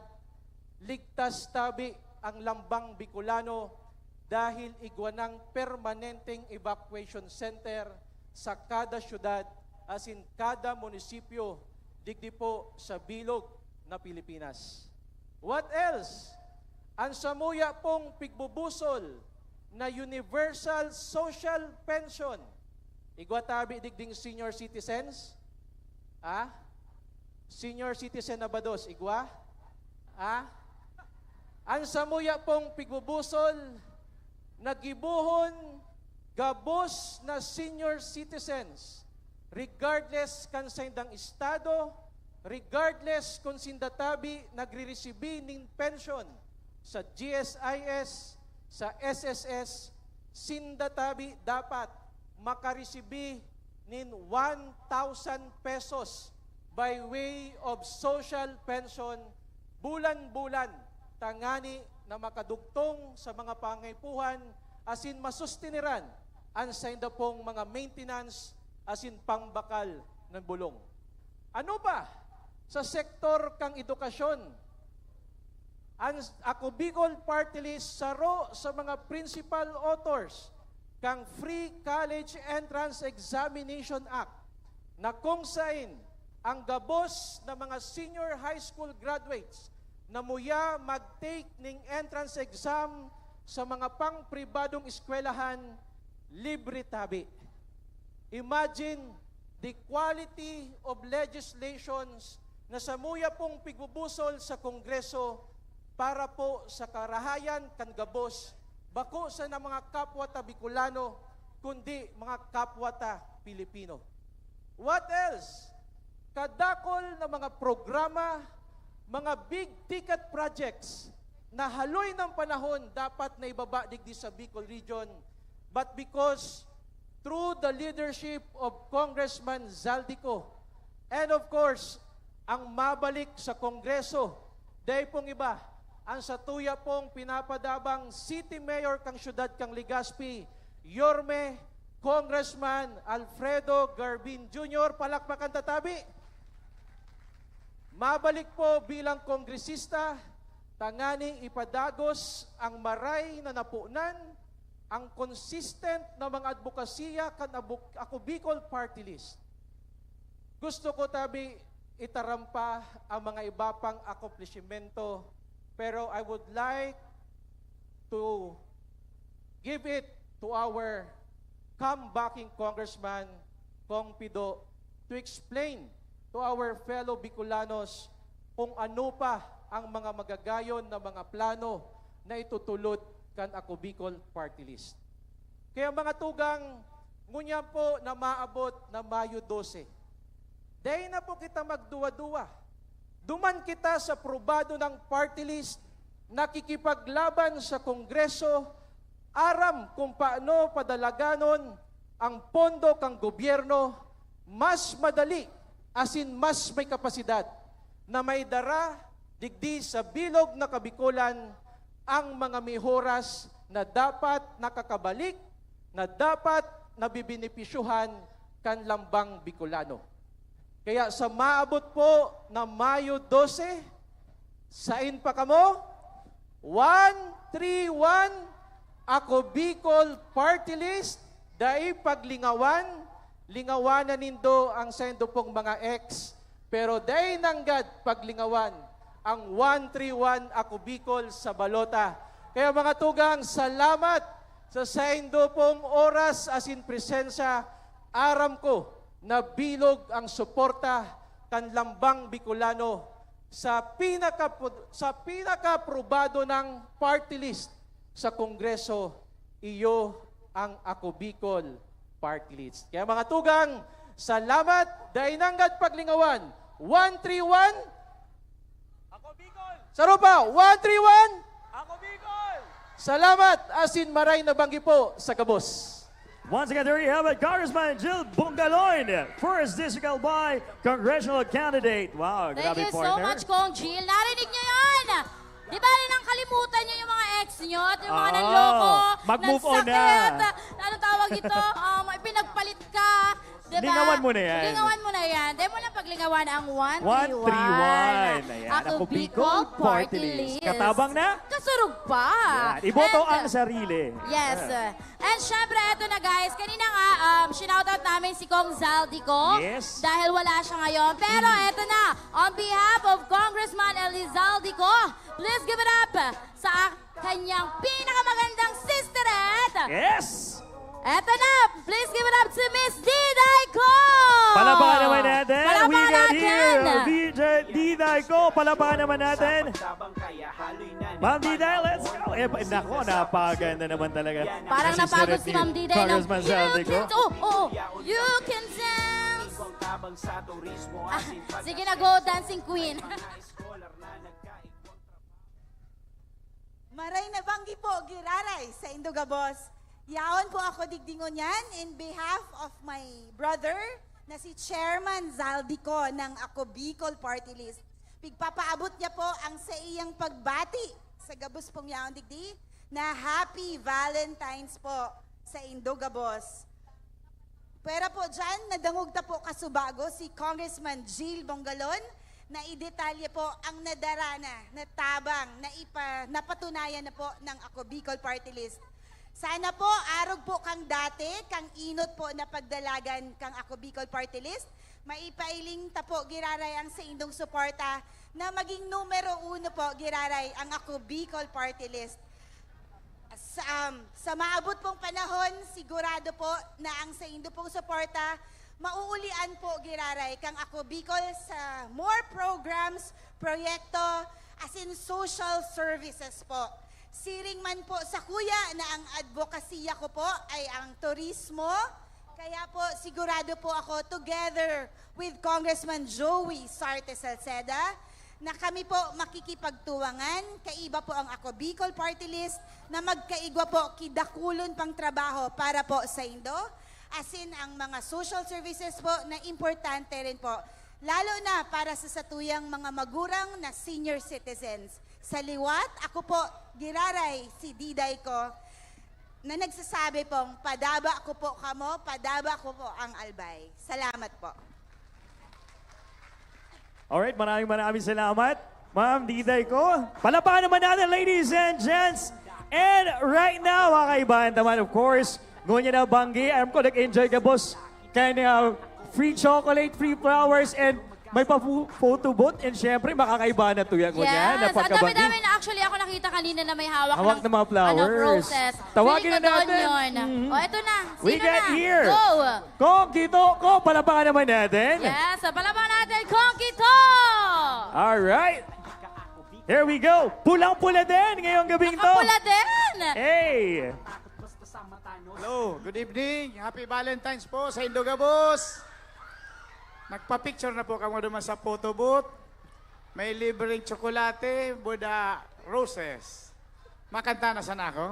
ligtas tabi ang lambang Bicolano dahil igwanang permanenteng evacuation center sa kada syudad asin kada munisipyo digdi po sa bilog na Pilipinas. What else? Ang samuya pong pigbubusol na universal social pension. Igwatabi digding senior citizens? Senior citizen na ba dos? Igwa? Ang samuya pong pigbubusol, nagibuhon gabos na senior citizens, regardless kan sa indang estado, regardless kung sindatabi nagre-resibi ning pension sa GSIS, sa SSS, sindatabi dapat makaresibi nin 1,000 pesos by way of social pension bulan-bulan, tangani na makadugtong sa mga pangaipuhan, asin masustiniran, ang sa pong mga maintenance, asin pangbakal ng bulong. Ano pa? Sa sektor kang edukasyon, ang Ako Bicol Party List saro sa mga principal authors kang Free College Entrance Examination Act na kung saan ang gabos na mga senior high school graduates na muya mag-take ng entrance exam sa mga pang-pribadong eskwelahan, libre tabi. Imagine the quality of legislations na sa muya pong pigbubusol sa Kongreso para po sa karahayan kan gabos, bako sa na mga kapwata Bicolano, kundi mga kapwata Pilipino. What else? Kadakol na mga programa, mga big ticket projects na haloy ng panahon dapat na ibaba digdi sa Bicol Region, but because through the leadership of Congressman Zaldico and of course, ang mabalik sa Kongreso, dahil pong iba, ang sa tuya pong pinapadabang City Mayor kang syudad kang Legazpi, Yorme, Congressman Alfredo Garbin Jr., palakpakan tatabi. Mabalik po bilang kongresista, tanganing ipadagos ang maray na napunan, ang consistent na mga advokasya kan Ako Bicol Party List. Gusto ko tabi itarampa ang mga iba pang akomplisymento, pero I would like to give it to our comebacking Congressman Kong Pido to explain to our fellow Bicolanos kung ano pa ang mga magagayon na mga plano na itutulod kan Ako Bicol Party List. Kaya mga tugang, ngunya po na maabot na Mayo 12. Dahil na po kita magduwa-duwa. Duman kita sa probado ng party list, nakikipaglaban sa Kongreso, aram kung paano padalaganon ang pondo kang gobyerno, mas madali, asin mas may kapasidad, na may dara digdi sa bilog na Kabikulan ang mga mihoras na dapat nakakabalik, na dapat nabibinipisyuhan kan lambang Bicolano. Kaya sa maabot po na Mayo 12, sain pa kamo? 131 Ako Bicol Party List, dai paglingawan, lingawanan nindo ang sendo pong mga ex, pero dai nanggad paglingawan ang 131 Ako Bicol sa balota. Kaya mga tugang, salamat sa sendo pong oras asin presensya, aram ko na bilog ang suporta kan lambang Bicolano sa pinaka-aprobado ng party list sa Kongreso, iyo ang Ako Bicol Party List. Kaya mga tugang, salamat dahil nanggad paglingawan. 131 Ako Bicol. Sarupa, 131 Ako Bicol. Salamat asin maray na banggi po sa kabos. Once again, there you have it, Congressman Jill Bungaloin, first district by congressional candidate. Wow, Thank grabe you so partner. much, Kong Jill. Narinig niyo yan! Di ba rin ang kalimutan niyo yung mga ex niyo at yung mga nanloko, mag-move on na. nagsakit, ano tawag ito, pinagpalit ka. Diba? Lingawan mo na yan. Lingawan mo na yan. Di mo lang paglingawan ang 131. Ayan, Ako Bicol Party List. Katabang na? Kasurog pa. Yan. Iboto And, ang sarili. Yes. And syempre, eto na guys, kanina nga, sinoutout namin si Kong Zaldico. Yes. Dahil wala siya ngayon. Pero eto na, on behalf of Congressman Eli Zaldico, please give it up sa kanyang pinakamagandang sisterette. Yes! Eto na, please give it up to Miss Diday Ko! Palabahan naman natin. Palabahan We got natin. here Diday Ko. Palabahan naman natin. Ma'am Diday, let's go. Nako, napaganda naman talaga. Parang Kasi napagod sulit si ni Ma'am Diday. Congressman Zaldico. You can dance. Sige na, go, dancing queen. Maray na banggi po, giraray sa Indogabos. Yaon po ako digdingon yan in behalf of my brother na si Chairman Zaldico ng Ako Bicol Party List. pigpapaabot niya po ang sa iyang pagbati sa gabos pong yaong digdi na Happy Valentine's po sa Indo Gabos. Pero po dyan, nadangog ta po kasubago si Congressman Jill Bongalon na idetalye po ang nadarana na tabang na napatunayan na po ng Ako Bicol Party List. Sana po, arog po kang dati, kang inot po na pagdalagan kang Ako Bicol Party List, maipailing ta po giraray ang sa indong suporta na maging numero 1 po giraray ang Ako Bicol Party List. Sa maabot pong panahon, sigurado po na ang sa indo pong suporta, mauulian po giraray kang Ako Bicol sa more programs, proyekto, as in social services po. Siring man po sa kuya na ang advokasya ko po ay ang turismo. Kaya po sigurado po ako together with Congressman Joey Sarte Salceda na kami po makikipagtuwangan. Kaiba po ang Ako Bicol Party List na magkaigwa po kidakulon pang trabaho para po sa Indo. As in ang mga social services po na importante rin po. Lalo na para sa satuyang mga magurang na senior citizens. Sa liwat, ako po, giraray si Diday ko, na nagsasabi pong, padaba ko po kamo, padaba ko po ang albay. Salamat po. Alright, maraming salamat. Ma'am Diday ko. Palapakan naman natin, ladies and gents. And right now, mga kaibahan naman, of course, ngunit na banggi, alam ko nag-enjoy ka, boss. Kaya free chocolate, free flowers, and may pa-photo booth, and syempre, makakaiba na to yan. Yes, ang dami-dami na actually ako nakita kanina na may hawak ng mga flowers. Roses. Tawagin na natin. O, eto na. Sino We got na? here. Go! Kong Kito ko, palapakan naman natin. Yes, palapakan natin, Kong Kito! Alright. Here we go. Pulang-pula din ngayong gabing to. Nakapula din! Hey! Hello, good evening. Happy Valentine's po sa Indogabos. Nagpa-picture na po kamo duman sa photo booth. May libreng tsokolate, Buddha roses. Makanta na sana ako.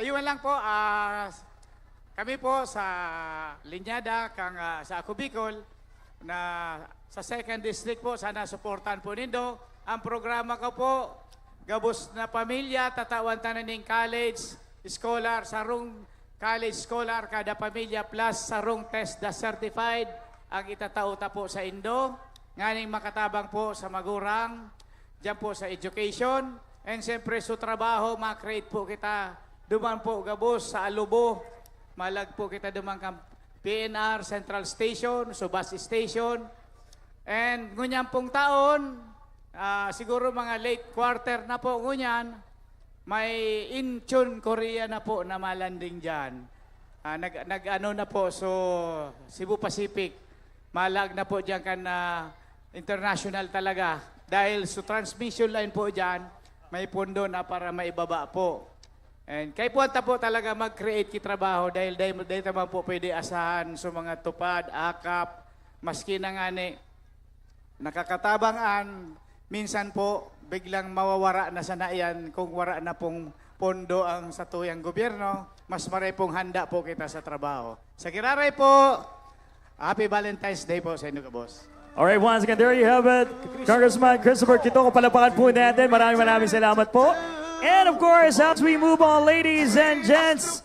Iwan lang po, kami po sa Linyada, sa Ako Bicol, na sa 2nd District po, sana suportan po nindo. Ang programa ko po, Gabos na Pamilya, tatawan tanan ng college, scholar, sarong college scholar, kada pamilya plus sarong test da certified ang itatauta po sa Indo. Nganing makatabang po sa magurang, dyan po sa education, and siyempre sa trabaho, makreate po kita, duman po Gabos sa Alubo, malag po kita duman kang PNR Central Station, so bus station, and ngunyan pong taon, siguro mga late quarter na po ngunyan, may Incheon, Korea na po na malanding dyan. Nag-ano na po, so Cebu Pacific, malag na po dyan kan international talaga. Dahil sa transmission line po dyan, may pondo na para maibaba po. And kay puwanta po talaga mag-create kitrabaho dahil naman po pwede asahan sa mga tupad, akap, maski na nga ni nakakatabangan, minsan po, biglang mawawara na sana yan kung wala na pong pondo ang satuyang gobyerno, mas maray pong handa po kita sa trabaho. Sa kiraray po, Happy Valentine's Day po sa inyo, boss. Alright, once again, there you have it. Congressman Christopher Quito, palapakan po natin. Maraming salamat po. And of course, as we move on, ladies and gents,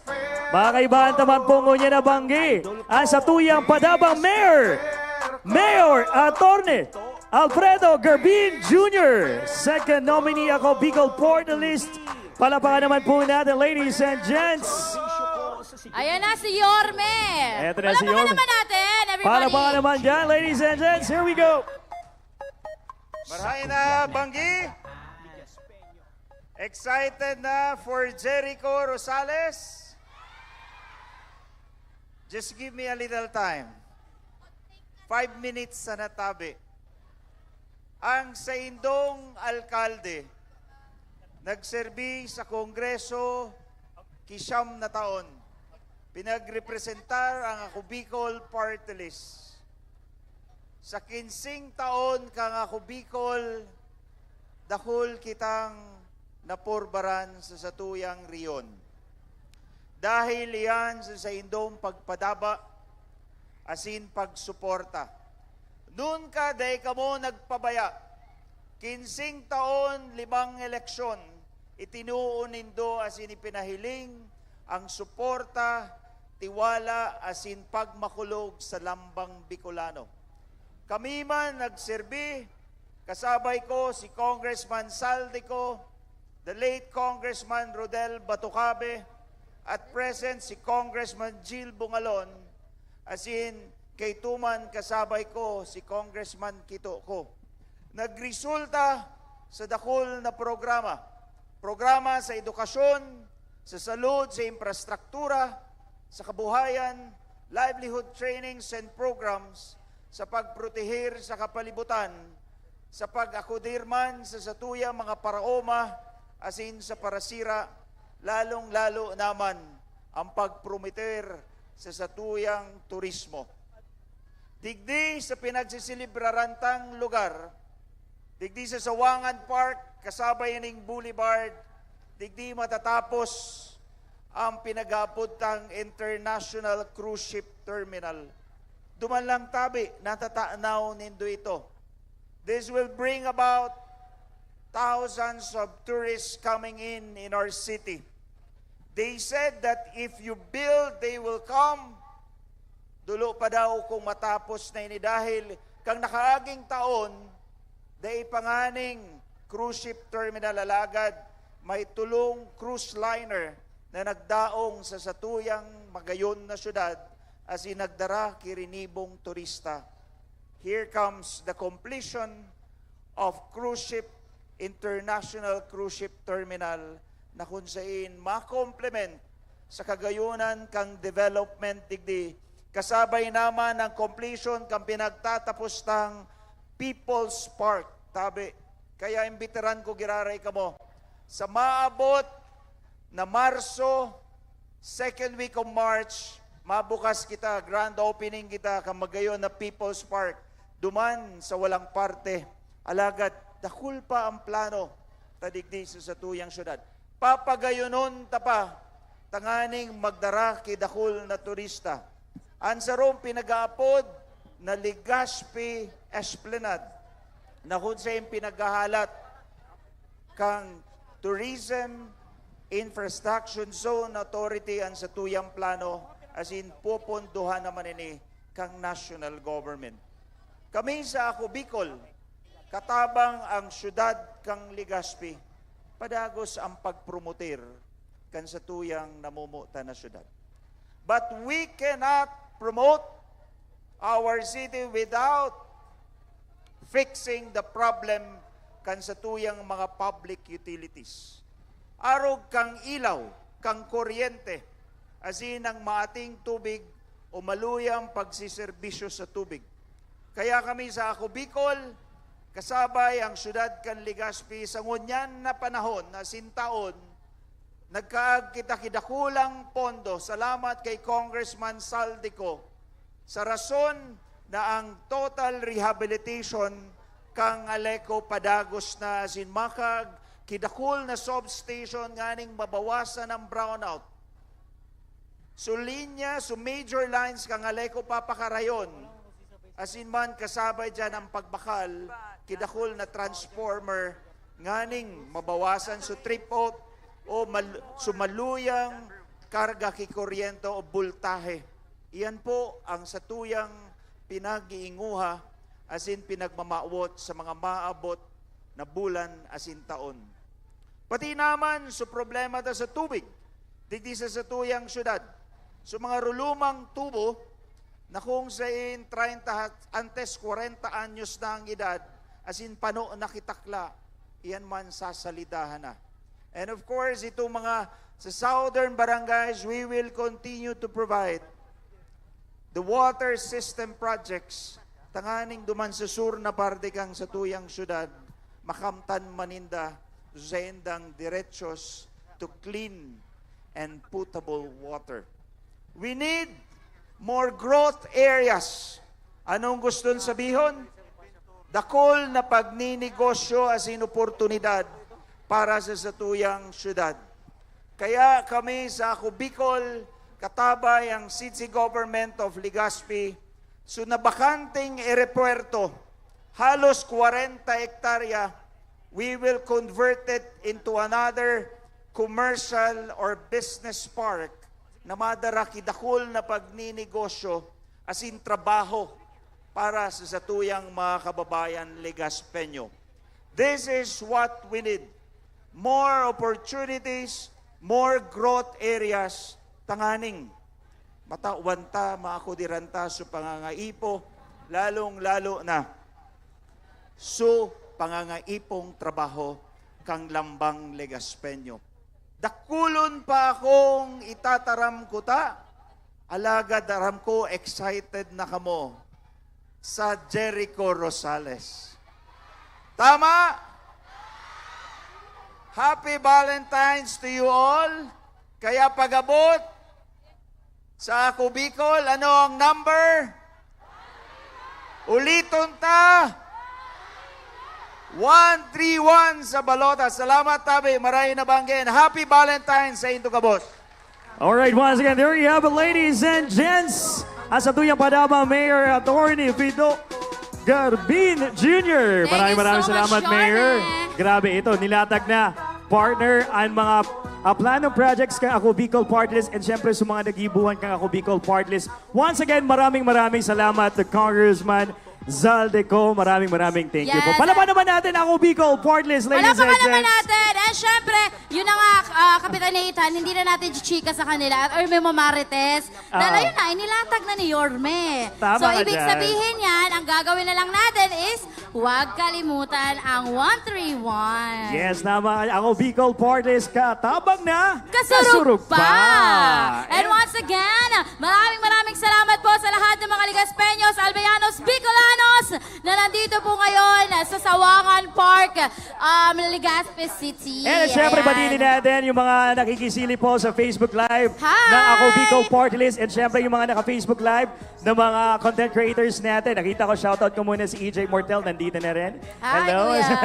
mga kaibahan naman po ngunya na banggi ang satuyang padabang Mayor Attorney Alfredo Gerbin Jr., second nominee Ako Bicol Party List. Palapakan naman po natin, ladies and gents. Ayan na si Yorme. Eto na si Yorme. Palapakan naman natin, everybody. Palapakan naman dyan, ladies and gents. Here we go. Marhay na, Banggi. Excited na for Jericho Rosales? Just give me a little time. 5 minutes sa natabi. Ang sa Indong alkalde, nagserbi sa Kongreso kisyam na taon. Pinagrepresentar ang Ako Bicol Party List. Sa 15 taon kang Ako Bicol, dahol kitang napurbaran sa satuyang riyon. Dahil iyan sa Indong pagpadaba, asin pagsuporta. Nun ka, day kamo nagpabaya. 15 taon, 5 eleksyon, itinuon nindo as inipinahiling ang suporta, tiwala, asin pagmakulog sa lambang Bicolano. Kami man nagserbi, kasabay ko si Congressman Saldico, the late Congressman Rodel Batucabe, at present si Congressman Jill Bungalon, as in kay Tuman kasabay ko si Congressman Kito ko. Nagresulta sa dakol na programa. Programa sa edukasyon, sa salud, sa infrastruktura, sa kabuhayan, livelihood trainings and programs, sa pagprotehir sa kapalibutan, sa pag-akudir man sa satuya mga paraoma, asin sa parasira, lalong-lalo naman ang pagprometer sa satuyang turismo. Digdi sa pinagsisilibrarantang lugar, digdi sa Sawangan Park, kasabay ning Boulevard, digdi matatapos ang pinag-aapuntang International Cruise Ship Terminal. Duman lang tabi, natatanaw nindo ito. This will bring about thousands of tourists coming in our city. They said that if you build, they will come. Dulo pa daw kung matapos na ini dahil kang nakaaging taon, day panganing cruise ship terminal alagad, may tulong cruise liner na nagdaong sa satuyang magayon na syudad as inagdara kirinibong turista. Here comes the completion of cruise ship International Cruise Ship Terminal na kung saan ma-complement sa kagayunan kang development digdi. Kasabay naman ang completion kang pinagtatapos ng People's Park. Tabi, kaya imbitaran ko giraray ka mo. Sa maabot na Marso, second week of March, mabukas kita, grand opening kita kang magayon na People's Park. Duman sa walang parte, alagad, dakul pa ang plano tadigdi sa satuyang syudad. Papagayonon ta pa, tanganing magdara ki dakul na turista. Ansarong pinag-aapod na Legazpi Esplanade na kung saan pinaghahalat kang Tourism Infrastructure Zone Authority ang satuyang plano as in pupunduhan naman ini kang national government. Kami sa Ako Bicol, katabang ang syudad kang Legazpi, padagos ang pagpromoter kan sa tuyang namumuta na syudad. But we cannot promote our city without fixing the problem kan sa tuyang mga public utilities. Arog kang ilaw, kang kuryente, asin ang maating tubig o maluyang pagsiserbisyo sa tubig. Kaya kami sa Ako Bicol, kasabay ang syudad kan Legazpi sa ngunyan na panahon na sintaon, nagkaag kita kidakulang pondo. Salamat kay Congressman Saldico sa rason na ang total rehabilitation kang Aleco padagos na sinmakag kidakul na substation nganing mabawasan ang brownout. So linya, so major lines kang Aleco papakarayon, asin man kasabay dyan ang pagbakal, kidakul na transformer, nganing mabawasan so trip out o sumaluyang karga kikuryente o bultahe. Iyan po ang satuyang pinag-iinguha asin pinagmamaawot sa mga maabot na bulan asin taon. Pati naman sa problema ta sa tubig, digdi sa satuyang syudad. So mga rulumang tubo, na kung saan 30 antes 40 anyos na ang edad, asin pano nakitakla, iyan man sasalidahan na. And of course, itong mga sa southern barangays, we will continue to provide the water system projects, tanganing duman sa sur na parte kang sa tuyang syudad, makamtan maninda sa endang diretsos to clean and potable water. We need more growth areas. Anong gustong sabihon? Dakol na pagninegosyo asin oportunidad para sa satuyang syudad. Kaya kami sa Ako Bicol, katabay ang City Government of Legazpi, So nabakanting aeropuerto, halos 40 hektarya, we will convert it into another commercial or business park na madarakidakol na pagninegosyo as in trabaho para sa satuyang mga kababayan Legaspeño. This is what we need. More opportunities, more growth areas, tanganing. Matawanta, maakudiranta sa pangangaipo, lalong-lalo na so pangangaipong trabaho kang lambang Legaspeño. Dakulon pa akong itataram ko ta, alagad daram ko excited na kamo sa Jericho Rosales. Tama? Happy Valentine's to you all. Kaya pag-abot sa Ako Bicol, ano ang number? Uliton ta. 131 sa balota. Salamat, Tabi. Maraming nabanggin. Happy Valentine's sa Indugabos. Alright, once again, there you have it, ladies and gents. At sa tuyang Padama, Mayor Attorney Fido Garbin Jr. Maraming salamat, Mayor. Grabe, ito, nilatag na partner ang mga planong projects kang Ako Bicol Party List and syempre sa mga nagibuhan kang Ako Bicol Party List. Once again, maraming salamat to Congressman Zaldico. Maraming thank you po. Palaban naman natin Ako Bicol Party List, ladies and gents. Palaban naman natin. And syempre, yun na nga, Kapitan Nathan, hindi na natin chika sa kanila at Orme Mamarites. Dahil yun na, inilatag na ni Yorme. Tama So, ka ibig dyan. sabihin yan, ang gagawin na lang natin is, huwag kalimutan ang 131. Yes, tama. Ako Bicol Party List, katabang na, Kasurug pa! Eh, And once again, maraming salamat po sa lahat ng mga Legaspeños, Albayanos, Bicolanos na nandito po ngayon sa Sawangan Park, Legazpi City. And syempre, Ayan. batiin natin yung mga nakikisili po sa Facebook Live ng Ako Bicol Party List. And syempre, yung mga naka-Facebook Live ng mga content creators natin. Nakita ko, shoutout ko muna si EJ Mortel, nandito na rin. Hi, Kuya.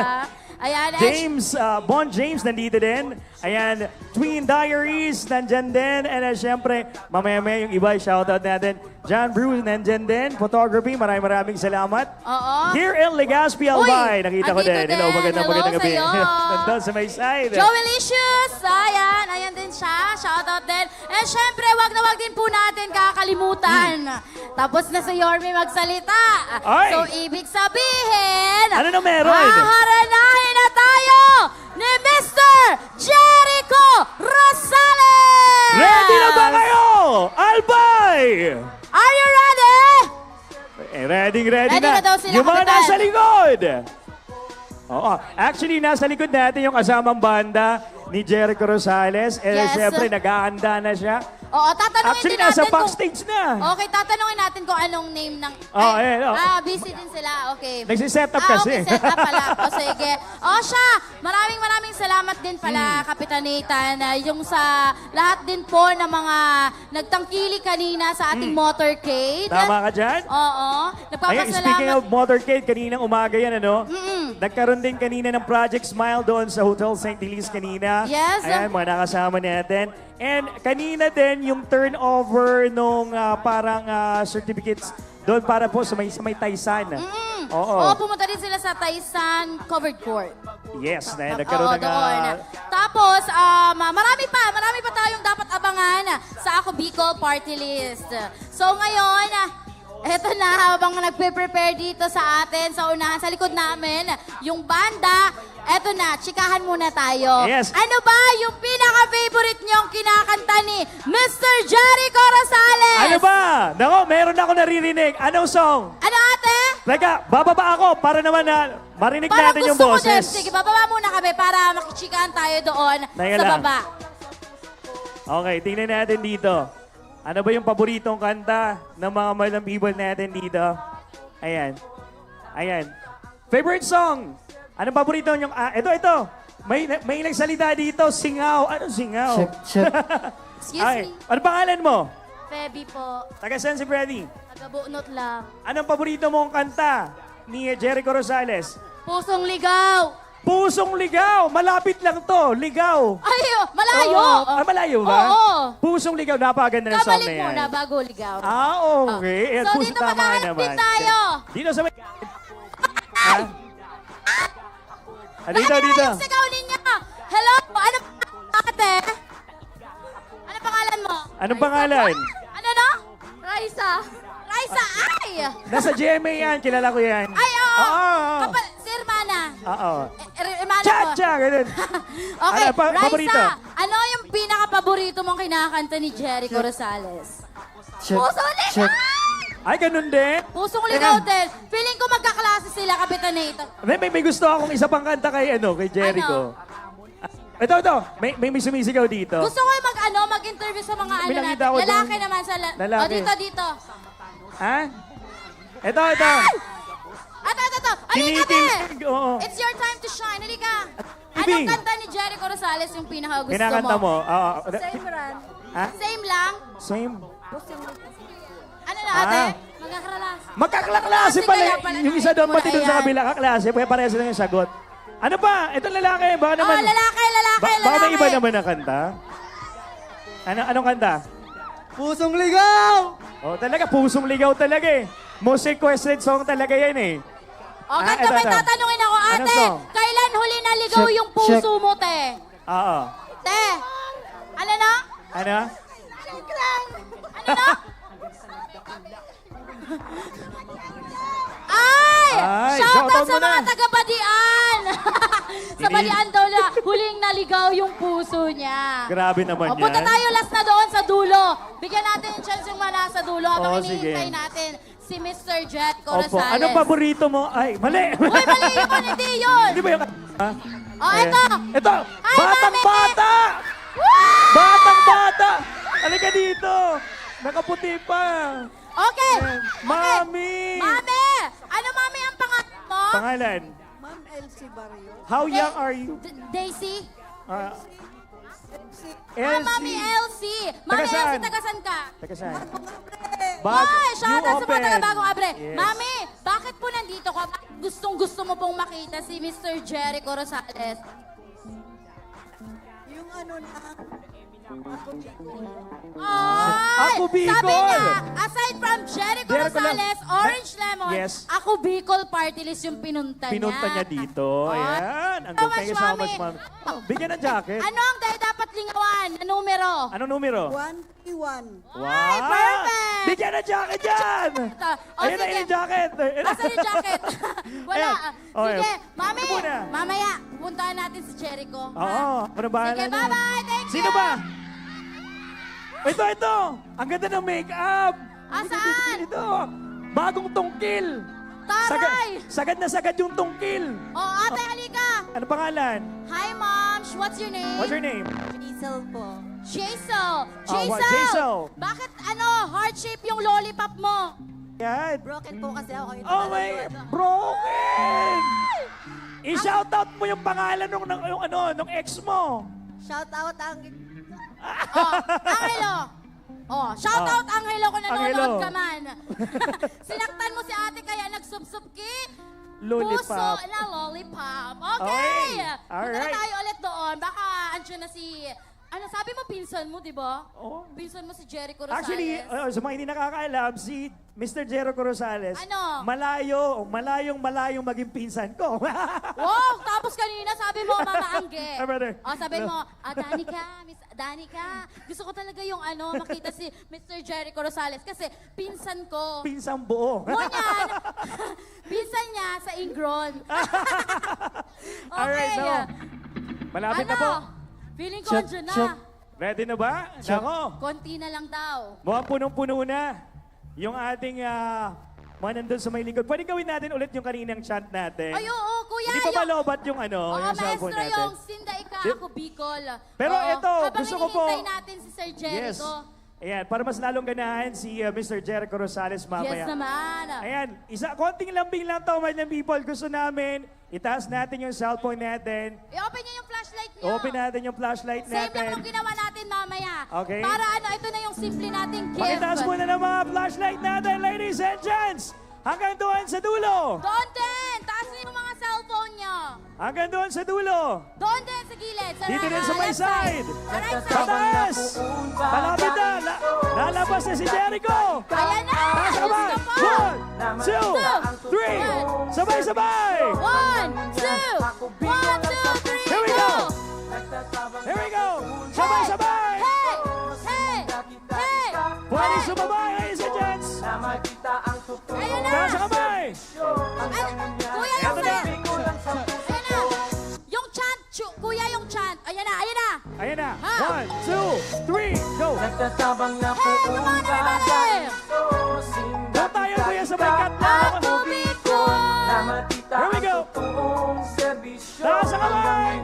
Ayan, James, Bon James, nandito din. Ayan, Twin Diaries, nandyan din. And syempre, mamaya yung iba, shoutout natin. John Bruce, nandyan din. Photography, maraming salamat. Oo. Here in Legazpi, Albay, nakita ko din. Hello, magandang gabi. sa'yo. Nandun sa may side. Joelicious, ayan din siya. Shoutout din. And syempre, wag din po natin kakalimutan. Tapos na si Yorme magsalita. Ay! So, ibig sabihin, Ano na meron? haharanahin na tayo ni Mr. Jericho Rosales! Ready na ba kayo? Albay! Are you ready? Ready Ready na daw sila, Yung mga Kapitan. nasa likod. Oo. Actually, nasa likod natin yung kasamang banda ni Jericho Rosales. Eh, Yes. siyempre, nag-aanda na siya. Oo, tatanungin Actually, din natin nasa backstage na. Okay, tatanungin natin kung anong name ng... busy din sila. Okay. Nagsiset up kasi. Okay, set up pala. O, sige. O, siya, maraming salamat din pala, Kapitan Nathan, yung sa lahat din po ng mga nagtangkili kanina sa ating motorcade. Tama ka dyan? Oo. Ayun, Nagpapasalamat. speaking of motorcade, kaninang umaga yan, ano? Nagkaroon din kanina ng Project Smile doon sa Hotel St. Elise kanina. Yes. Ayan, mga nakasama natin. And kanina din yung turnover nung parang certificates doon para po sa may Taysan. Oo. Oo, pumunta din sila sa Taysan Covered Court. Yes, nagkaroon Oo, ng... doon. Tapos, marami pa tayong dapat abangan sa Ako Bicol Party List. So ngayon, eto na, habang nagpe-prepare dito sa atin, sa unahan, sa likod namin, yung banda, eto na, chikahan muna tayo. Yes. Ano ba yung pinaka-favorite niyong kinakanta ni Mr. Jericho Rosales? Ano ba? Nako, meron ako naririnig. Anong song? Ano ate? Teka, bababa ako para naman na marinig Parang natin yung gusto ko din. boses. Sige, bababa muna kami para makichikahan tayo doon Teka sa lang. baba. Okay, tingnan natin dito. Ano ba yung paboritong kanta ng mga malang people natin dito? Ayan. Favorite song? Anong paborito nyo? Ito. May nagsalita dito, singaw. Anong singaw? Excuse me. Ano pangalan mo? Feby po. Taga saan si Freddy? Taga-buunot lang. Anong paborito mong kanta ni Jericho Rosales? Pusong ligaw. Pusong ligaw. Malapit lang to. Ligaw. Ay, malayo. Oo. Ah, malayo ba? Oo. Pusong ligaw. Napakaganda ng song na Kabalik yan. muna bago ligaw. Ah, okay. Ayan, So, puso dito tama nga mag-aantid naman. tayo. Dito sa may... Ha? Ah, dito, dito. Yung sigaw ninyo. Hello? Ano ate? Ano pangalan mo? Anong pangalan? Ano no? Raisa. Raisa, ay! Nasa GMA yan. Kilala ko yan. Ay, oo. Oo. Si Hermana. Oo. Hermana ko. Cha-cha! Ganun. Okay, Ano, paborito? Raisa, ano yung pinaka-paborito mong kinakanta ni Jericho Rosales? Puso ligaw! Ay, ganun din. Pusong ligaw din. Feeling ko magkaklase sila, Kapitan Nathan. May gusto akong isa pang kanta kay Jericho. Ito. May sumisigaw dito. Gusto ko mag-interview sa mga May nakita ko lalaki doon. naman sa... Lalaki. dito. Ha? Ito. Ito. Halika, be! Kinikilig, oo. It's your time to shine. Halika. Ibi. Anong kanta ni Jericho Rosales yung pinaka-gusto mo? Kinakanta mo. Oo. Same run. Ha? Same lang? Same. Ano na, ate? Ah. Magkakalas. Magkaklase pala. Kaya pala Yung isa doon, pati doon sa ayan. kabila, kaklase. Kaya parehas lang yung sagot. Ano pa? Itong lalaki. Baka naman. Lalaki. Baka may iba naman na kanta. Anong kanta? Pusong ligaw! Oh, talaga. Pusong ligaw talaga eh. Most requested song talaga yan eh. O, ganito may tatanungin ako, Anong ate. song? Kailan huli naligaw yung puso mo, te? Oo. Te, ano na? Ano? Ano na? Ay! Ay, Shoutout shoutout sa mo na. mga taga-Badian! Sa Badian daw na huling naligaw yung puso niya. Grabe naman O, punta yan. tayo last na doon sa dulo. Bigyan natin yung chance yung mga nasa dulo habang Oo, sige. hinihintay natin si Mr. Jericho Opo. Rosales. Anong paborito mo? Ay, mali. Uy, mali yun! Hindi yun! Hindi ba yung... Ha? O, eto! Ito! Hi, Batang-bata! Woo! Batang-bata! Halika dito! Nakaputi pa! Okay! Mami! Mami! Ano, Mami, ang pangalan mo? Pangalan? Ma'am Elsie Barrio. How young are you? Daisy? Mami Elsie. Elsie. Mami Taga saan? Elsie, taga saan ka? Taga saan? Hoy, shoutout sa mga open. taga-bagong abre. Yes. Mami, bakit po nandito ka? Bakit gustong-gusto mo pong makita si Mr. Jericho Rosales? Yung ano na, Ay! Ako Bicol! Sabi niya, aside from Jericho Jericho lang. Rosales, Orange Lemon, Yes. ako Bicol Party List yung pinunta niya. Pinunta niya dito. Ayan. Ang So thank you much, so much, Mami. ma'am. Bigyan ng jacket. Ano ang dapat lingawan? Na numero? Anong numero? 131. Ay, perfect! Bigyan ng jacket dyan! O, Ayun na sige. yung jacket. Asan yung jacket? Wala. Ayan. Okay. Sige, Mami, Ano muna? mamaya, puntahan natin si Jericho. Oo. Ano ba? Sige, bye-bye. Thank you. Sino ba? Ito. Ang ganda ng make-up. Saan? Ito. Bagong tungkil. Taray! Sagad na sagad yung tungkil. Oh, ate, halika. Ano pangalan? Hi, Mom. What's your name? What's your name? Jaisel po. Jaisel. Jaisel. Bakit heart-shape yung lollipop mo? Yan. Broken po kasi ako. Oh my, broken! I-shoutout mo yung pangalan nung ex mo. Shout out ang... Angelo. Shout out Angelo kung nanonood Angelo. ka man. Sinaktan mo si ate kaya nagsubsub ki. Lollipop. Puso na lollipop. Okay. Okay. Punta na Alright. tayo ulit doon. Baka andyan na si... Ano, sabi mo pinsan mo, di ba? Oo. Pinsan mo si Jericho Rosales. Actually, sa mga hindi nakakaalam, si Mr. Jericho Rosales, Ano? malayong maging pinsan ko. Wow, tapos kanina sabi mo, Mama Angge. Brother. Sabi mo, Danica, Miss Danica, gusto ko talaga yung makita si Mr. Jericho Rosales kasi pinsan ko. Pinsang buo. Ngunyan, pinsan niya sa Ingron. Alright, Okay. no. Malapit na po. Feeling ko andyan na. Ready na ba? Nako. Konti na lang daw. Mukhang punong-puno na yung ating mga nandun sa may likod. Pwede gawin natin ulit yung kaninang chant natin. Ay, oo, kuya. Hindi pa malobat yung Oo, yung cellphone maestro natin. yung Sinday ka, Di- ako Bicol. Pero Oo, eto, habang gusto ko po- hinihintay natin si Sir Yes. Jericho. Ayan, para mas lalong ganahan si Mr. Jericho Rosales mamaya. Yes naman. Ayan, konting lambing lang to, mga people. Gusto namin, itaas natin yung cellphone natin. I-open niyo yung flashlight niyo. Open natin yung flashlight Same lang natin. yung ginawa natin mamaya. Okay. Para ito na yung simple nating gift. Pakitaas muna ng mga flashlight natin, ladies and gents. Hanggang doon sa dulo. Doon din! Taas niyo yung mga cellphone niyo. Hanggang doon sa dulo. Doon din sa gilid. Sa Dito right, din sa may left side. Sa right Sa side. taas. Malapit na. Lalabas na si Jericho. Ayan na. Taas ka ba? Diyos ko po. 1, 2, 3. Sabay-sabay. 1, 2. 1, 2, 3, Here we go. Here we go. Sabay-sabay. Hey! Hey! Hey! Pwede sumabay, ladies and gents. Ayan na. Taas ang kamay. Kuya, yung sa... Ayan na. Yung chant. Kuya, yung chant. Ayan na. Ayan na. Ayan na. Ha? 1, 2, 3, go. Hey, come on, everybody. Doon tayo, kuya, sa may cut na. Ako Bicol. Here we go. Taas ang kamay.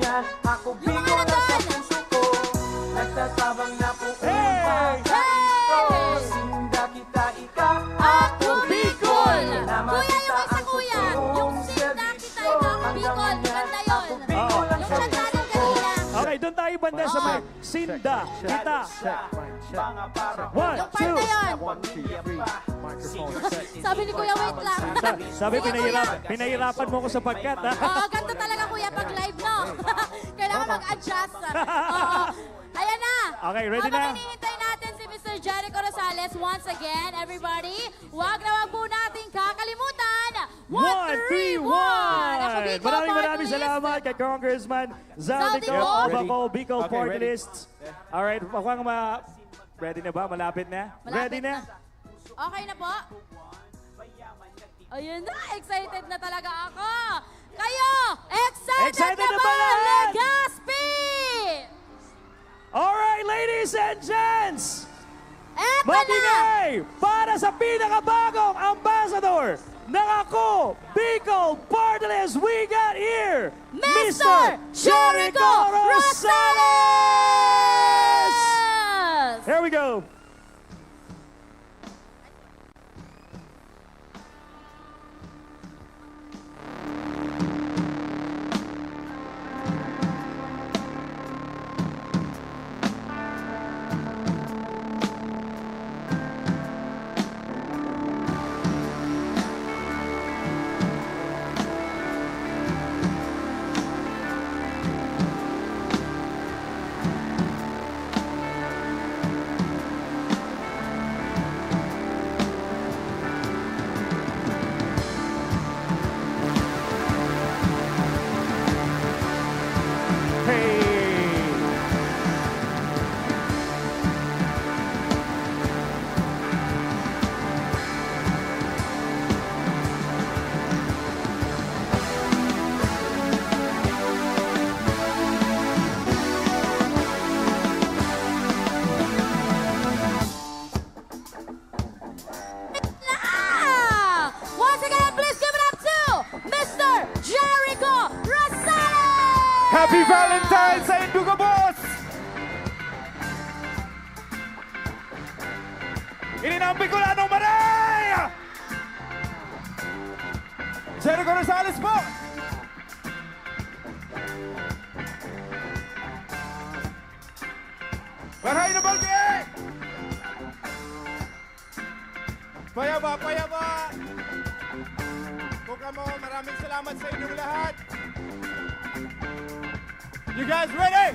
Yung mga nandun. Hey! Ako Bicol. Kuya, yung isa kuya. Yung sinda kita ikaw ako Bicol. Maganda yun. Yung chant natin kanina. Okay, doon tayo banda sa may sinda, kita. 1, Yung part na yun. Sabi ni Kuya, wait lang. Sabi, Sige, pinahirapan mo ko sa pagkat, ha? Oo, ganito talaga kuya pag live, no? Kailangan mag-adjust. Oo. Ayan na. Okay, ready na? Habang hinihintay natin si Mr. Jericho Rosales, once again, everybody, wag po natin kakalimutan. 1, 3, 1! Maraming salamat kay Congressman Zaldico Zaldico. Bacol, Bicol Okay, Party ready. List. Alright, mukhang ready na ba? Malapit na? Ready na? Okay na po? Ayun na, excited na talaga ako. Kayo, excited na Excited na ba? ba lahat? Legaspi! Alright, ladies and gents! Eto na! Magingay para sa pinakabagong ambassador ng Ako Bicol Party List. We got here Mr. Jericho Rosales! Here we go. Once again, please give it up to Mr. Jericho Rosales! Happy Valentine's sa Induga Boss! Ininampi ko na anong maray! Jericho Rosales po! Maray na banggi! Payaba, payaba! Buka mo, maraming salamat sa inyong lahat. You guys ready?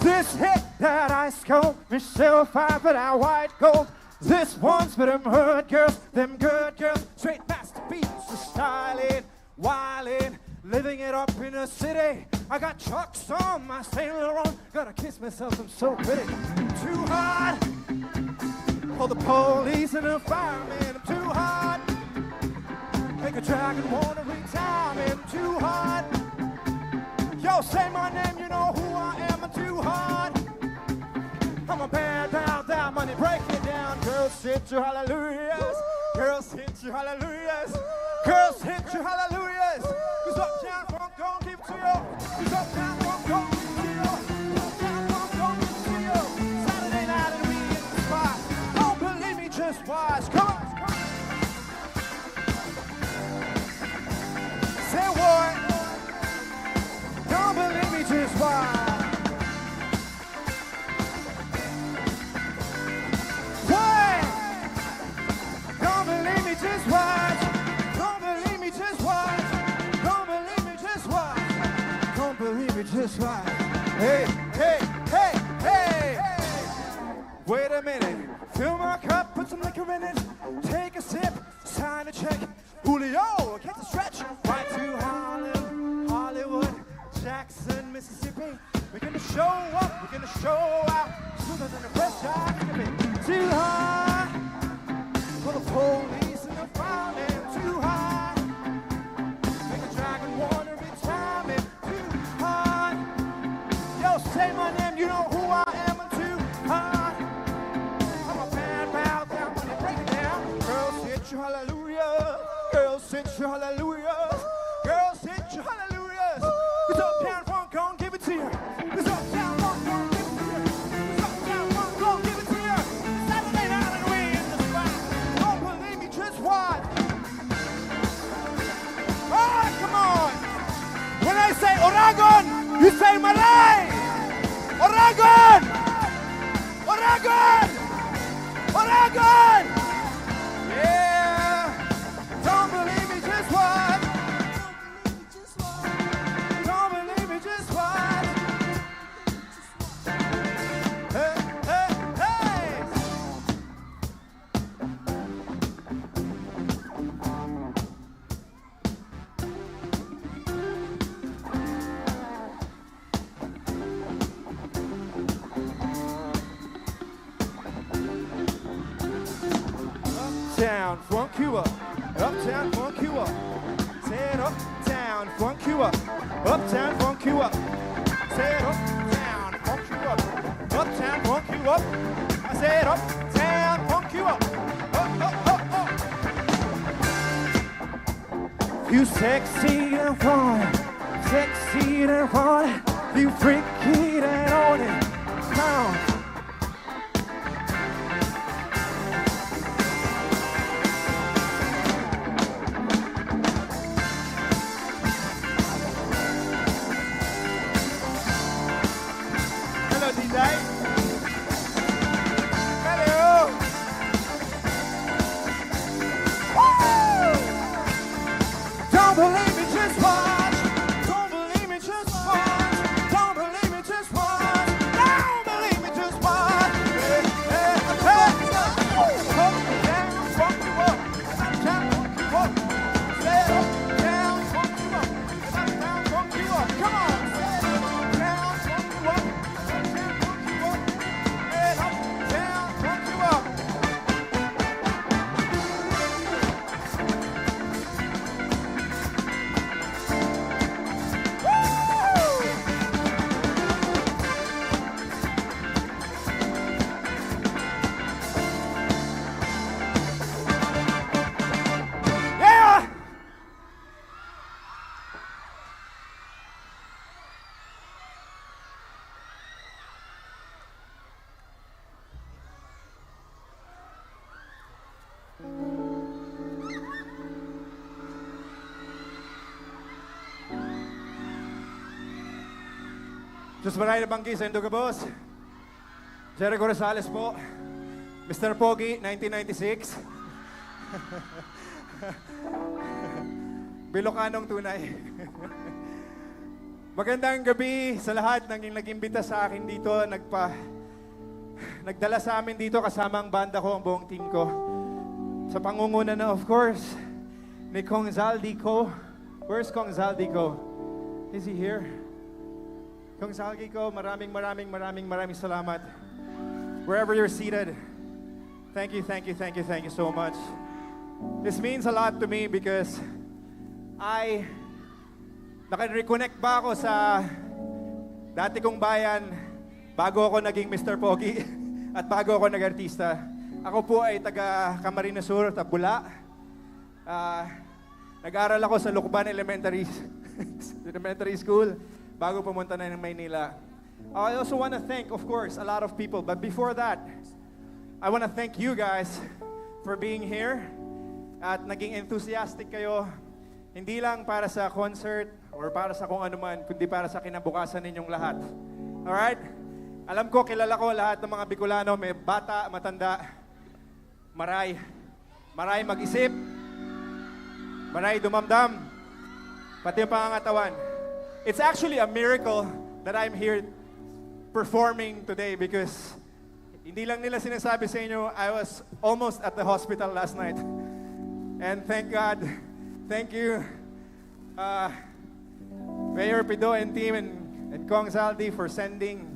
This hit that I scope, Michelle 5 and our white gold. This one's for them hood girls, them good girls, straight masterpieces, styling, wildin', living it up in the city. I got chucks on my Saint Laurent, gotta kiss myself, I'm so pretty. Too hot for the police and the firemen, I'm too hot. Make a dragon wanna retire me, I'm too hot. Yo, say my name, you know who I am, I'm too hot. I'm a bad down, money, break it down. Girls hit you hallelujahs, girls hit you hallelujahs, girls hit you hallelujahs. Cause Uptown Funk gon' give it to you. Cause Uptown Funk gon' give it to you. Uptown Funk gon' give it to you. Saturday night and we in the spot. Don't believe me, just watch. Come on. Say what? Don't believe me, just watch. What? Don't just right. Hey, hey, hey, hey. Wait a minute. Fill my cup, put some liquor in it. Take a sip, sign a check. Julio, get the stretch. Right to Hollywood, Jackson, Mississippi. We're gonna show up, we're gonna show out. Smoother than a fresh shot. Too high for the police and the firemen. Too high. Make a dragon want every time. It's too high. Yo, say my name, you know who I am. I'm too high. I'm a bad mouth, I'm gonna break it down. Girls hit you hallelujah. Girls hit you hallelujah. Girls hit you hallelujah. This uptown funk, gon' give it to you. This uptown funk, gon' give it to you. This uptown funk, gon' give it to you. Saturday night and we in the spot. Don't believe me, just watch. Alright, come on. When I say Oragon, you say Malay. Oragon! Oragon! Oragon! Yeah! Don't believe me, just watch. Don't believe me, just watch. Hey, hey, hey! Uptown, funk you up. Uptown, funk you up. Say it uptown, funk you up. Uptown, funk you up. Say it uptown, funk you up. Uptown, funk you up. I said uptown, funk you up. Up, up, up, up. You sexy and fun, sexy and fun. You freaky and on it. Come on. Don't believe me, just watch. Don't believe me, just watch. Don't believe me, just watch. Don't believe me, just watch. Hey, hey, hey. Up, down, funk you up. Up, down, funk you up. Say it up, down, funk you up. Up, down, funk you up. Come on. Say it up, down, funk you up. Up, down, funk you up. Say it up, down, funk you up. Yeah! Diyos maray na banggi sa Induga Boss. Jericho Rosales po. Mr. Pogi, 1996. Bilocanong tunay. Magandang gabi sa lahat ng nag-imbita sa akin dito. Nagdala sa amin dito kasama ang banda ko, ang buong team ko. Sa pangunguna na, of course, ni Kong Zaldico. Where's Kong Zaldico? Is he here? Kong Zaldico, maraming salamat. Wherever you're seated, thank you so much. This means a lot to me because naka-reconnect ba ako sa dati kong bayan bago ako naging Mr. Pogi at bago ako nag-artista. Ako po ay taga Camarines Sur, Tabula. Nag-aral ako sa Lukban Elementary School bago pumunta na ng Maynila. I also want to thank, of course, a lot of people. But before that, I want to thank you guys for being here at naging enthusiastic kayo. Hindi lang para sa concert or para sa kung ano man, kundi para sa kinabukasan ninyong lahat. Alright? Alam ko, kilala ko lahat ng mga Bicolano, may bata, matanda, maray mag-isip, maray dumamdam, pati yung pangangatawan. It's actually a miracle that I'm here performing today because hindi lang nila sinasabi sa inyo, I was almost at the hospital last night. And thank God, thank you, Mayor Pido and team and Kong Zaldi for sending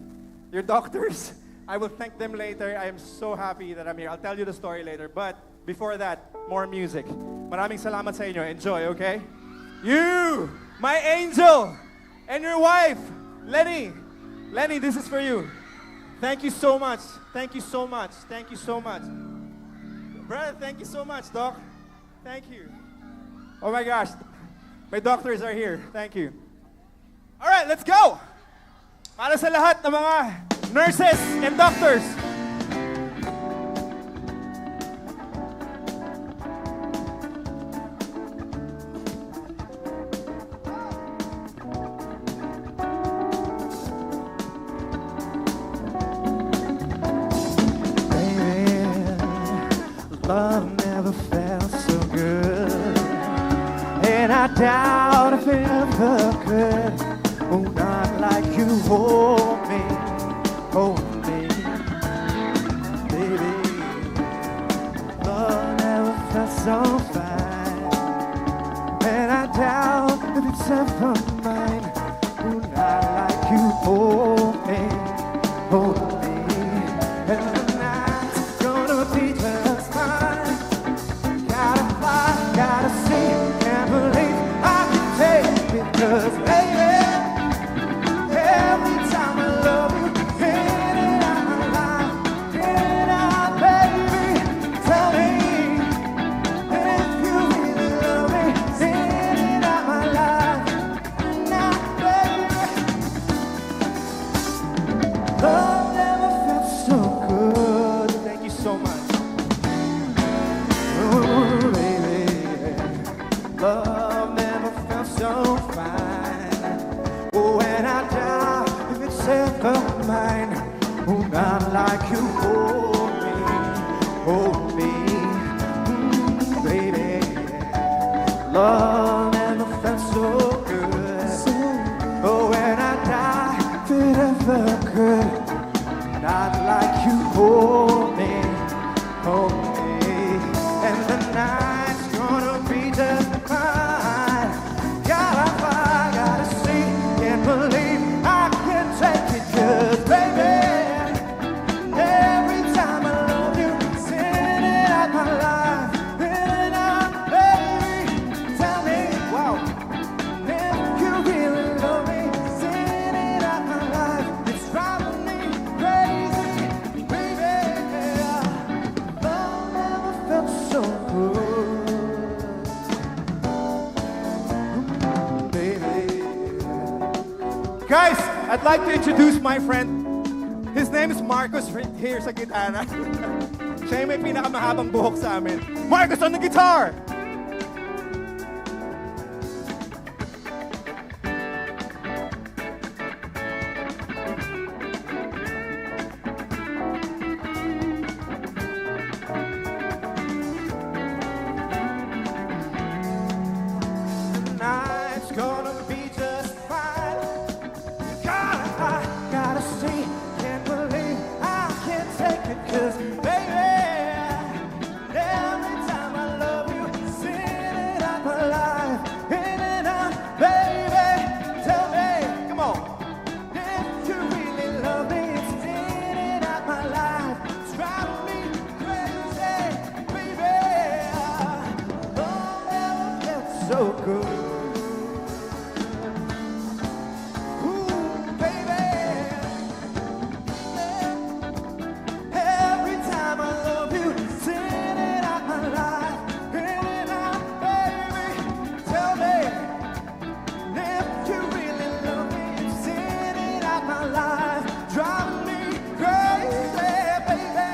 your doctors. I will thank them later. I am so happy that I'm here. I'll tell you the story later. But before that, more music. Maraming salamat sa inyo. Enjoy, okay? You, my angel, and your wife, Lenny. Lenny, this is for you. Thank you so much. Thank you so much. Thank you so much. Brother, thank you so much, Doc. Thank you. Oh my gosh. My doctors are here. Thank you. All right, let's go. Para sa lahat ng mga nurses and doctors. Love never felt so good, and I doubt if it ever could. Oh, not like you hold me, baby. Love never felt so fine, and I doubt if it's ever mine. Oh, not like you hold me, and the night's gonna be just fine. Gotta see, can't believe I can take it, 'cause baby, every time I love you, in and out my life, in and out, baby, tell me if you really love me, in and out my life, now, baby, love never felt so good. Thank you so much. Ooh, baby, love never felt so fine. Oh, and I doubt if it's ever mine. Oh, not like you hold me, baby. Love never felt so good. Oh, and I doubt if it ever could. Not like you hold me. And the night's gonna be just fine. Gotta see, can't believe I can take it, 'cause baby, every time I love you, it's in and out my life, in and out, baby, tell me, wow, if you really love me, it's in and out my life, it's driving me crazy, baby, love never felt so good, baby. Guys, I'd like to introduce my friend. His name is Marcos right here sa gitara. Siya yung may pinakamahabang buhok sa amin. Marcos on the guitar! Tonight's gonna be just fine. Gotta see, can't believe I can't take it, 'cause baby, every time I love you, it's in and out my life, in and out, baby, tell me, come on, if you really love me, it's in and out my life, it's driving me crazy, baby, love never felt so good. Every time I love you, it's in and out my life, in and out, baby. Tell me if you really love me, it's in and out my life, driving me crazy, baby.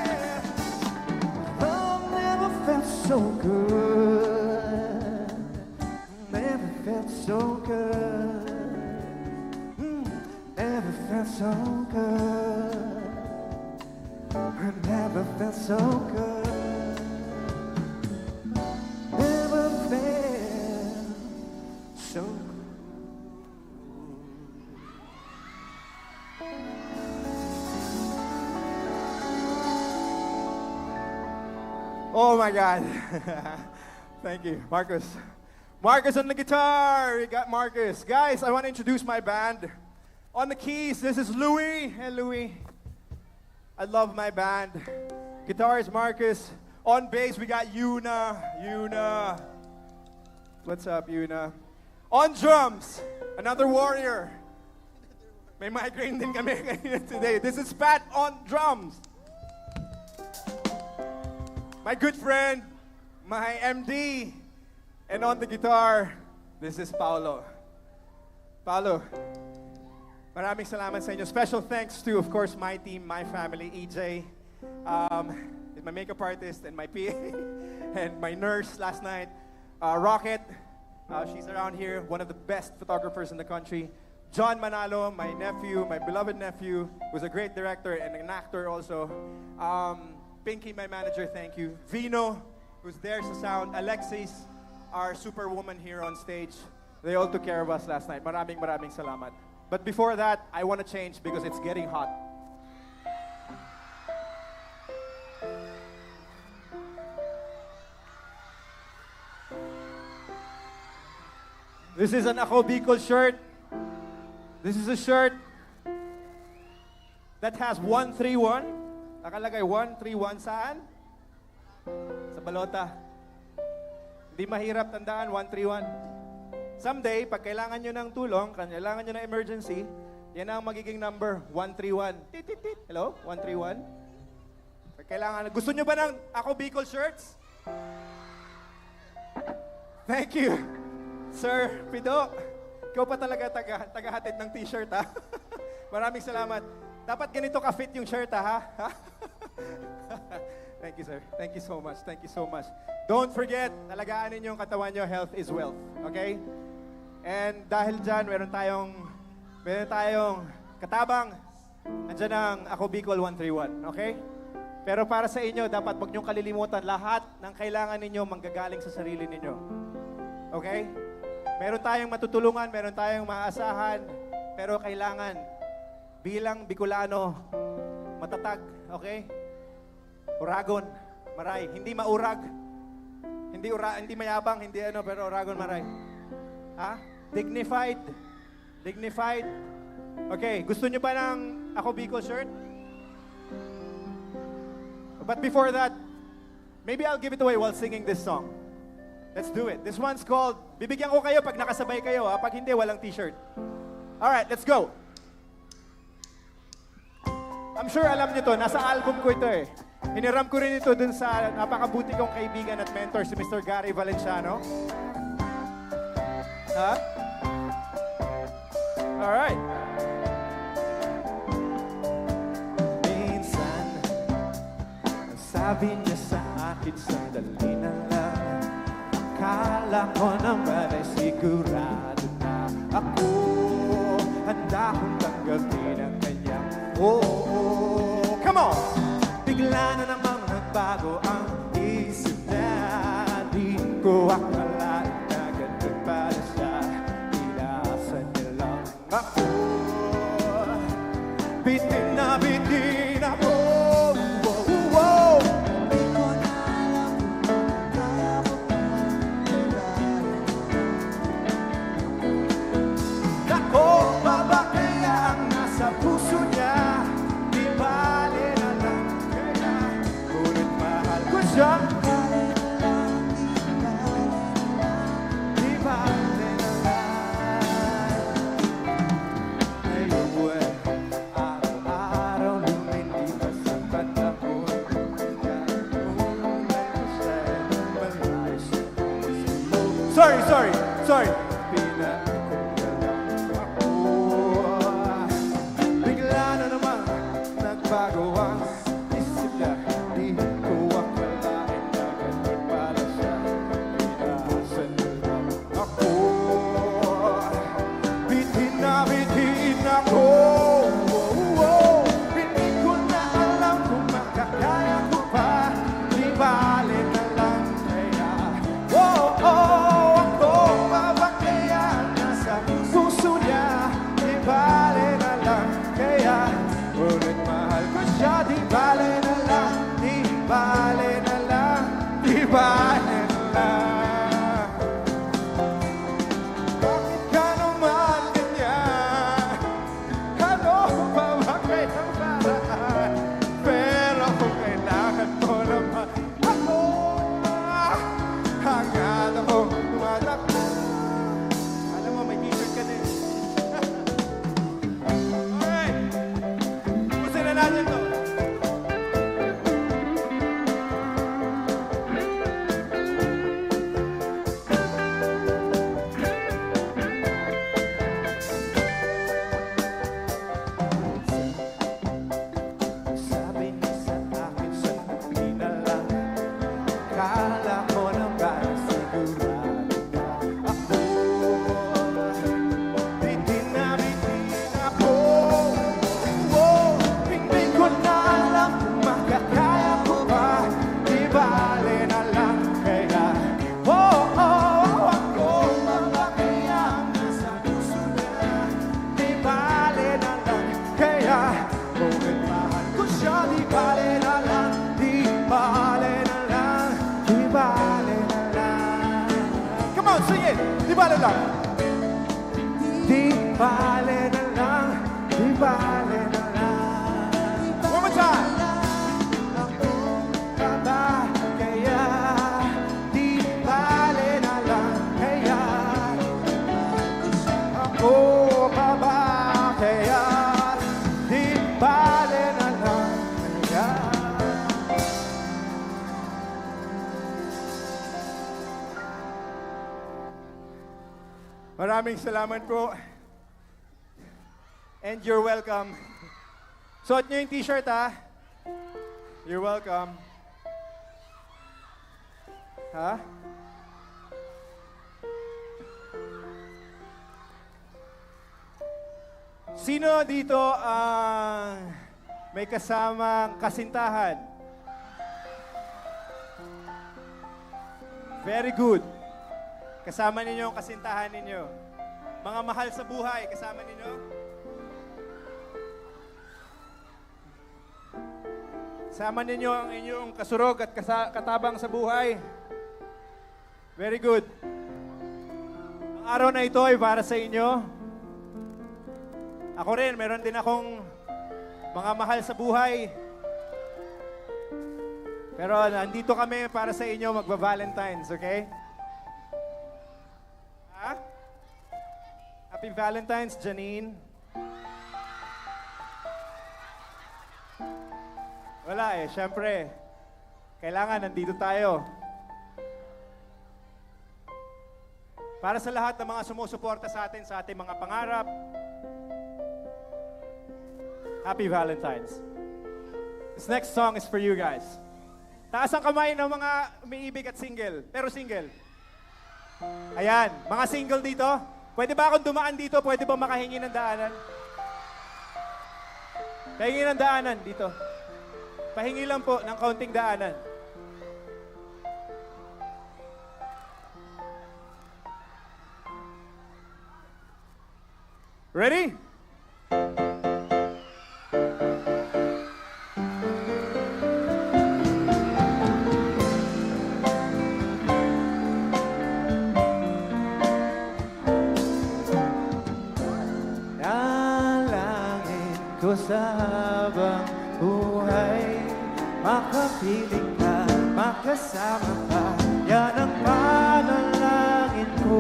Love never felt so good, never Oh my God. Thank you, Marcus. Marcus on the guitar. We got Marcus. Guys, I want to introduce my band. On the keys, this is Louie. Hey, Louie. I love my band. Guitar is Marcus. On bass, we got Yuna. Yuna. What's up, Yuna? On drums, another warrior. May migraine din kami today. This is Pat on drums. My good friend, my MD. And on the guitar, this is Paolo. Paolo, maraming salamat sa inyo. Special thanks to, of course, my team, my family, EJ, my makeup artist, and my PA, and my nurse last night, Rocket. She's around here, one of the best photographers in the country. John Manalo, my nephew, my beloved nephew, who's a great director and an actor also. Pinky, my manager, thank you. Vino, who's there sa sound. Alexis, our superwoman here on stage. They all took care of us last night. Maraming salamat. But before that, I want to change because it's getting hot. This is an Ako Bicol shirt. This is a shirt that has 131. Nakalagay 131 saan? Sa balota. Hindi mahirap tandaan, 131. Someday, pag kailangan nyo ng tulong, kailangan nyo ng emergency, yan ang magiging number, 131. Tit. Hello? 131? Pag kailangan, gusto nyo ba ng Ako Bicol shirts? Thank you. Sir Pido, ikaw pa talaga tagahatid ng t-shirt, ha? Maraming salamat. Dapat ganito ka-fit yung shirt, ha? Thank you, sir. Thank you so much. Thank you so much. Don't forget, talagaan ninyo yung katawan nyo. Health is wealth. Okay? And dahil dyan, meron tayong katabang. Andyan ang Ako Bicol 131. Okay? Pero para sa inyo, dapat wag niyong kalilimutan lahat ng kailangan ninyo manggagaling sa sarili ninyo. Okay? Meron tayong matutulungan, meron tayong maaasahan, pero kailangan bilang Bicolano, matatag, okay? Uragon, maray. Hindi maurag. Hindi mayabang, hindi ano, pero uragon, maray. Ha? Dignified. Dignified. Okay, gusto nyo ba ng Ako Bicol shirt? But before that, maybe I'll give it away while singing this song. Let's do it. This one's called, bibigyan ko kayo pag nakasabay kayo, ha? Pag hindi, walang t-shirt. Alright, let's go. I'm sure alam niyo to, nasa album ko ito eh. Hiniram ko rin ito dun sa napakabuti kong kaibigan at mentor, si Mr. Gary Valenciano. Ha? Alright. Minsan, sabi niya sa akin, sandali na lang. Akala ko naman ay sigurado na ako handa kong tanggapin ang kanyang oo. Come on! Bigla na namang nagbago ang isip na di ko akalain na ganun pala siya. Inaasan niya lang ako. Bitin na bitin ako. Puso niya, di bale na lang kaya, ngunit mahal ko siya. Di bale na lang. Ngayon, araw-araw lumilipas ang panahon. Sorry. Bago ang isip na di ko akalain na ganun pala siya. Inaasan niya lang ako. Bitin ako. Hindi ko na alam kung makakaya ko pa. Di bale na lang kaya. Ako mabakaya nasa puso niya. Di bale na lang kaya. Ngunit mahal ko siya. Di bale lang. Di bale na lang. Di bale na lang. One more time. Kaya di bale na lang. Kaya ako pa ba? Kaya di bale na lang. Kaya maraming salamat po. And you're welcome. Suot nyo yung t-shirt, ha? You're welcome. Ha? Sino dito ang may kasamang kasintahan? Very good. Kasama ninyo ang kasintahan ninyo. Mga mahal sa buhay, kasama ninyo? Kasama ninyo ang inyong kasurog at katabang sa buhay. Very good. Ang araw na ito ay para sa inyo. Ako rin, meron din akong mga mahal sa buhay. Pero nandito kami para sa inyo magba-Valentine's, okay? Ha? Happy Valentine's, Janine. Wala eh, syempre. Kailangan nandito tayo. Para sa lahat ng mga sumusuporta sa atin sa ating mga pangarap, Happy Valentine's. This next song is for you guys. Taas ang kamay ng mga umiibig at single, pero single. Ayan, mga single dito. Pwede ba akong dumaan dito? Pwede ba makahingi ng daanan? Pahingi ng daanan dito. Pahingi lang po ng kaunting daanan. Ready? Dalangin ko sa habang buhay, makapiling ka, makasama ka, yan ang panalangin ko.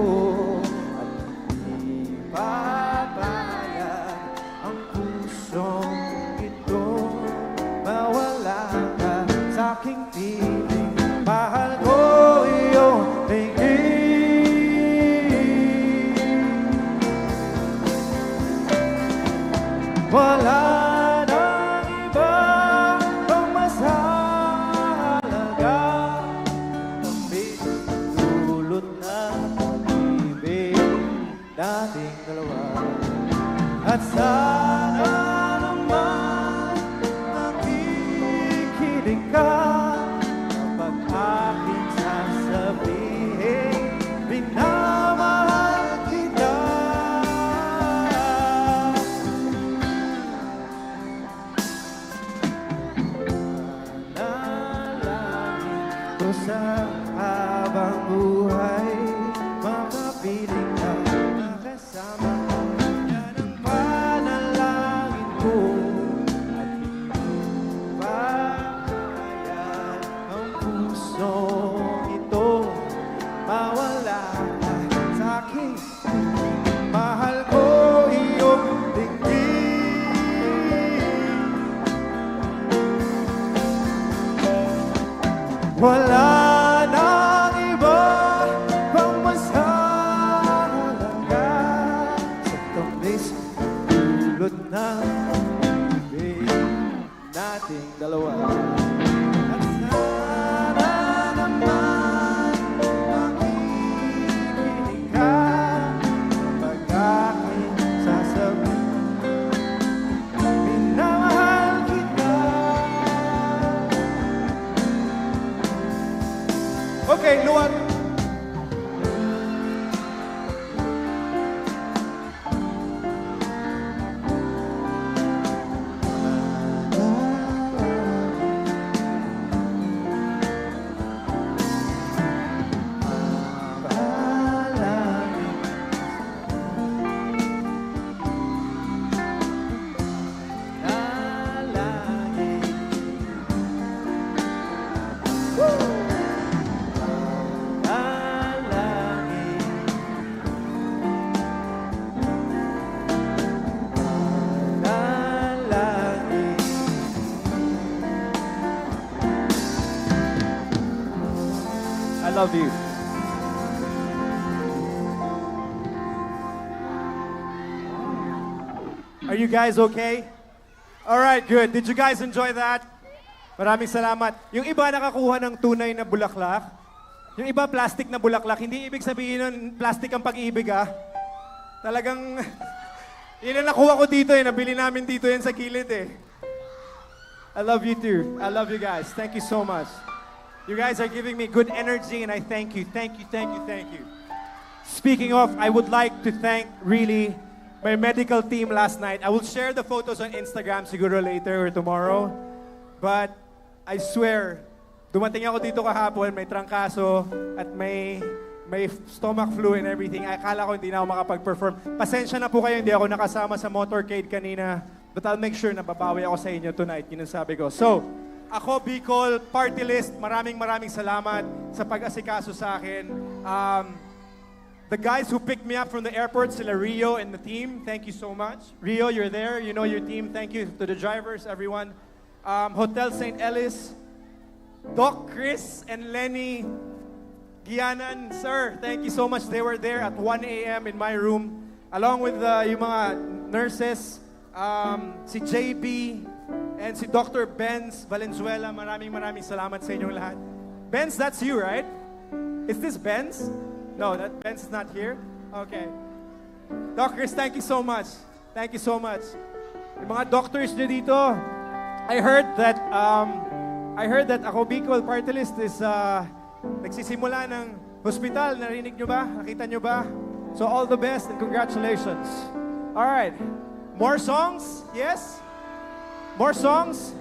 At hindi papayag ang pusong ito, mawala ka sa aking piling. Mahal ko iyong tingin. Wala nang iba pang mas halaga, kundi dulot ng pag-ibig nating dalawa. At sana naman nakikinig ka kapag aking sasabihin, minamahal kita. Nanalangin ko sa habang buhay, makapiling ka, makasama ka, yan ang panalangin ko. At hindi papayag ang pusong ito, mawala ka sa akin. Mahal ko iyong tingin. Wala nang iba pang mas halaga sa tamis dulot ng ibig nating dalawa. At sana naman makikinig ka love you. Are you guys okay? All right, good. Did you guys enjoy that? Maraming salamat. Yung iba nakakuha ng tunay na bulaklak. Yung iba plastic na bulaklak. Hindi ibig sabihin nun, plastic ang pag-ibig ah. Talagang, yun ang nakuha ko dito eh. Nabili namin dito yan sa kilid eh. I love you too. I love you guys. Thank you so much. You guys are giving me good energy and I thank you. Thank you, thank you, thank you. Speaking of, I would like to thank really my medical team last night. I will share the photos on Instagram siguro later or tomorrow. But I swear, dumating ako dito kahapon, may trangkaso at may stomach flu and everything. Akala ko hindi na ako makapag-perform. Pasensya na po kayo, hindi ako nakasama sa motorcade kanina. But I'll make sure na babawi ako sa inyo tonight. Yun ang sabi ko. So, ako, Bicol, Party List, maraming salamat sa pag-asikaso sa akin. The guys who picked me up from the airport, sila Rio and the team, thank you so much. Rio, you're there. You know your team. Thank you to the drivers, everyone. Hotel St. Ellis, Doc Chris and Lenny Gianan, sir, thank you so much. They were there at 1 a.m. in my room, along with yung mga nurses, si JB, and si Dr. Benz Valenzuela. Maraming salamat sa inyong lahat. Benz, that's you, right? Is this Benz? No, that Benz is not here? Okay. Doc Chris, thank you so much. Thank you so much. Yung mga doctors nyo dito, I heard that Ako Bicol Party List is nagsisimula ng hospital. Narinig nyo ba? Nakita nyo ba? So all the best and congratulations. All right. More songs? Yes? More songs?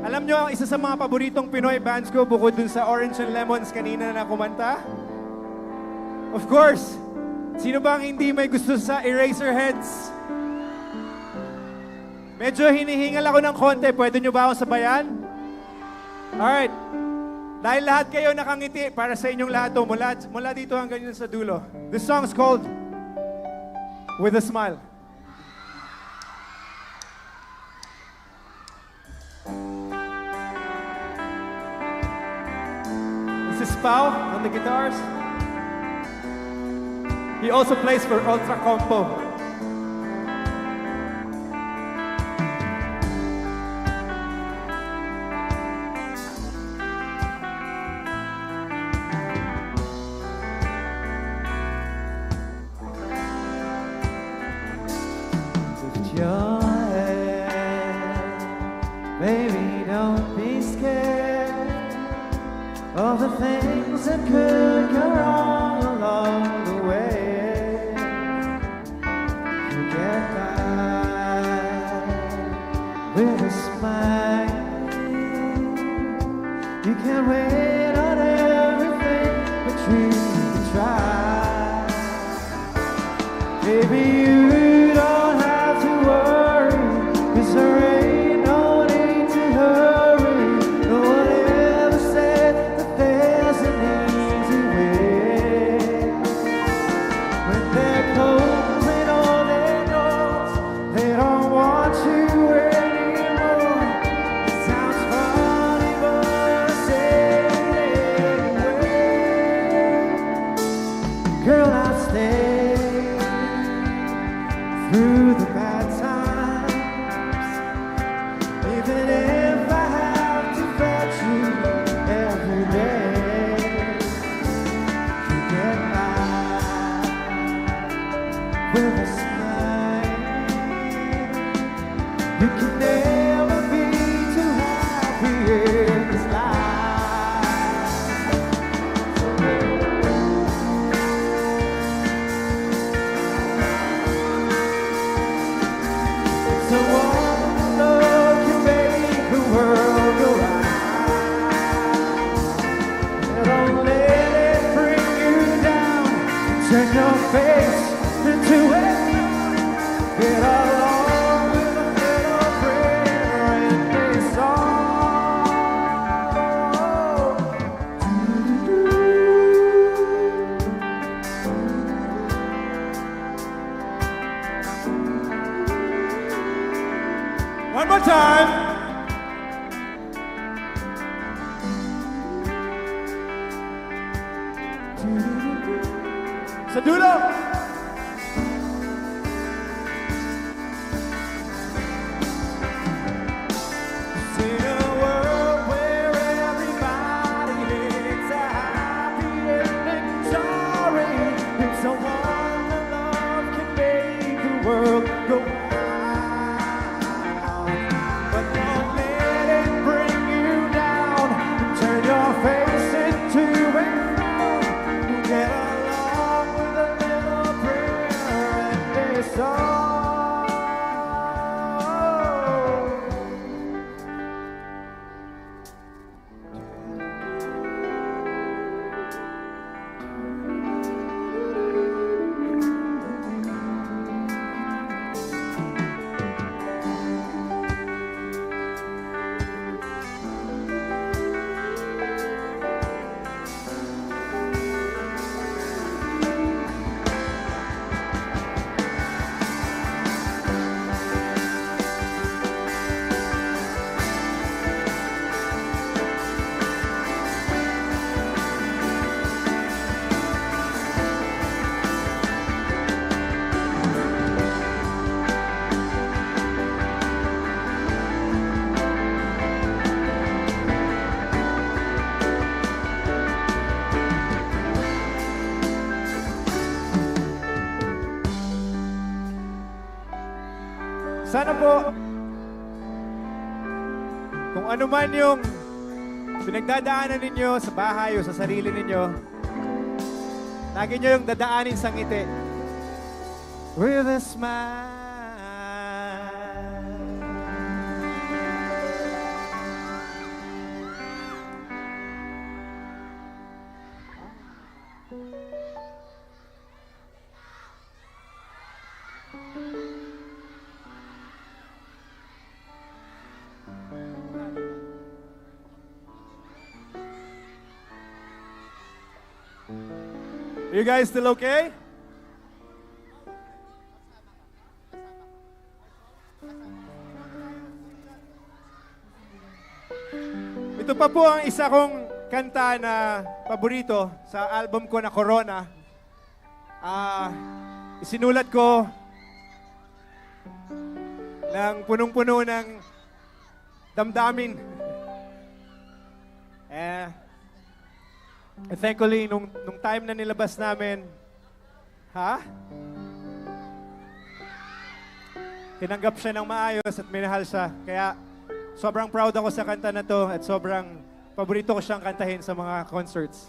Alam nyo, isa sa mga paboritong Pinoy bands ko bukod dun sa Orange and Lemons kanina na kumanta? Of course. Sino bang hindi may gusto sa Eraserheads? Medyo hinihingal ako ng konti. Pwede nyo ba akong sabayan? Alright. Dahil lahat kayo nakangiti, para sa inyong lahat to, mula dito hanggang yun sa dulo. This song is called With a Smile. This is Pao on the guitars. He also plays for Ultra Compo. Your head, baby, don't be scared of the things that could go wrong along the way. You get by with a smile. You can wait on everything, but you can try. Baby, you don't have to worry, 'cause there ain't no need to hurry. No one ever said that there's an easy way. When they're closing all their doors, they don't want you anymore. It sounds funny, but I say it anyway. Girl, I'll stay through the bad times, even if I have to fetch you every day. You get by with a smile. You can never be too happy in this life. So one look can make the world go round. Don't let it bring you down. Turn your face into a get along with a little prayer and a song. One more time. Sa dulo! In a world where everybody hates a happy ending story, if someone to love can make the world go round. But don't let it bring you down. Turn your face into a frown. Get along with a little prayer and a song. Sana po, kung ano man yung pinagdadaanan ninyo sa bahay o sa sarili ninyo, lagi nyo yung dadaanin sa ngiti. With a smile. You guys still okay? Ito pa po ang isa kong kanta na paborito sa album ko na Corona. Isinulat ko ng punong-puno ng damdamin. Thankfully, nung time na nilabas namin, tinanggap siya ng maayos at minahal siya. Kaya sobrang proud ako sa kanta na to at sobrang paborito ko siyang kantahin sa mga concerts.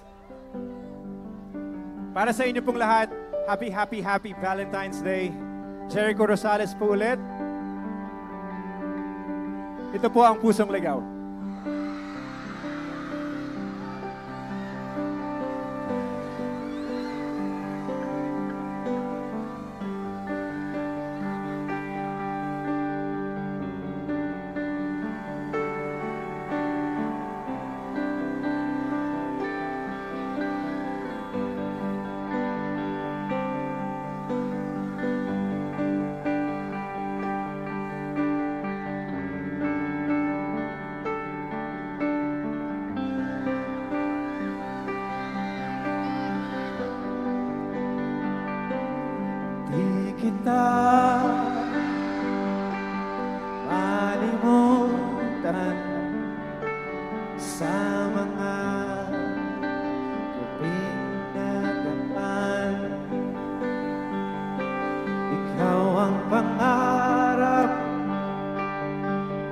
Para sa inyo pong lahat, happy Valentine's Day. Jericho Rosales po ulit. Ito po ang Pusong Ligaw. Kita malimutan sa mga gabing nagdaan. Ikaw ang pangarap,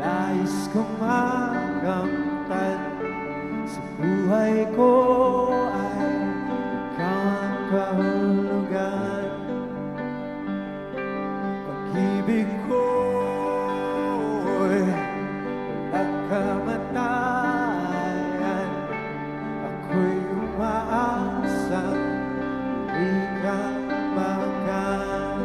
nais kong makamtan. Sa buhay ko ay ikaw ang kahulugan. Ibig ko'y nagkamatayan. Ako'y umaasang ikang makan.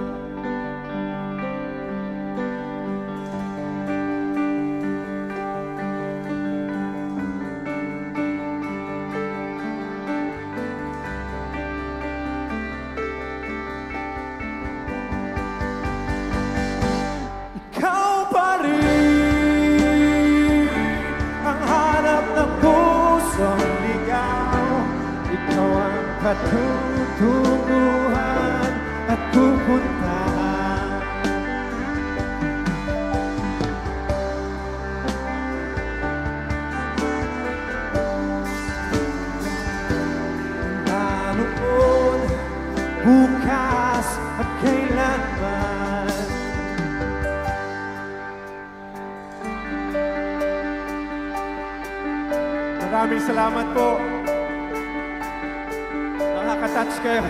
Patutunguhan bukas at kailanman. Maraming salamat po. Nakaka-touch kayo.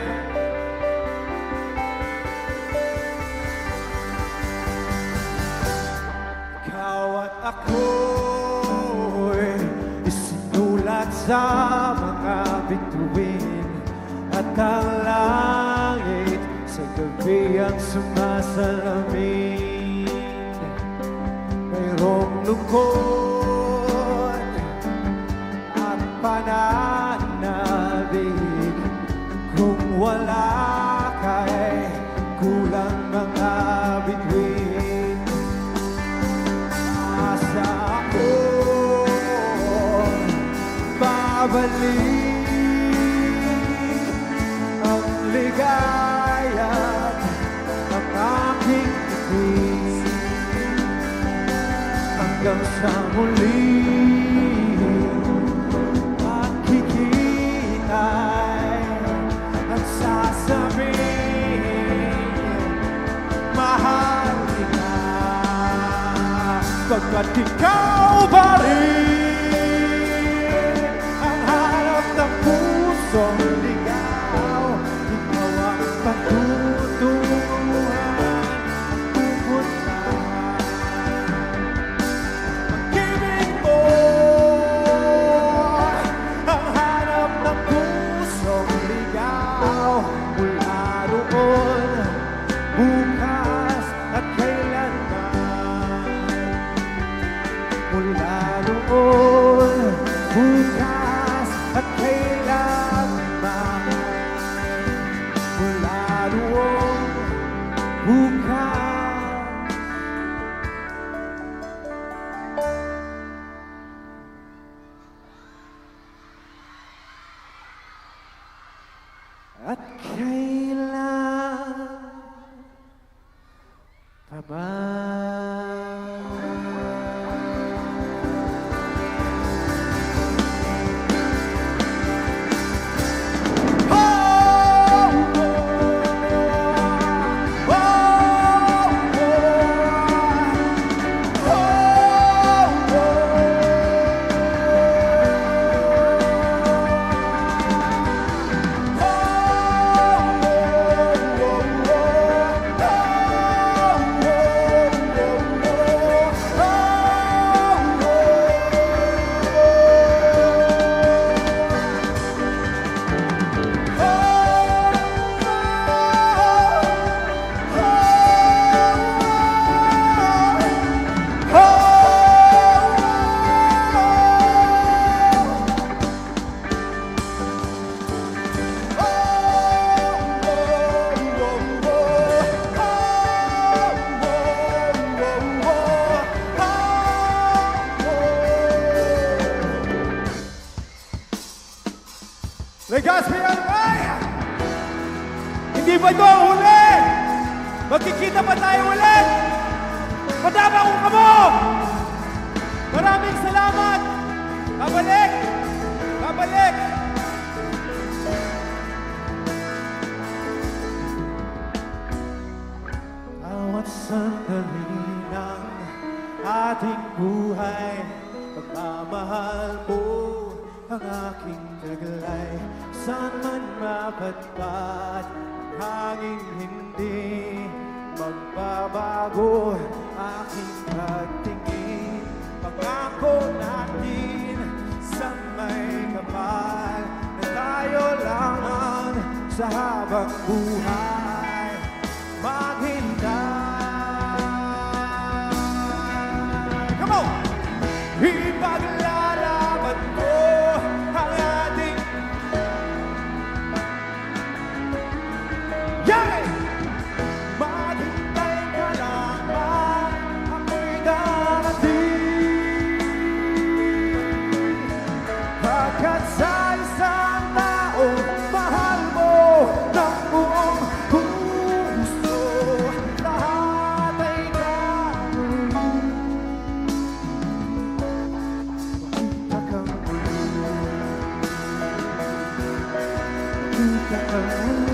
Ikaw at ako'y isinulat sa mga bituin at ang langit sa gabi ang sumasalamin. Mayroong lungkot at pananabik. Kung wala ka'y kulang mga bituin. Asa ako babalik ang ligaya ng aking bituin hanggang sa muli. Mahal kita pagkat ikaw pa rin ang hanap ng pusong ligaw. Ikaw ang patutunguhan pupunta. Pag-ibig mo ang hanap ng pusong ligaw. Mula roon bukas at kailanman. Mula roon, bukas at kailanman. Mula roon, bukas. At kailan Legazpi ang kaya! Hindi ba ito ang huli? Magkikita pa tayo ulit! Madama akong kamo! Maraming salamat! Babalik! Babalik! Bawat sandali ng ating buhay, pagmamahal mo ang aking taglay. Saan man mapadpad ang hangin, hindi magbabago aking pagtingin. Pangako natin sa may kapal na tayo lang sa habang buhay maghintay. Come on! Ipaglalaban ko ang ating yay! Maghintay ka lamang, ako'y darating. Pagkat sa isang tao, mahal mo ng buong puso, lahat ay gagawin. Makita kang muli, makita kang muli.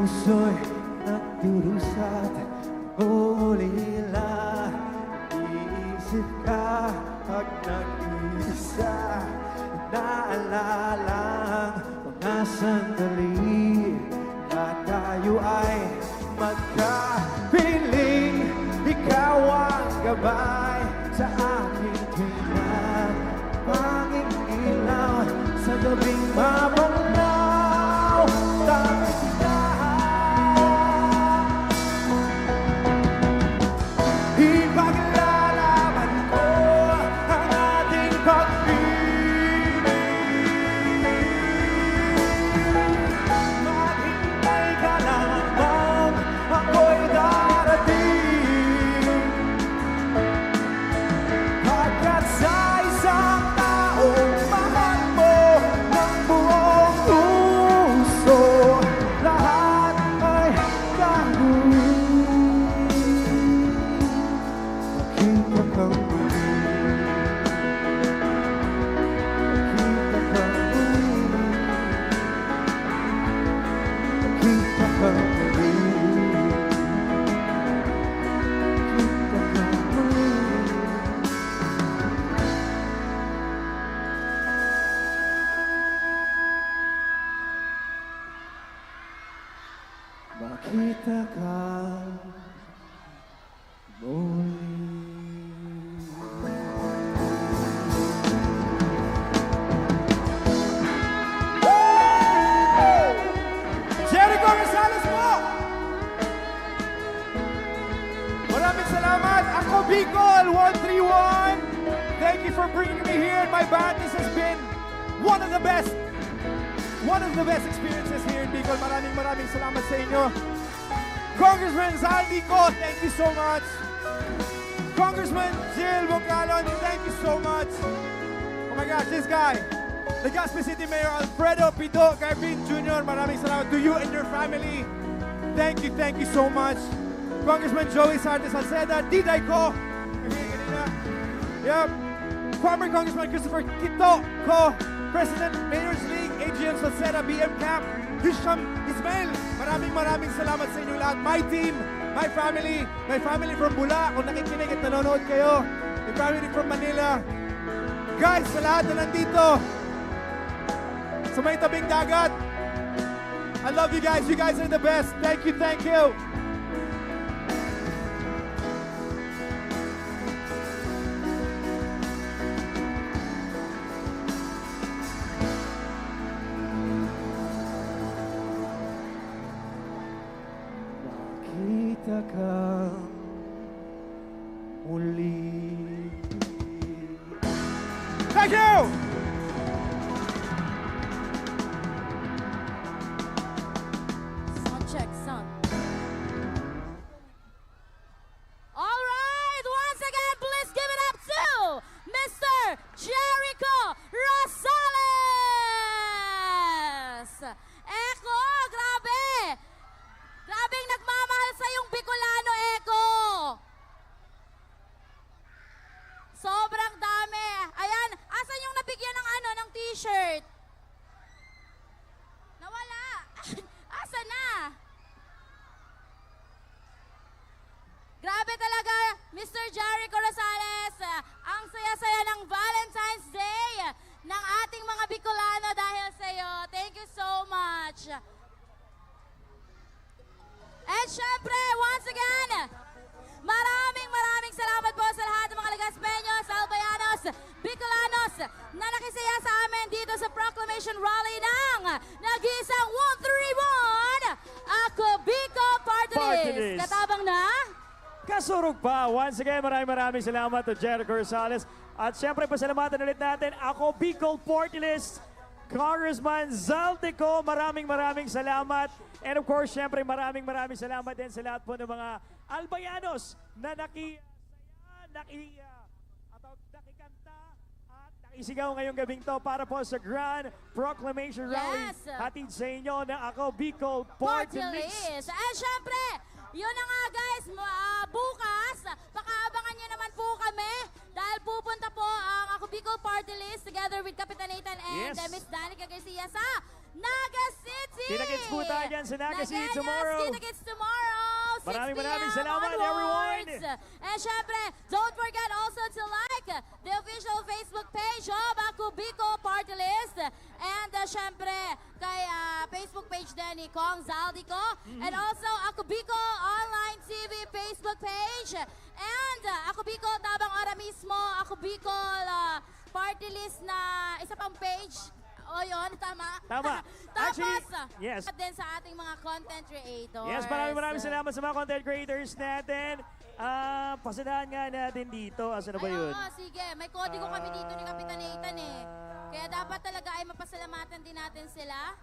puso'y nagdurusat, ulila. Iisip ka pag nag-isa, naalala ang mga sandali na tayo ay magkapiling. Ikaw ang gabay sa aking tuwing panging ilaw sa gabing mabanglaw. Tapos na ipaglalaban ko ang ating pag-ibig. Maghintay ka lamang, ako'y darating. Hanggat sa isang taong mahal mo ng buong puso, lahat ay gagawin. Makita kang muli, makita kang muli, makita kang muli, makita kang muli. Makita ka muli. Jericho Rosales po! Maraming salamat. Ako Bicol 131. Thank you for bringing me here in my band. This has been one of the best experiences here in Bicol. Maraming salamat sa inyo. Congressman Zaldi Ko, thank you so much. Congressman Jill Bocalon, thank you so much. Oh my gosh, this guy. Legazpi City Mayor Alfredo Pido Garbin Jr., maraming salamat to you and your family. Thank you so much. Congressman Joey Sarte Salceda, Diday Ko. Yep. Former Congressman Christopher Quito Ko, President Mayor's League, AGM Salceda, BM Camp, Hisham Ismail. Maraming salamat sa inyo lahat. My team, my family from Bula, kung nakikinig at nanonood kayo, my family from Manila. Guys, sa lahat na nandito, sa may tabing dagat, I love you guys are the best. Thank you. Makita ka muli. Thank you! Sound check, sound. All right, once again, please give it up to Mr. Jericho Rosales! Eko, grabe! Grabeng nagmamahal sa yung Bicolano, Eko! Sobrang dami. Ayan, asan yung nabigyan ng ng t-shirt? Nawala. Asan na? Grabe talaga, Mr. Jericho Rosales. Ang saya-saya ng Valentine's Day ng ating mga Bicolano dahil sa iyo. Thank you so much. And syempre, once again, maraming salamat po sa lahat ng mga Legaspeños, Albayanos, Bicolanos na nakisaya sa amin dito sa Proclamation Rally ng Nag-iisang 131 Ako Bicol Party List. Katabang na? Kasurog pa. Once again, maraming salamat to Jericho Rosales. At syempre, pasalamatan ulit natin ako Bicol Party List, Congressman Zaldico. Maraming salamat. And of course, syempre, maraming salamat din sa lahat po ng mga Albayanos na nakikanta at nakisigaw ngayong gabing to para po sa Grand Proclamation Rally. Yes. Hatid sa inyo na ako Bicol Party List. And syempre, yun na nga guys, bukas, pakaabangan nyo naman po kami dahil pupunta po ang Ako Bicol Party List together with Kapitan Nathan and Yes. Miss Danica Garcia sa Naga City! Kita-kits po tayo dyan sa Naga City Nagañas, tomorrow. Kita-kits tomorrow! 6 Maraming p.m. salamat, onwards. everyone. And syempre, don't forget also to like the official Facebook page of Ako Bicol Party List. And syempre, kay Facebook page din ni Kong Zaldico. And also, Ako Bicol Online TV Facebook page. And Ako Bicol Tabang Ora mismo, Ako Bicol Party List na isa pang page. O yun, tama? Tama. Tapos, Actually, yes. din sa ating mga content creators. Yes, maraming salamat sa mga content creators natin. Pasadahan nga natin dito. Asan na ba yun? Oo, sige. May kodigo kami dito ni Kapitan Nathan eh. Kaya dapat talaga ay mapasalamatan din natin sila.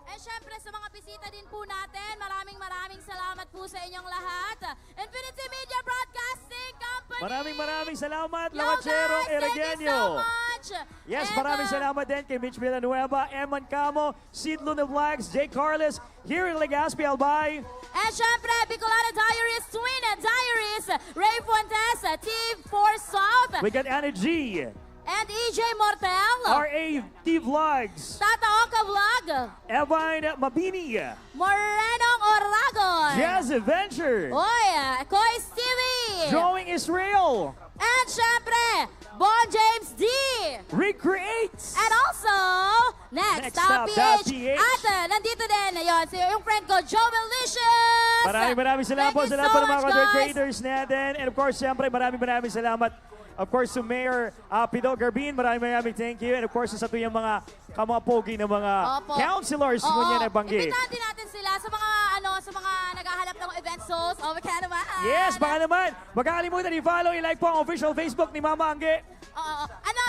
And syempre sa mga bisita din po natin, maraming salamat po sa inyong lahat. Infinity Media Broadcasting Company! Maraming salamat, Yo Lawachero guys, thank you Eregenio. so much! Yes, And, maraming salamat din kay Mitch Villanueva, Eman Camo, Sid Luna Vlogs, Jay Carlos, here in Legazpi, Albay. And syempre, Bicolana Diaries, Twin Diaries, Ray Fuentes, T4 South. We got Anna G, And EJ Mortel. RAT Vlogs, Tata Oka Vlog. Evan Mabini, Morenong Oragon. Jazz Adventure, Oy, Koy Stevie. Drawing Israel, And syempre, Bon James D. Recreates. And also, Next Up PH. At nandito din, ayun, yung friend ko, Joel Licious. Maraming salamat po sa lahat po ng mga much, content guys. creators natin. And of course, siyempre, maraming salamat. Of course, to Mayor Pido Garbin, maraming thank you. And of course, sa tuyang mga kamapogi ng mga Opo. councilors Oo. mo niya nabanggit. Imbitahan din natin sila sa mga sa mga naghahanap ng event shows. O, baka naman. Yes, baka naman. Magkakalimutan i-follow, i-like po ang official Facebook ni Mama Angge. Oo.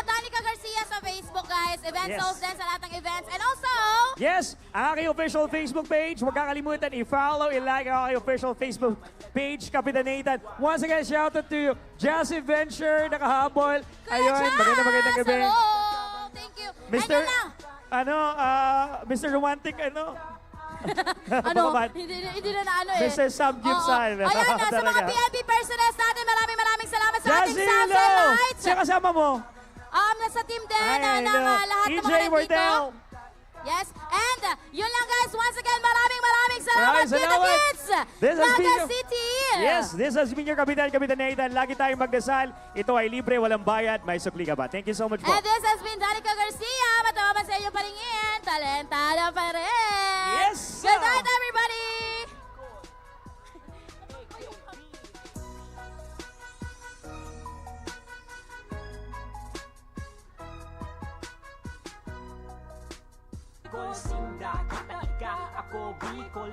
Danica Garcia sa Facebook, guys. Event Yes. shows din sa lahat ng events. And also, Yes, ang aking official Facebook page. Huwag kakalimutan i-follow, i-like ang aking official Facebook page, Kapitan Nathan. Once again, shout out to Jazz Adventure, nakahabol. Ayun, magandang gabi. hello. Thank you. Mr. Ayun na. Mr. Romantic, Ano? Baka- Hindi na eh. Mr. Sam Gibson. Oo. Ayan na, sa mga Talaga. PNP personnels natin, maraming salamat sa ating Jazzy, Samsung hello! Lights. Sino kasama mo? Nasa team din Ay, ng hello. lahat ng EJ mga nandito. Mortel. Yes, and yun lang guys, once again, maraming salamat. Maraming Kita salamat. Kids, This has been Naga your- City. Yes, this has been your Kapitan Nathan. Lagi tayong magdasal. Ito ay libre, walang bayad, may sukli ka ba? Thank you so much po. And this has been Danica Garcia. Matawaman sa inyong palingin. Talentado pa rin. Yes, Good night, everybody. Bicol, sinda, kita ika, ako Bicol.